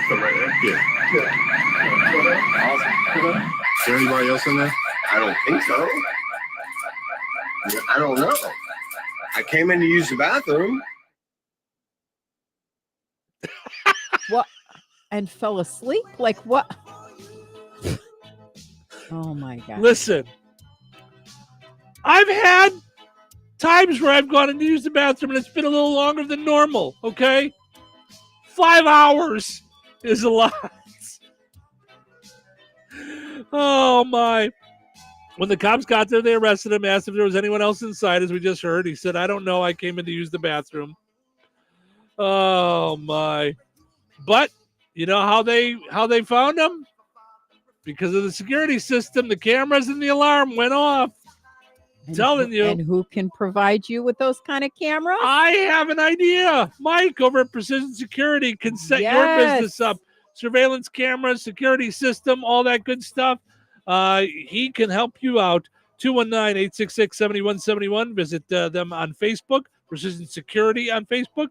So right there? Yeah. Awesome. Is there anybody else in there? I don't think so. I don't know. I came in to use the bathroom. What? And fell asleep? Like what? Oh my God. Listen, I've had times where I've gone and used the bathroom and it's been a little longer than normal, okay? 5 hours is a lot. Oh, my. When the cops got there, they arrested him, asked if there was anyone else inside, as we just heard. He said, I don't know. I came in to use the bathroom. Oh, my. But you know how they found him? Because of the security system, the cameras and the alarm went off. I'm telling you. And who can provide you with those kind of cameras? I have an idea. Mike over at Precision Security can set your business up. Surveillance cameras, security system, all that good stuff. He can help you out. 219-866-7171. Visit them on Facebook, Precision Security on Facebook.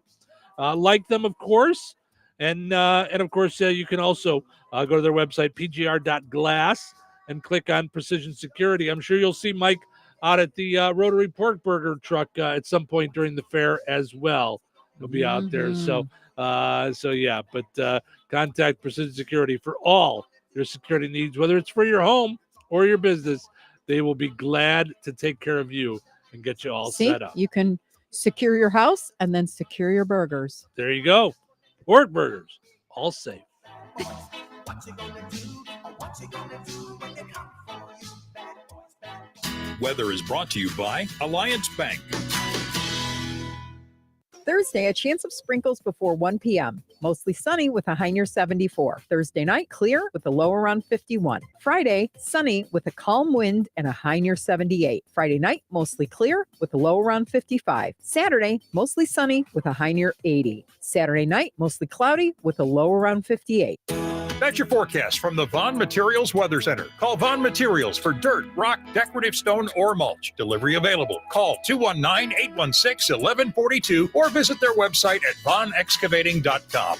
Like them, of course. And of course, you can also go to their website, pgr.glass, and click on Precision Security. I'm sure you'll see Mike out at the Rotary Pork Burger truck at some point during the fair as well. He'll be out there. So yeah, but contact Precision Security for all your security needs, whether it's for your home or your business. They will be glad to take care of you and get you all set up. You can secure your house and then secure your burgers. There you go. Pork burgers, all safe. Weather is brought to you by Alliance Bank. Thursday, a chance of sprinkles before 1 p.m. Mostly sunny with a high near 74. Thursday night, clear with a low around 51. Friday, sunny with a calm wind and a high near 78. Friday night, mostly clear with a low around 55. Saturday, mostly sunny with a high near 80. Saturday night, mostly cloudy with a low around 58. That's your forecast from the Vaughn Materials Weather Center. Call Vaughn Materials for dirt, rock, decorative stone, or mulch. Delivery available. Call 219-816-1142 or visit their website at vaughnexcavating.com.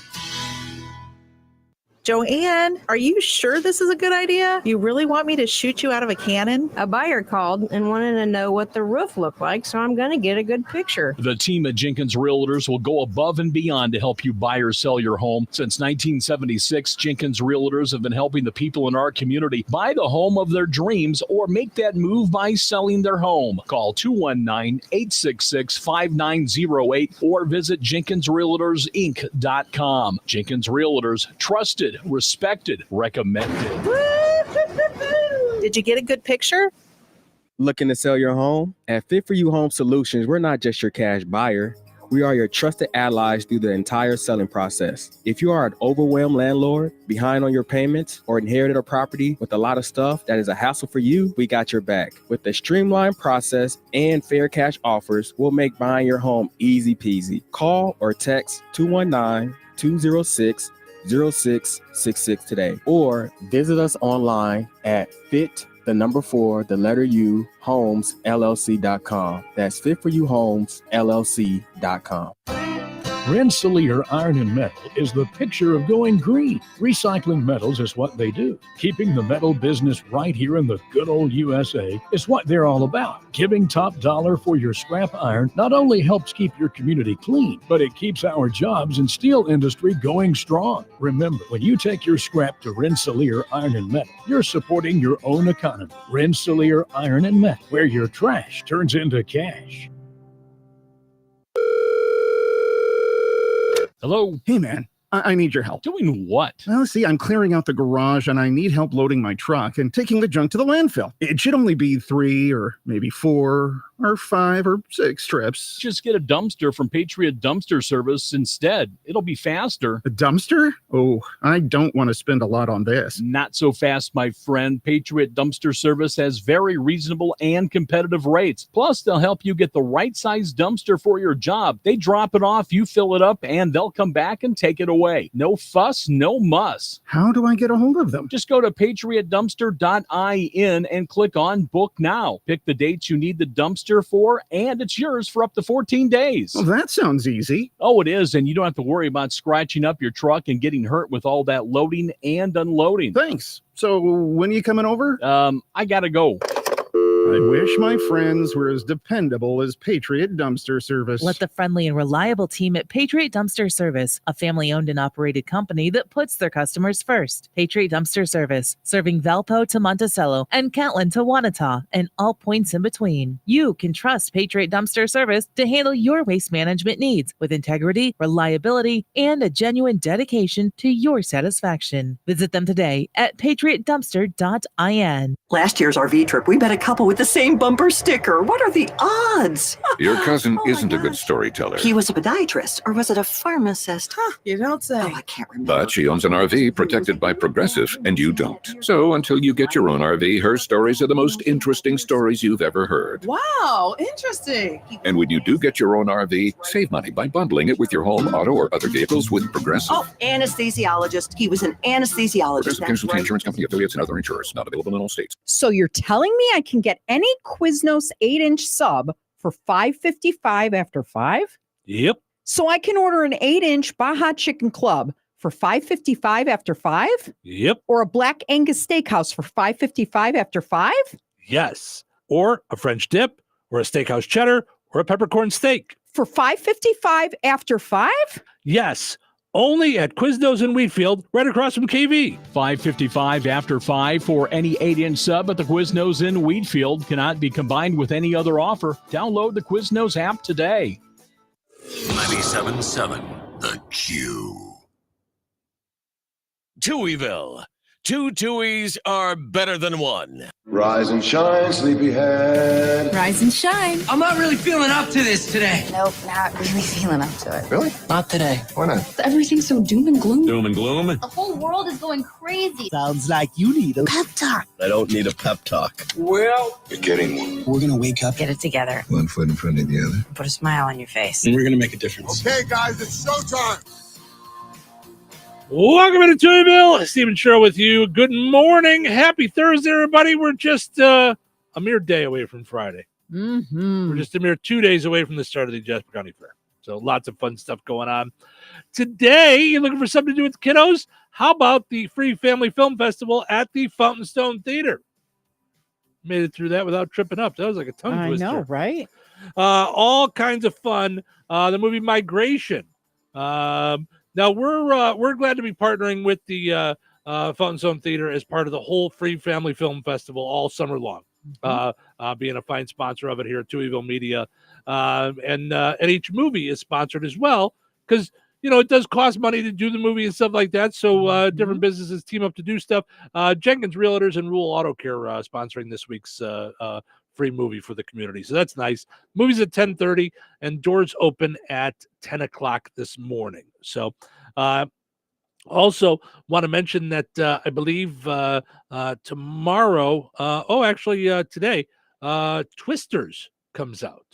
Joanne, are you sure this is a good idea? You really want me to shoot you out of a cannon? A buyer called and wanted to know what the roof looked like, so I'm going to get a good picture. The team at Jenkins Realtors will go above and beyond to help you buy or sell your home. Since 1976, Jenkins Realtors have been helping the people in our community buy the home of their dreams or make that move by selling their home. Call 219-866-5908 or visit JenkinsRealtorsInc.com. Jenkins Realtors, trusted, respected, recommended. Did you get a good picture? Looking to sell your home? At Fit For You Home Solutions, we're not just your cash buyer. We are your trusted allies through the entire selling process. If you are an overwhelmed landlord, behind on your payments, or inherited a property with a lot of stuff that is a hassle for you, we got your back. With the streamlined process and fair cash offers, we'll make buying your home easy peasy. Call or text 219-206-0666 today, or visit us online at homes.com. That's fitforyouhomesllc.com. Rensselaer Iron and Metal is the picture of going green. Recycling metals is what they do. Keeping the metal business right here in the good old USA is what they're all about. Giving top dollar for your scrap iron not only helps keep your community clean, but it keeps our jobs and steel industry going strong. Remember, when you take your scrap to Rensselaer Iron and Metal, you're supporting your own economy. Rensselaer Iron and Metal, where your trash turns into cash. Hello? Hey, man. I need your help. Doing what? Well, see, I'm clearing out the garage and I need help loading my truck and taking the junk to the landfill. It should only be 3 or maybe 4 or 5 or 6 trips. Just get a dumpster from Patriot Dumpster Service instead. It'll be faster. A dumpster? Oh, I don't want to spend a lot on this. Not so fast, my friend. Patriot Dumpster Service has very reasonable and competitive rates. Plus, they'll help you get the right size dumpster for your job. They drop it off, you fill it up, and they'll come back and take it away. No fuss, no muss. How do I get a hold of them? Just go to patriotdumpster.in and click on Book Now. Pick the dates you need the dumpster for, and it's yours for up to 14 days. Well, that sounds easy. Oh, it is, and you don't have to worry about scratching up your truck and getting hurt with all that loading and unloading. Thanks. So when are you coming over? I gotta go. I wish my friends were as dependable as Patriot Dumpster Service. Let the friendly and reliable team at Patriot Dumpster Service, a family-owned and operated company that puts their customers first. Patriot Dumpster Service, serving Valpo to Monticello and Catlin to Wanata and all points in between. You can trust Patriot Dumpster Service to handle your waste management needs with integrity, reliability, and a genuine dedication to your satisfaction. Visit them today at patriotdumpster.in. Last year's RV trip, we met a couple with the same bumper sticker. What are the odds? Your cousin isn't a good storyteller, He was a podiatrist, or was it a pharmacist? You don't say. Oh, I can't remember. but she owns an RV protected by Progressive, and you don't. So until you get your own RV, her stories are the most interesting stories you've ever heard. Wow, interesting. And when you do get your own RV, save money by bundling it with your home, auto, or other vehicles with Progressive. Oh, anesthesiologist. He was an anesthesiologist. Progressive Casualty Insurance Company affiliates and other insurers. Not available in all states. So you're telling me I can get any Quiznos 8-inch sub for $5.55 after 5? Yep. So I can order an 8-inch Baja Chicken Club for $5.55 after 5? Yep. Or a Black Angus Steakhouse for $5.55 after 5? Yes. Or a French dip, or a steakhouse cheddar, or a peppercorn steak. For $5.55 after 5? Yes. Only at Quiznos in Wheatfield, right across from KV. $5.55 after 5 for any 8-inch sub at the Quiznos in Wheatfield. Cannot be combined with any other offer. Download the Quiznos app today. 97.7 The Q. Touhyville. Two Tuohys are better than one. Rise and shine, sleepyhead. Rise and shine. I'm not really feeling up to this today. Nope, not really feeling up to it. Really? Not today. Why not? Everything's so doom and gloom. Doom and gloom. The whole world is going crazy. Sounds like you need a Pep talk. I don't need a pep talk. Well, You're getting one. we're gonna wake up. Get it together. One foot in front of the other. Put a smile on your face. And we're gonna make a difference. Okay, guys, it's showtime. Welcome to Touhyville. Stephen Cheryl with you. Good morning. Happy Thursday, everybody. We're just a mere day away from Friday. Mm-hmm. We're just a mere 2 days away from the start of the Jasper County Fair. So lots of fun stuff going on. Today, you're looking for something to do with the kiddos? How about the Free Family Film Festival at the Fountain Stone Theater? Made it through that without tripping up. That was like a tongue twister. I know, right? All kinds of fun. The movie Migration. Now we're glad to be partnering with the Fountain Stone Theater as part of the whole Free Family Film Festival all summer long. Being a fine sponsor of it here at Touhyville Media, and each movie is sponsored as well because it does cost money to do the movie and stuff like that. So different businesses team up to do stuff. Jenkins Realtors and Rural Auto Care sponsoring this week's free movie for the community. So that's nice. Movie's at 10:30 and doors open at 10 o'clock this morning. So also want to mention that I believe tomorrow, today, Twisters comes out.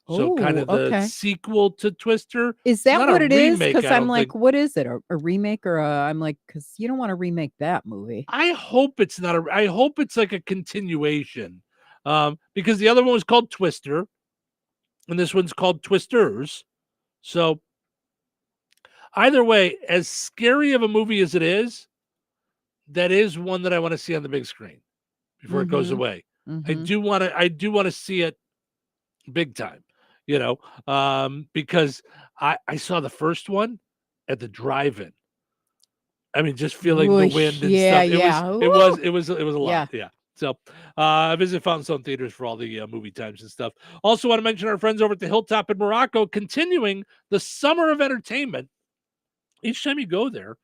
So kind of the sequel to Twister. Is that what it is? Because I'm like, think. what is it? A remake or I'm like, because you don't want to remake that movie. I hope it's not I hope it's like a continuation. Because the other one was called Twister, and this one's called Twisters. So either way, as scary of a movie as it is, that is one that I want to see on the big screen before it goes away. I do want to see it big time, because I saw the first one at the drive-in. I mean, just feeling the wind and stuff. It was a lot. Yeah. So visit Fountain Stone Theaters for all the movie times and stuff. Also want to mention our friends over at the Hilltop in Morocco continuing the summer of entertainment. Each time you go there,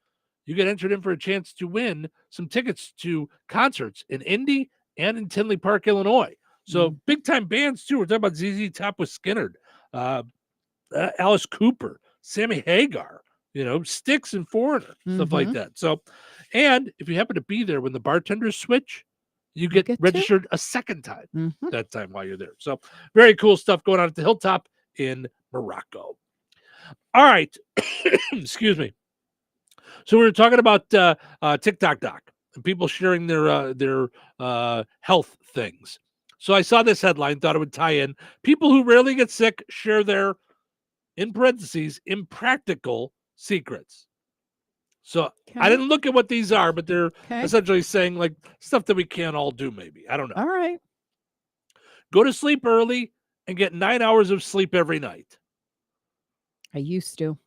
you get entered in for a chance to win some tickets to concerts in Indy and in Tinley Park, Illinois. So big time bands too. We're talking about ZZ Top with Skynyrd, Alice Cooper, Sammy Hagar, Styx and Foreigner, stuff like that. So, and if you happen to be there when the bartenders switch, you get registered a second time that time while you're there. So very cool stuff going on at the Hilltop in Morocco. All right. Excuse me. So we were talking about TikTok Doc and people sharing their health things. So I saw this headline, thought it would tie in. People who rarely get sick share their, in parentheses, impractical secrets. So I didn't look at what these are, but they're essentially saying like stuff that we can't all do maybe. I don't know. All right. Go to sleep early and get 9 hours of sleep every night. I used to.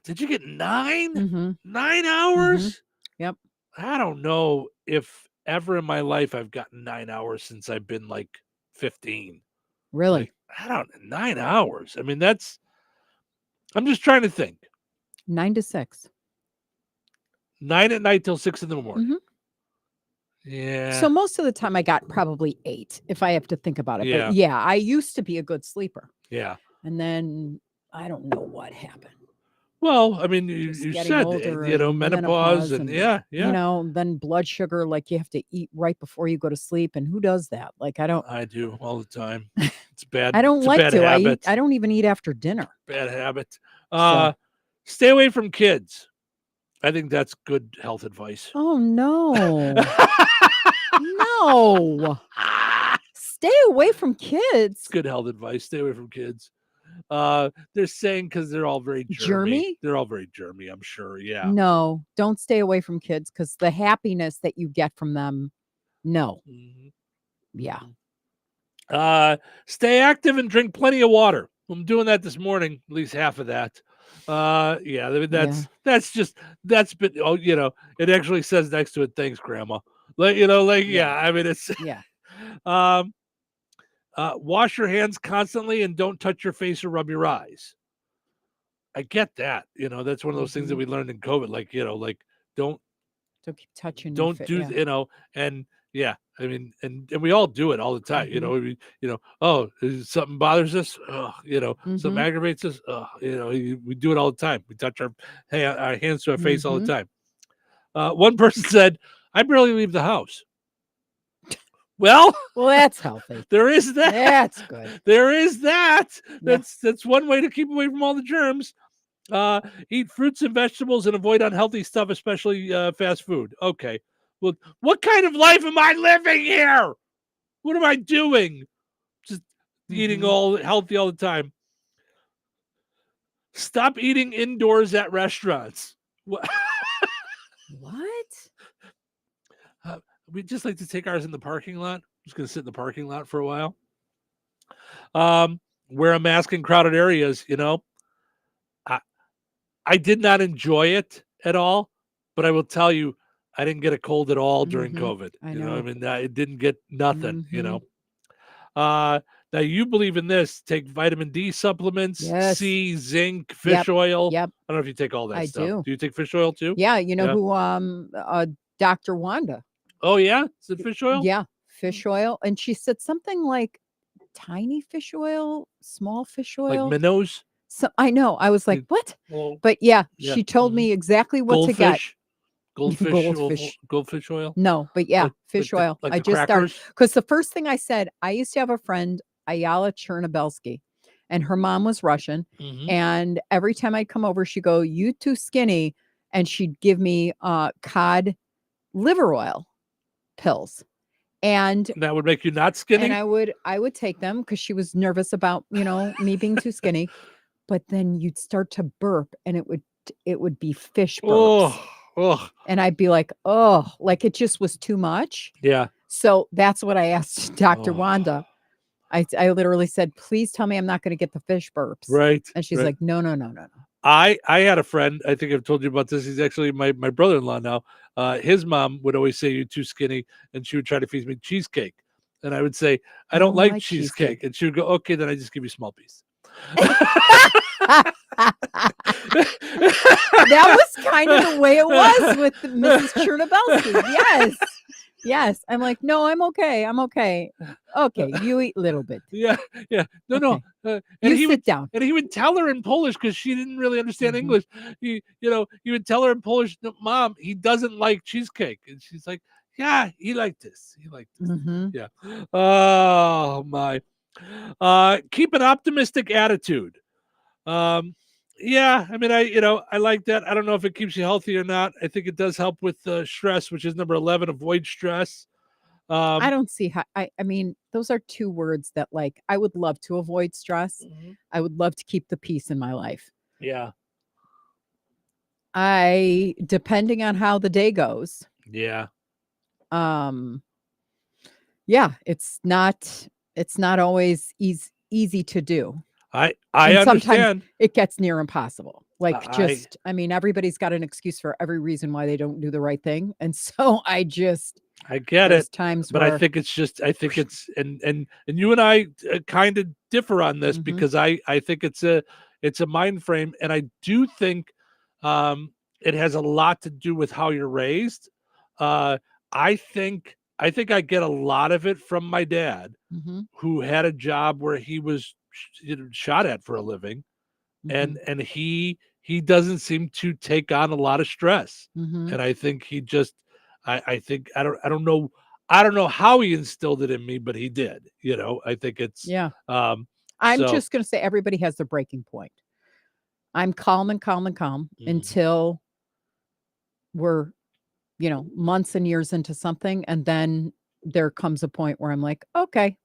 Did you get 9? Mm-hmm. 9 hours? Yep. I don't know if ever in my life I've gotten 9 hours since I've been like 15. Really? Like, I don't 9 hours. I mean, I'm just trying to think. 9 to 6. 9 at night till 6 in the morning. Mm-hmm. Yeah. So most of the time I got probably 8 if I have to think about it. Yeah. But yeah, I used to be a good sleeper. Yeah. And then I don't know what happened. Well, I mean, you Getting said, older and menopause and yeah. You know, then blood sugar, like you have to eat right before you go to sleep. And who does that? Like I don't. I do all the time. It's bad. I don't it's like a bad to. Habit. I don't even eat after dinner. Bad habit. So. Stay away from kids. I think that's good health advice. Oh no. No. Stay away from kids. It's good health advice. Stay away from kids. They're saying because they're all very germy. They're all very germy, I'm sure. Yeah. No, don't stay away from kids because the happiness that you get from them. No. Mm-hmm. Yeah. Stay active and drink plenty of water. I'm doing that this morning, at least half of that. Yeah, I mean, that's been, it actually says next to it, thanks, Grandma. Like, yeah, I mean, it's, yeah. Wash your hands constantly and don't touch your face or rub your eyes. I get that. That's one of those things that we learned in COVID. Like, don't keep touching. Don't do, and yeah, I mean, and we all do it all the time. Oh, something bothers us. Something aggravates us. We do it all the time. We touch our hands to our face all the time. One person said, "I barely leave the house." Well, that's healthy. There is that. That's good. There is that. That's one way to keep away from all the germs. Eat fruits and vegetables and avoid unhealthy stuff, especially fast food. Okay. Well, what kind of life am I living here? What am I doing? Just eating all healthy all the time. Stop eating indoors at restaurants. What? We just like to take ours in the parking lot. I'm just going to sit in the parking lot for a while. Wear a mask in crowded areas, I did not enjoy it at all, but I will tell you, I didn't get a cold at all during COVID. I know. I mean, I didn't get nothing, Now you believe in this, take vitamin D supplements, C, zinc, fish oil. Yep. I don't know if you take all that stuff. I do. Do you take fish oil too? Yeah. You know who, Dr. Wanda. Oh yeah. Is it fish oil? Yeah. Fish oil. And she said something like tiny fish oil, small fish oil. Like minnows? So I know. I was like, what? Well, but yeah, she told me exactly what to get. Goldfish oil? No, but yeah, fish oil. Like I just started because the first thing I said, I used to have a friend, Ayala Chernobelsky, and her mom was Russian. And every time I'd come over, she'd go, "You too skinny," and she'd give me cod liver oil pills. And that would make you not skinny. And I would take them because she was nervous about me being too skinny. But then you'd start to burp, and it would be fish burps. Oh. And I'd be like, oh, like it just was too much. Yeah. So that's what I asked Dr. Wanda. I literally said, please tell me I'm not going to get the fish burps. Right. And she's like, no. I had a friend, I think I've told you about this. He's actually my brother-in-law now. His mom would always say, "You're too skinny," and she would try to feed me cheesecake. And I would say, I don't like cheesecake. And she would go, okay, then I just give you a small piece. That was kind of the way it was with Mrs. Chernobelsky. Yes. I'm like, no, I'm okay. Okay, you eat a little bit. Yeah. No. You he sit would, down. And he would tell her in Polish because she didn't really understand English. He would tell her in Polish, "No, Mom, he doesn't like cheesecake." And she's like, yeah, he liked this. Yeah. Oh my. Keep an optimistic attitude. Yeah, I mean, I like that. I don't know if it keeps you healthy or not. I think it does help with stress, which is number 11. Avoid stress. I don't see how. I mean, those are two words that, like, I would love to avoid stress. I would love to keep the peace in my life. Yeah. Depending on how the day goes. Yeah. Yeah, it's not It's not always easy to do. I And understand. sometimes it gets near impossible. Like I I mean, everybody's got an excuse for every reason why they don't do the right thing. And so I get there's it, times but I where think it's and you and I kind of differ on this because I think it's a mind frame, and I do think it has a lot to do with how you're raised. I think I get a lot of it from my dad, who had a job where he was shot at for a living, and he doesn't seem to take on a lot of stress, and I think he just I think I don't know how he instilled it in me, but he did. I think it's Yeah. um I'm so just gonna say everybody has their breaking point. I'm calm and calm and calm until we're, months and years into something, and then there comes a point where I'm like, okay,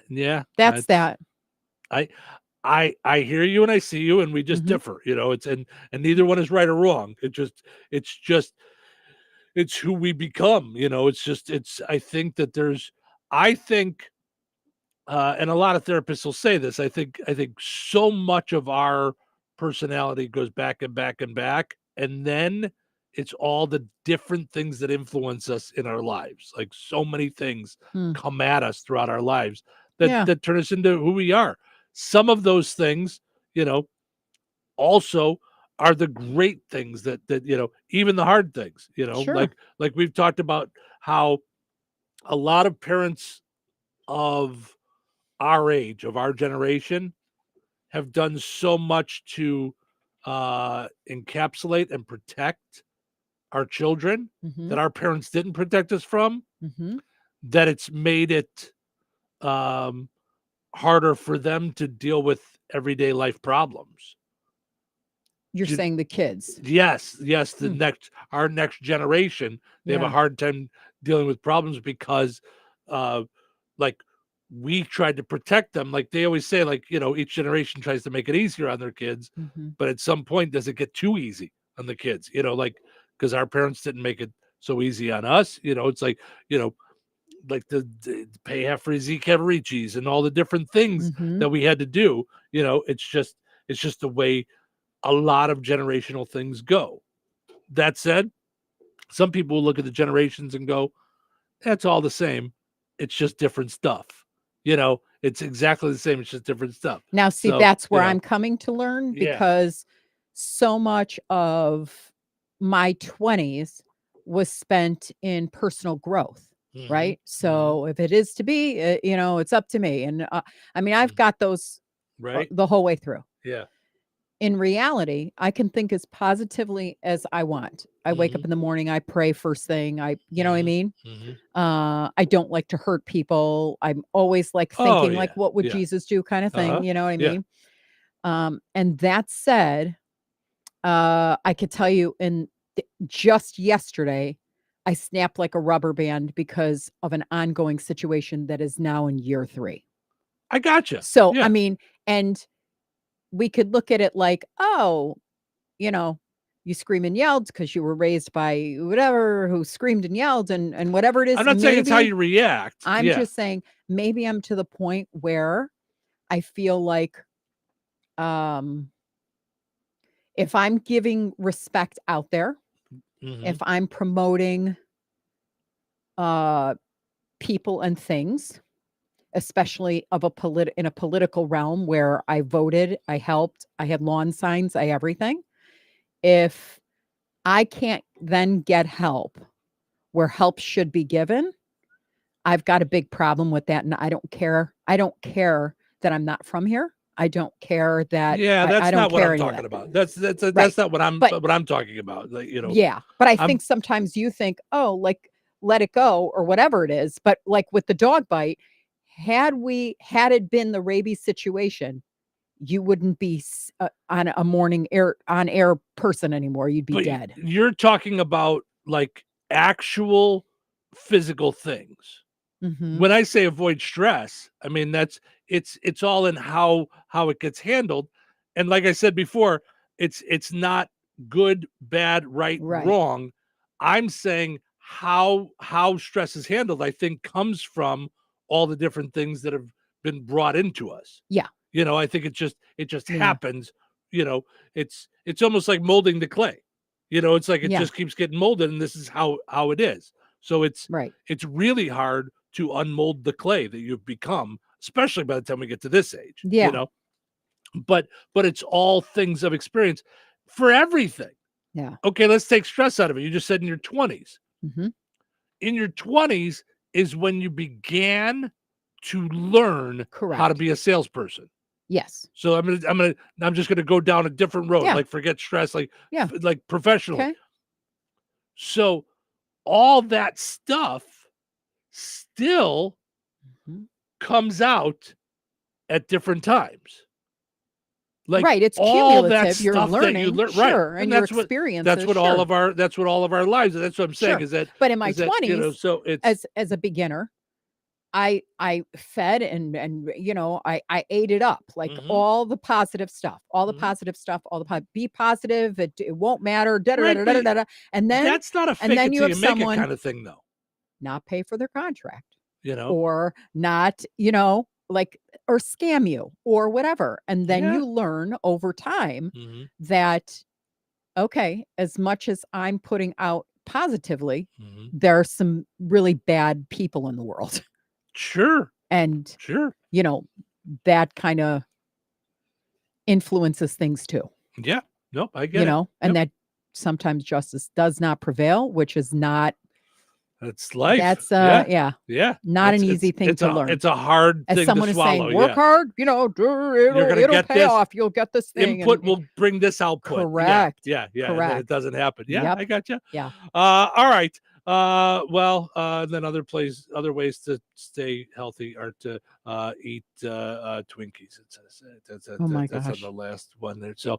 yeah, that's that. I hear you and I see you, and we just differ. It's and neither one is right or wrong. It's just it's who we become. I think that I think and a lot of therapists will say this. I think so much of our personality goes back and back and back, and then it's all the different things that influence us in our lives. Like so many things come at us throughout our lives that turn us into who we are. Some of those things, also are the great things that even the hard things, Sure. like we've talked about how a lot of parents of our age, of our generation, have done so much to encapsulate and protect our children that our parents didn't protect us from, that it's made it harder for them to deal with everyday life problems. You're saying the kids. Yes, our next generation, they have a Yeah. hard time dealing with problems because like we tried to protect them. Like they always say, like, each generation tries to make it easier on their kids, but at some point does it get too easy on the kids? Like because our parents didn't make it so easy on us. It's like, like the pay half for Zeke Cavaricci's and all the different things that we had to do. It's just the way a lot of generational things go. That said, some people will look at the generations and go, that's all the same. It's just different stuff. It's exactly the same. It's just different stuff. Now, see, So, that's where I'm coming to learn Yeah. because so much of my 20s was spent in personal growth, right? So if it is to be, it's up to me. And I mean, I've got those Right. the whole way through. Yeah. In reality, I can think as positively as I want. I wake up in the morning, I pray first thing. You know what I mean? I don't like to hurt people. I'm always like thinking like, what would Jesus do kind of thing. You know what I mean? And that said, I could tell you just yesterday, I snapped like a rubber band because of an ongoing situation that is now in year 3. I gotcha. So, I mean, and we could look at it like, oh, you scream and yelled because you were raised by whatever who screamed and yelled and whatever it is. I'm not saying it's how you react. I'm just saying maybe I'm to the point where I feel like if I'm giving respect out there, if I'm promoting people and things, especially in a political realm where I voted, I helped, I had lawn signs, everything. If I can't then get help where help should be given, I've got a big problem with that. And I don't care. I don't care that I'm not from here. I don't care that. That's I don't not what care I'm any of talking that. about. That's not what I'm talking about. Like, Yeah. But I think sometimes you think, oh, like let it go or whatever it is. But like with the dog bite, had it been the rabies situation, you wouldn't be on a morning on air person anymore. You'd be dead. You're talking about like actual physical things. When I say avoid stress, I mean it's all in how it gets handled. And like I said before, it's not good, bad, right, wrong. I'm saying how stress is handled, I think, comes from all the different things that have been brought into us. Yeah. I think it just happens. It's almost like molding the clay. It's like it just keeps getting molded, and this is how it is. So it's really hard to unmold the clay that you've become, especially by the time we get to this age. Yeah. But it's all things of experience for everything. Yeah. Okay, let's take stress out of it. You just said in your 20s. Mm-hmm. In your 20s is when you began to learn how to be a salesperson. Yes. So I'm just gonna go down a different road, Yeah. like forget stress, like Yeah. professionally. Okay. So all that stuff still comes out at different times. Like right, it's all that cumulative. You're stuff that learning, you learn, sure, right? and your that's what experiences. that's what all of our lives. That's what I'm saying. Sure. Is that But in my is that, 20s, so it's as a beginner, I fed and I ate it up, like all the positive stuff, be positive. It won't matter. Da, da, Right, da, da, da, da, da. And then that's not a fake and then it you till have you make it someone kind of thing, though. not pay for their contract, Or or not, or scam you or whatever. And then you learn over time that, okay, as much as I'm putting out positively, there are some really bad people in the world. Sure. And, sure, that kind of influences things too. Yeah. Nope. I get it. And that sometimes justice does not prevail, which is not. That's life. That's yeah. not an easy thing to learn. It's a hard As thing someone to is swallow. saying, work hard, it'll get pay this. off. You'll get this thing. Input will bring this output. Correct. Yeah. And then Correct. it doesn't happen. Yeah, Yep. I got you. Yeah. All right. Then other ways to stay healthy are to eat Twinkies. That's Oh my that's on gosh. the last one there. So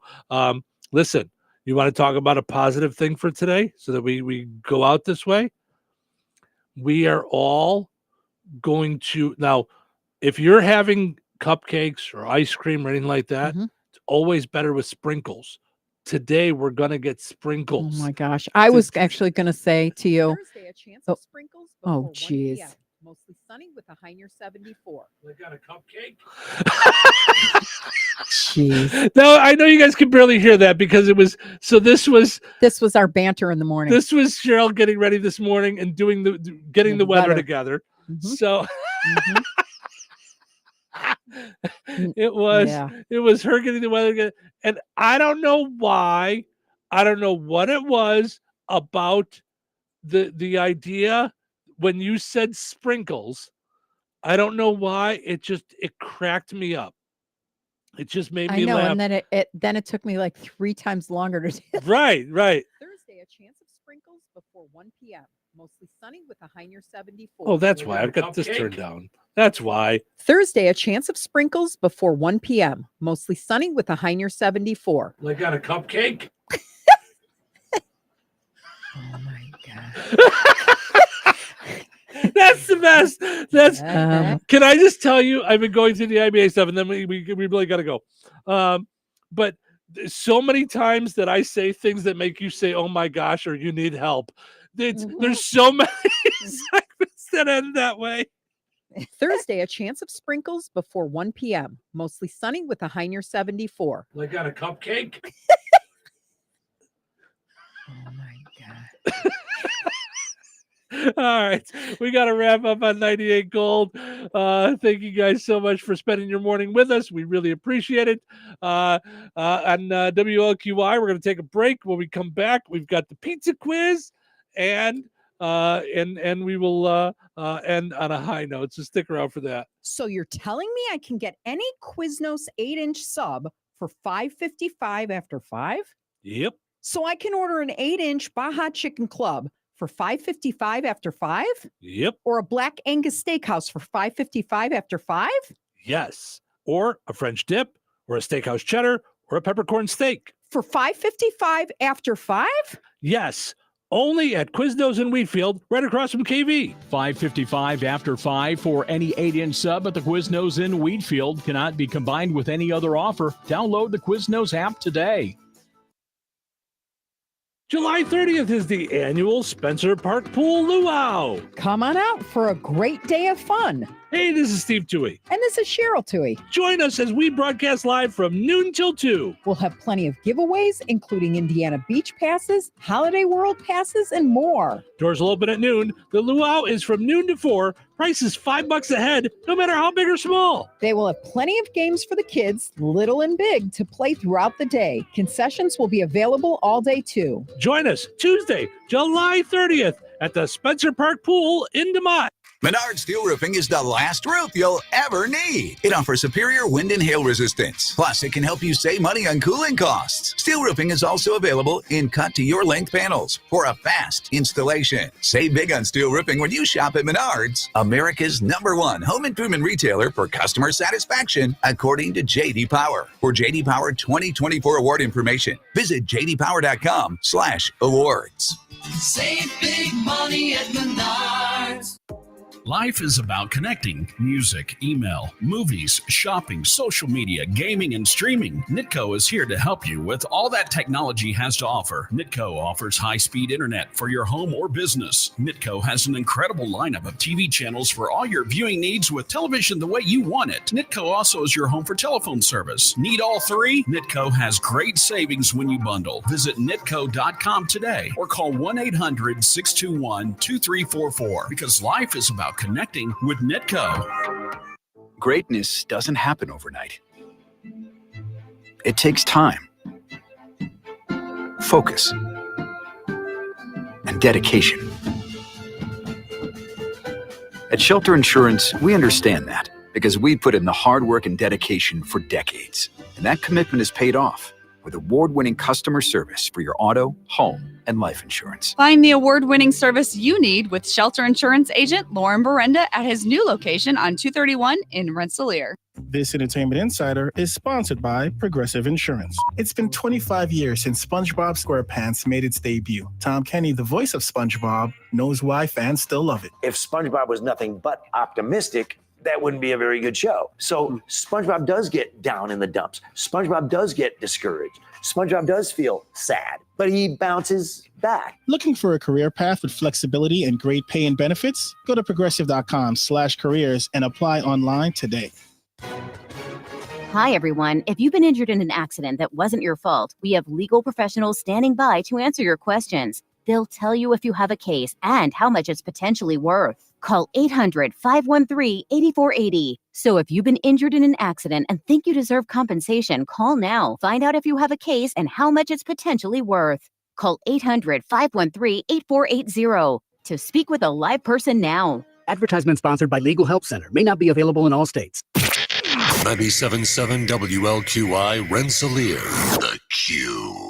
listen, you want to talk about a positive thing for today so that we go out this way? We are all going to now, if you're having cupcakes or ice cream or anything like that, it's always better with sprinkles. Today we're gonna get Oh sprinkles. my gosh. I was actually going to say to you. Thursday, a chance of sprinkles. Oh, geez. Mostly sunny with a high near 74. They got a cupcake. Jeez. No, I know you guys can barely hear that because it was. So this was our banter in the morning. This was Cheryl getting ready this morning and getting the weather together. So it was her getting the weather together, and I don't know why. I don't know what it was about the idea when you said sprinkles. I don't know why it cracked me up. It just made me laugh. And then it took me like 3 times longer to do. Right. Thursday, a chance of sprinkles before 1 p.m. Mostly sunny with a high near 74. Oh, that's why I've got this turned down. That's why. Thursday, a chance of sprinkles before 1 p.m. Mostly sunny with a high near 74. Like got a cupcake? Oh my God. That's the best. That's can I just tell you, I've been going through the IBA stuff and then we really got to go. But so many times that I say things that make you say, oh my gosh, or you need help. There's so many segments that end that way. Thursday, a chance of sprinkles before 1 p.m. Mostly sunny with a high near 74. Like got a cupcake? Oh my God. All right, we got to wrap up on 98 Gold. Thank you guys so much for spending your morning with us. We really appreciate it. On WLQI, we're going to take a break. When we come back, we've got the pizza quiz, and we will end on a high note. So stick around for that. So you're telling me I can get any Quiznos 8-inch sub for $5.55 after 5? Yep. So I can order an 8-inch Baja Chicken Club for $5.55 after 5? Yep. Or a Black Angus Steakhouse for $5.55 after 5? Yes. Or a French dip, or a steakhouse cheddar, or a peppercorn steak. For $5.55 after 5? Yes. Only at Quiznos in Wheatfield, right across from KV. $5.55 after 5 for any 8-inch sub at the Quiznos in Wheatfield. Cannot be combined with any other offer. Download the Quiznos app today. July 30th is the annual Spencer Park Pool Luau. Come on out for a great day of fun. Hey, this is Steve Touhy. And this is Cheryl Touhy. Join us as we broadcast live from noon till 2. We'll have plenty of giveaways, including Indiana Beach passes, Holiday World passes, and more. Doors will open at noon. The luau is from noon to 4. Price is $5 a head, no matter how big or small. They will have plenty of games for the kids, little and big, to play throughout the day. Concessions will be available all day, too. Join us Tuesday, July 30th at the Spencer Park Pool in DeMott. Menard Steel Roofing is the last roof you'll ever need. It offers superior wind and hail resistance. Plus, it can help you save money on cooling costs. Steel Roofing is also available in cut-to-your-length panels for a fast installation. Save big on steel roofing when you shop at Menards, America's #1 home improvement retailer for customer satisfaction, according to J.D. Power. For J.D. Power 2024 award information, visit jdpower.com/awards. Save big money at Menards. Life is about connecting. Music, email, movies, shopping, social media, gaming, and streaming. Nitco is here to help you with all that technology has to offer. Nitco offers high-speed internet for your home or business. Nitco has an incredible lineup of TV channels for all your viewing needs with television the way you want it. Nitco also is your home for telephone service. Need all three? Nitco has great savings when you bundle. Visit nitco.com today or call 1-800-621-2344 because life is about connecting with Nitco. Greatness doesn't happen overnight. It takes time, focus, and dedication. At Shelter Insurance, we understand that because we put in the hard work and dedication for decades. And that commitment is paid off with award-winning customer service for your auto, home, and life insurance. Find the award-winning service you need with Shelter Insurance agent Lauren Berenda at his new location on 231 in Rensselaer. This Entertainment Insider is sponsored by Progressive Insurance. It's been 25 years since SpongeBob SquarePants made its debut. Tom Kenny, the voice of SpongeBob, knows why fans still love it. If SpongeBob was nothing but optimistic, that wouldn't be a very good show. So SpongeBob does get down in the dumps. SpongeBob does get discouraged. SpongeBob does feel sad, but he bounces back. Looking for a career path with flexibility and great pay and benefits? Go to progressive.com/careers and apply online today. Hi, everyone. If you've been injured in an accident that wasn't your fault, we have legal professionals standing by to answer your questions. They'll tell you if you have a case and how much it's potentially worth. Call 800-513-8480. So if you've been injured in an accident and think you deserve compensation, call now. Find out if you have a case and how much it's potentially worth. Call 800-513-8480 to speak with a live person now. Advertisement sponsored by Legal Help Center. May not be available in all states. 97.7 WLQI Rensselaer. The Q.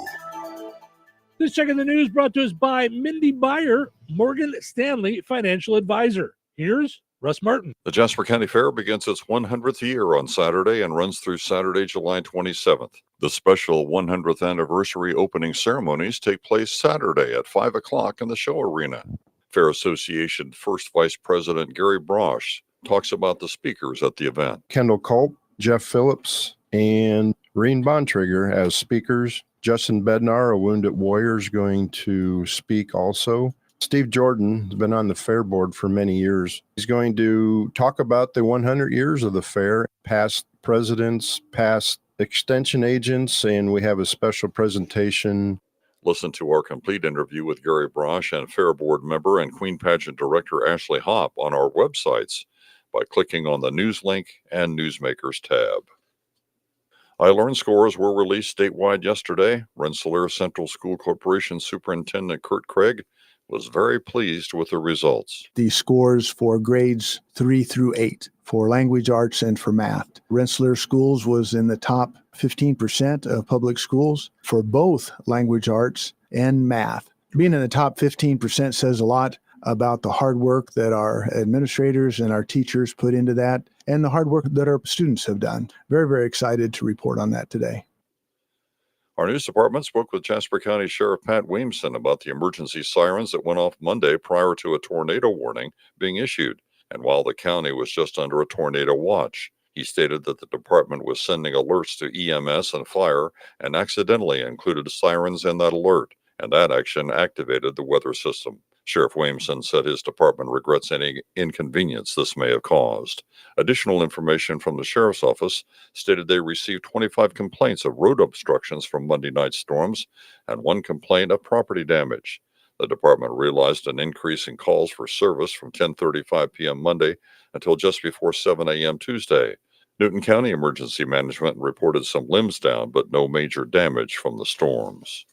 This check in the news brought to us by Mindy Byer, Morgan Stanley Financial Advisor. Here's Russ Martin. The Jasper County Fair begins its 100th year on Saturday and runs through Saturday, July 27th. The special 100th anniversary opening ceremonies take place Saturday at 5 o'clock in the show arena. Fair Association First Vice President Gary Brosh talks about the speakers at the event. Kendall Culp, Jeff Phillips, and Reen Bontrigger as speakers. Justin Bednar, a wounded warrior, is going to speak also. Steve Jordan has been on the fair board for many years. He's going to talk about the 100 years of the fair, past presidents, past extension agents, and we have a special presentation. Listen to our complete interview with Gary Brosh and Fair Board member and Queen Pageant Director Ashley Hopp on our websites by clicking on the News link and Newsmakers tab. iLearn scores were released statewide yesterday. Rensselaer Central School Corporation Superintendent Kurt Craig was very pleased with the results. The scores for grades 3 through 8 for language arts and for math. Rensselaer Schools was in the top 15% of public schools for both language arts and math. Being in the top 15% says a lot about the hard work that our administrators and our teachers put into that and the hard work that our students have done. Very, very excited to report on that today. Our news department spoke with Jasper County Sheriff Pat Williamson about the emergency sirens that went off Monday prior to a tornado warning being issued, and while the county was just under a tornado watch. He stated that the department was sending alerts to EMS and fire and accidentally included sirens in that alert, and that action activated the weather system. Sheriff Williamson said his department regrets any inconvenience this may have caused. Additional information from the sheriff's office stated they received 25 complaints of road obstructions from Monday night storms and 1 complaint of property damage. The department realized an increase in calls for service from 10:35 p.m. Monday until just before 7 a.m. Tuesday. Newton County Emergency Management reported some limbs down, but no major damage from the storms.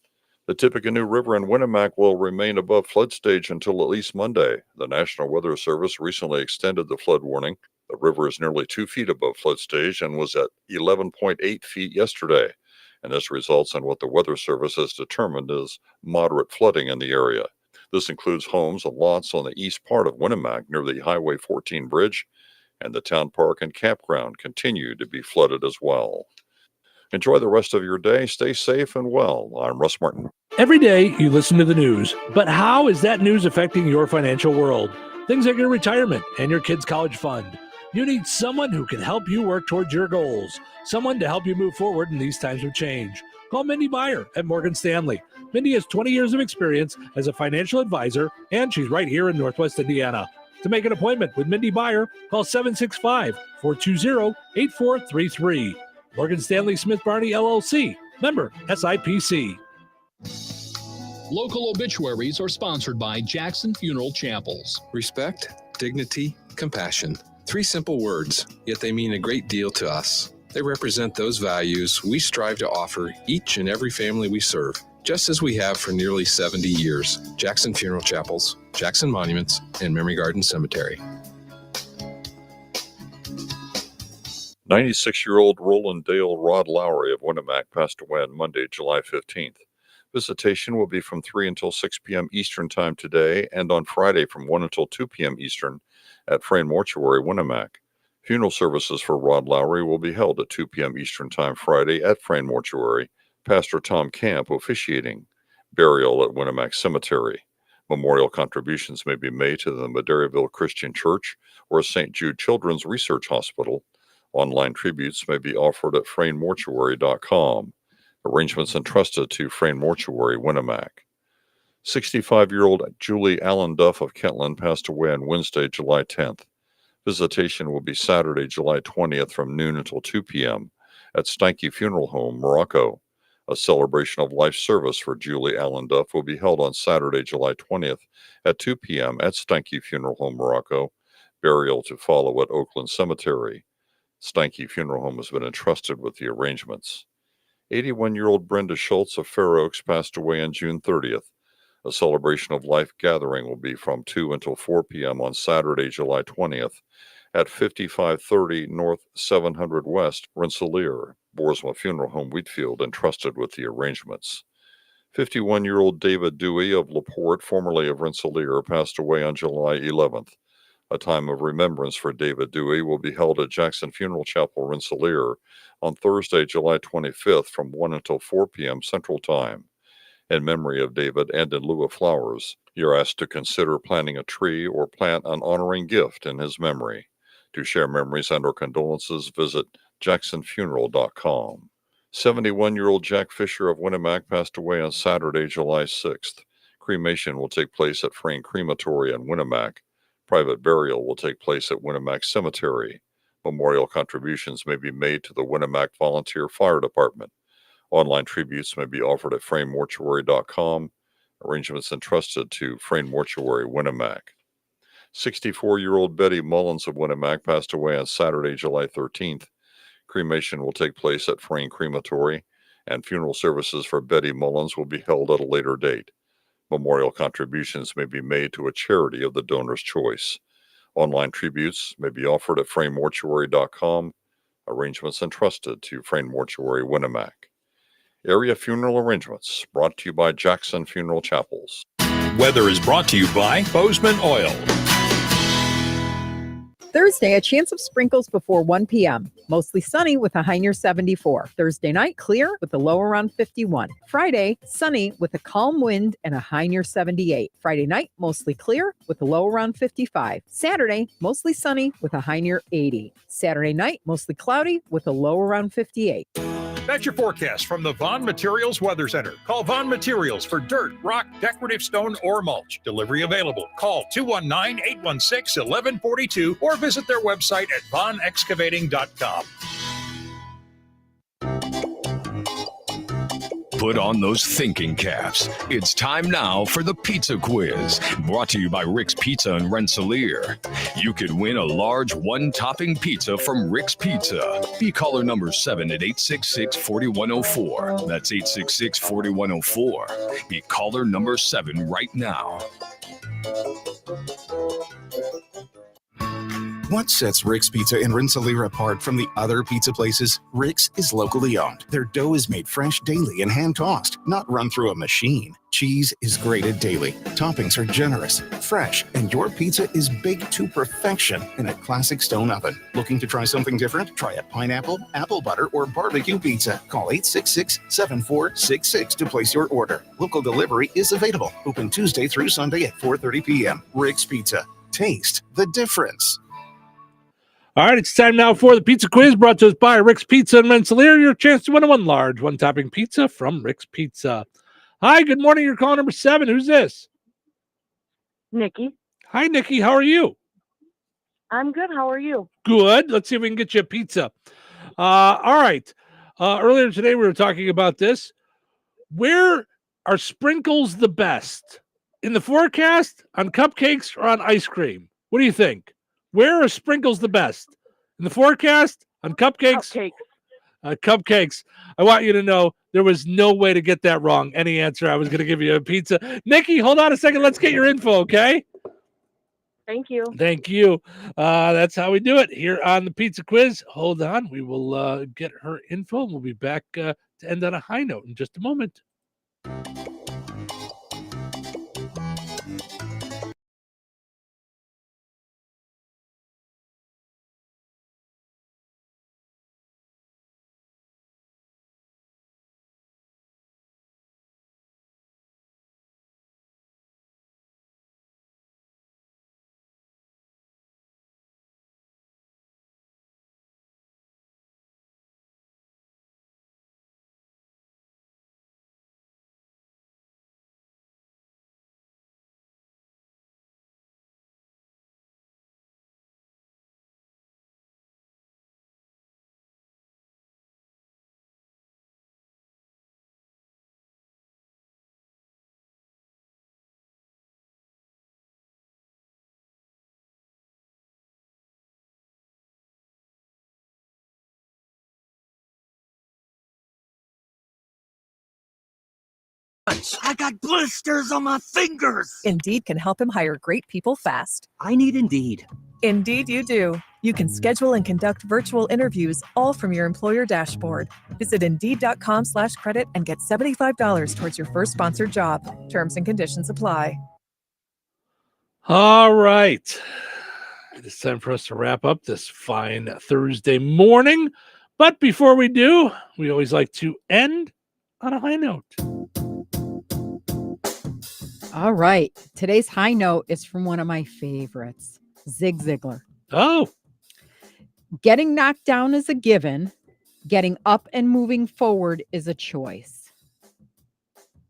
The Tippecanoe River in Winnemac will remain above flood stage until at least Monday. The National Weather Service recently extended the flood warning. The river is nearly 2 feet above flood stage and was at 11.8 feet yesterday. And this results in what the Weather Service has determined is moderate flooding in the area. This includes homes and lots on the east part of Winnemac near the Highway 14 bridge, and the town park and campground continue to be flooded as well. Enjoy the rest of your day. Stay safe and well. I'm Russ Martin. Every day you listen to the news, but how is that news affecting your financial world? Things like your retirement and your kids' college fund. You need someone who can help you work towards your goals, someone to help you move forward in these times of change. Call Mindy Meyer at Morgan Stanley. Mindy has 20 years of experience as a financial advisor, and she's right here in Northwest Indiana. To make an appointment with Mindy Meyer, call 765-420-8433. Morgan Stanley Smith Barney, LLC. Member SIPC. Local obituaries are sponsored by Jackson Funeral Chapels. Respect, dignity, compassion. 3 simple words, yet they mean a great deal to us. They represent those values we strive to offer each and every family we serve, just as we have for nearly 70 years. Jackson Funeral Chapels, Jackson Monuments, and Memory Garden Cemetery. 96-year-old Roland Dale Rod Lowry of Winnemac passed away on Monday, July 15th. Visitation will be from 3 until 6 p.m. Eastern Time today and on Friday from 1 until 2 p.m. Eastern at Frayne Mortuary, Winnemac. Funeral services for Rod Lowry will be held at 2 p.m. Eastern Time Friday at Frayne Mortuary. Pastor Tom Camp officiating. Burial at Winnemac Cemetery. Memorial contributions may be made to the Madeiraville Christian Church or St. Jude Children's Research Hospital. Online tributes may be offered at FrayneMortuary.com. Arrangements entrusted to Frayne Mortuary, Winnemac. 65-year-old Julie Allen Duff of Kentland passed away on Wednesday, July 10th. Visitation will be Saturday, July 20th from noon until 2 p.m. at Stanky Funeral Home, Morocco. A celebration of life service for Julie Allen Duff will be held on Saturday, July 20th at 2 p.m. at Stanky Funeral Home, Morocco. Burial to follow at Oakland Cemetery. Stanky Funeral Home has been entrusted with the arrangements. 81-year-old Brenda Schultz of Fair Oaks passed away on June 30th. A celebration of life gathering will be from 2 until 4 p.m. on Saturday, July 20th at 5530 North 700 West, Rensselaer. Boersma Funeral Home, Wheatfield, entrusted with the arrangements. 51-year-old David Dewey of LaPorte, formerly of Rensselaer, passed away on July 11th. A time of remembrance for David Dewey will be held at Jackson Funeral Chapel, Rensselaer, on Thursday, July 25th from 1 until 4 p.m. Central Time. In memory of David and in lieu of flowers, you're asked to consider planting a tree or plant an honoring gift in his memory. To share memories and/or condolences, visit jacksonfuneral.com. 71-year-old Jack Fisher of Winnemac passed away on Saturday, July 6th. Cremation will take place at Frayne Crematory in Winnemac. Private burial will take place at Winnemac Cemetery. Memorial contributions may be made to the Winnemac Volunteer Fire Department. Online tributes may be offered at FrayneMortuary.com. Arrangements entrusted to Frayne Mortuary, Winnemac. 64-year-old Betty Mullins of Winnemac passed away on Saturday, July 13th. Cremation will take place at Frayne Crematory, and funeral services for Betty Mullins will be held at a later date. Memorial contributions may be made to a charity of the donor's choice. Online tributes may be offered at FrayneMortuary.com. Arrangements entrusted to Frayne Mortuary, Winnemac. Area funeral arrangements brought to you by Jackson Funeral Chapels. Weather is brought to you by Bozeman Oil. Thursday, a chance of sprinkles before 1 p.m. Mostly sunny with a high near 74. Thursday night, clear with a low around 51. Friday, sunny with a calm wind and a high near 78. Friday night, mostly clear with a low around 55. Saturday, mostly sunny with a high near 80. Saturday night, mostly cloudy with a low around 58. That's your forecast from the Vaughn Materials Weather Center. Call Vaughn Materials for dirt, rock, decorative stone, or mulch. Delivery available. Call 219-816-1142 or visit their website at vaughnexcavating.com. Put on those thinking caps. It's time now for the Pizza Quiz, brought to you by Rick's Pizza in Rensselaer. You could win a large one-topping pizza from Rick's Pizza. Be caller number 7 at 866-4104. That's 866-4104. Be caller number 7 right now. What sets Rick's Pizza in Rensselaer apart from the other pizza places? Rick's is locally owned. Their dough is made fresh daily and hand-tossed, not run through a machine. Cheese is grated daily. Toppings are generous, fresh, and your pizza is baked to perfection in a classic stone oven. Looking to try something different? Try a pineapple, apple butter, or barbecue pizza. Call 866-7466 to place your order. Local delivery is available. Open Tuesday through Sunday at 4:30 p.m. Rick's Pizza. Taste the difference. All right, it's time now for the Pizza Quiz, brought to us by Rick's Pizza in Rensselaer. Your chance to win a large one-topping pizza from Rick's Pizza. Hi, good morning. You're calling number 7. Who's this? Nikki. Hi, Nikki. How are you? I'm good. How are you? Good. Let's see if we can get you a pizza. All right. Earlier today, we were talking about this. Where are sprinkles the best? In the forecast, on cupcakes, or on ice cream? What do you think? Where are sprinkles the best? In the forecast, on cupcakes? Cupcakes. I want you to know there was no way to get that wrong. Any answer, I was going to give you a pizza. Nikki, hold on a second. Let's get your info, okay? Thank you. Thank you. That's how we do it here on the Pizza Quiz. Hold on. We will get her info. We'll be back to end on a high note in just a moment. I got blisters on my fingers. Indeed can help him hire great people fast. I need Indeed. Indeed you do. You can schedule and conduct virtual interviews all from your employer dashboard. Visit Indeed.com/credit and get $75 towards your first sponsored job. Terms and conditions apply. All right. It's time for us to wrap up this fine Thursday morning. But before we do, we always like to end on a high note. All right. Today's high note is from one of my favorites, Zig Ziglar. Oh. Getting knocked down is a given. Getting up and moving forward is a choice.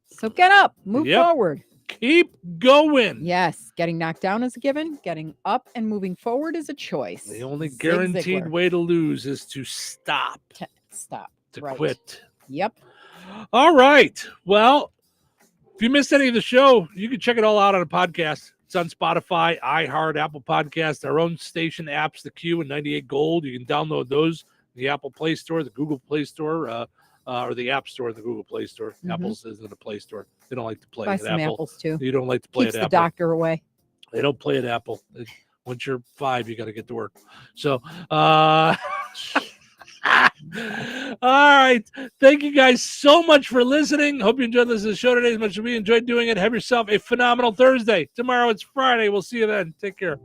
So get up, move forward. Keep going. Yes. Getting knocked down is a given. Getting up and moving forward is a choice. The only Zig guaranteed Ziglar. way to lose is to stop. Stop. To Right. quit. Yep. All right. Well, if you missed any of the show, you can check it all out on a podcast. It's on Spotify, iHeart, Apple Podcasts, our own station apps, the Q and 98 Gold. You can download those in the Apple Play Store, the Google Play Store, or the App Store, the Google Play Store. Mhm. Apple's isn't a Play Store. They don't like to play Buy at some Apple. apples too. You don't like to play Keeps at the Apple. doctor away. They don't play at Apple. Once you're 5, you got to get to work. So, all right. Thank you guys so much for listening. Hope you enjoyed listening to the show today as much as we enjoyed doing it. Have yourself a phenomenal Thursday. Tomorrow it's Friday. We'll see you then. Take care.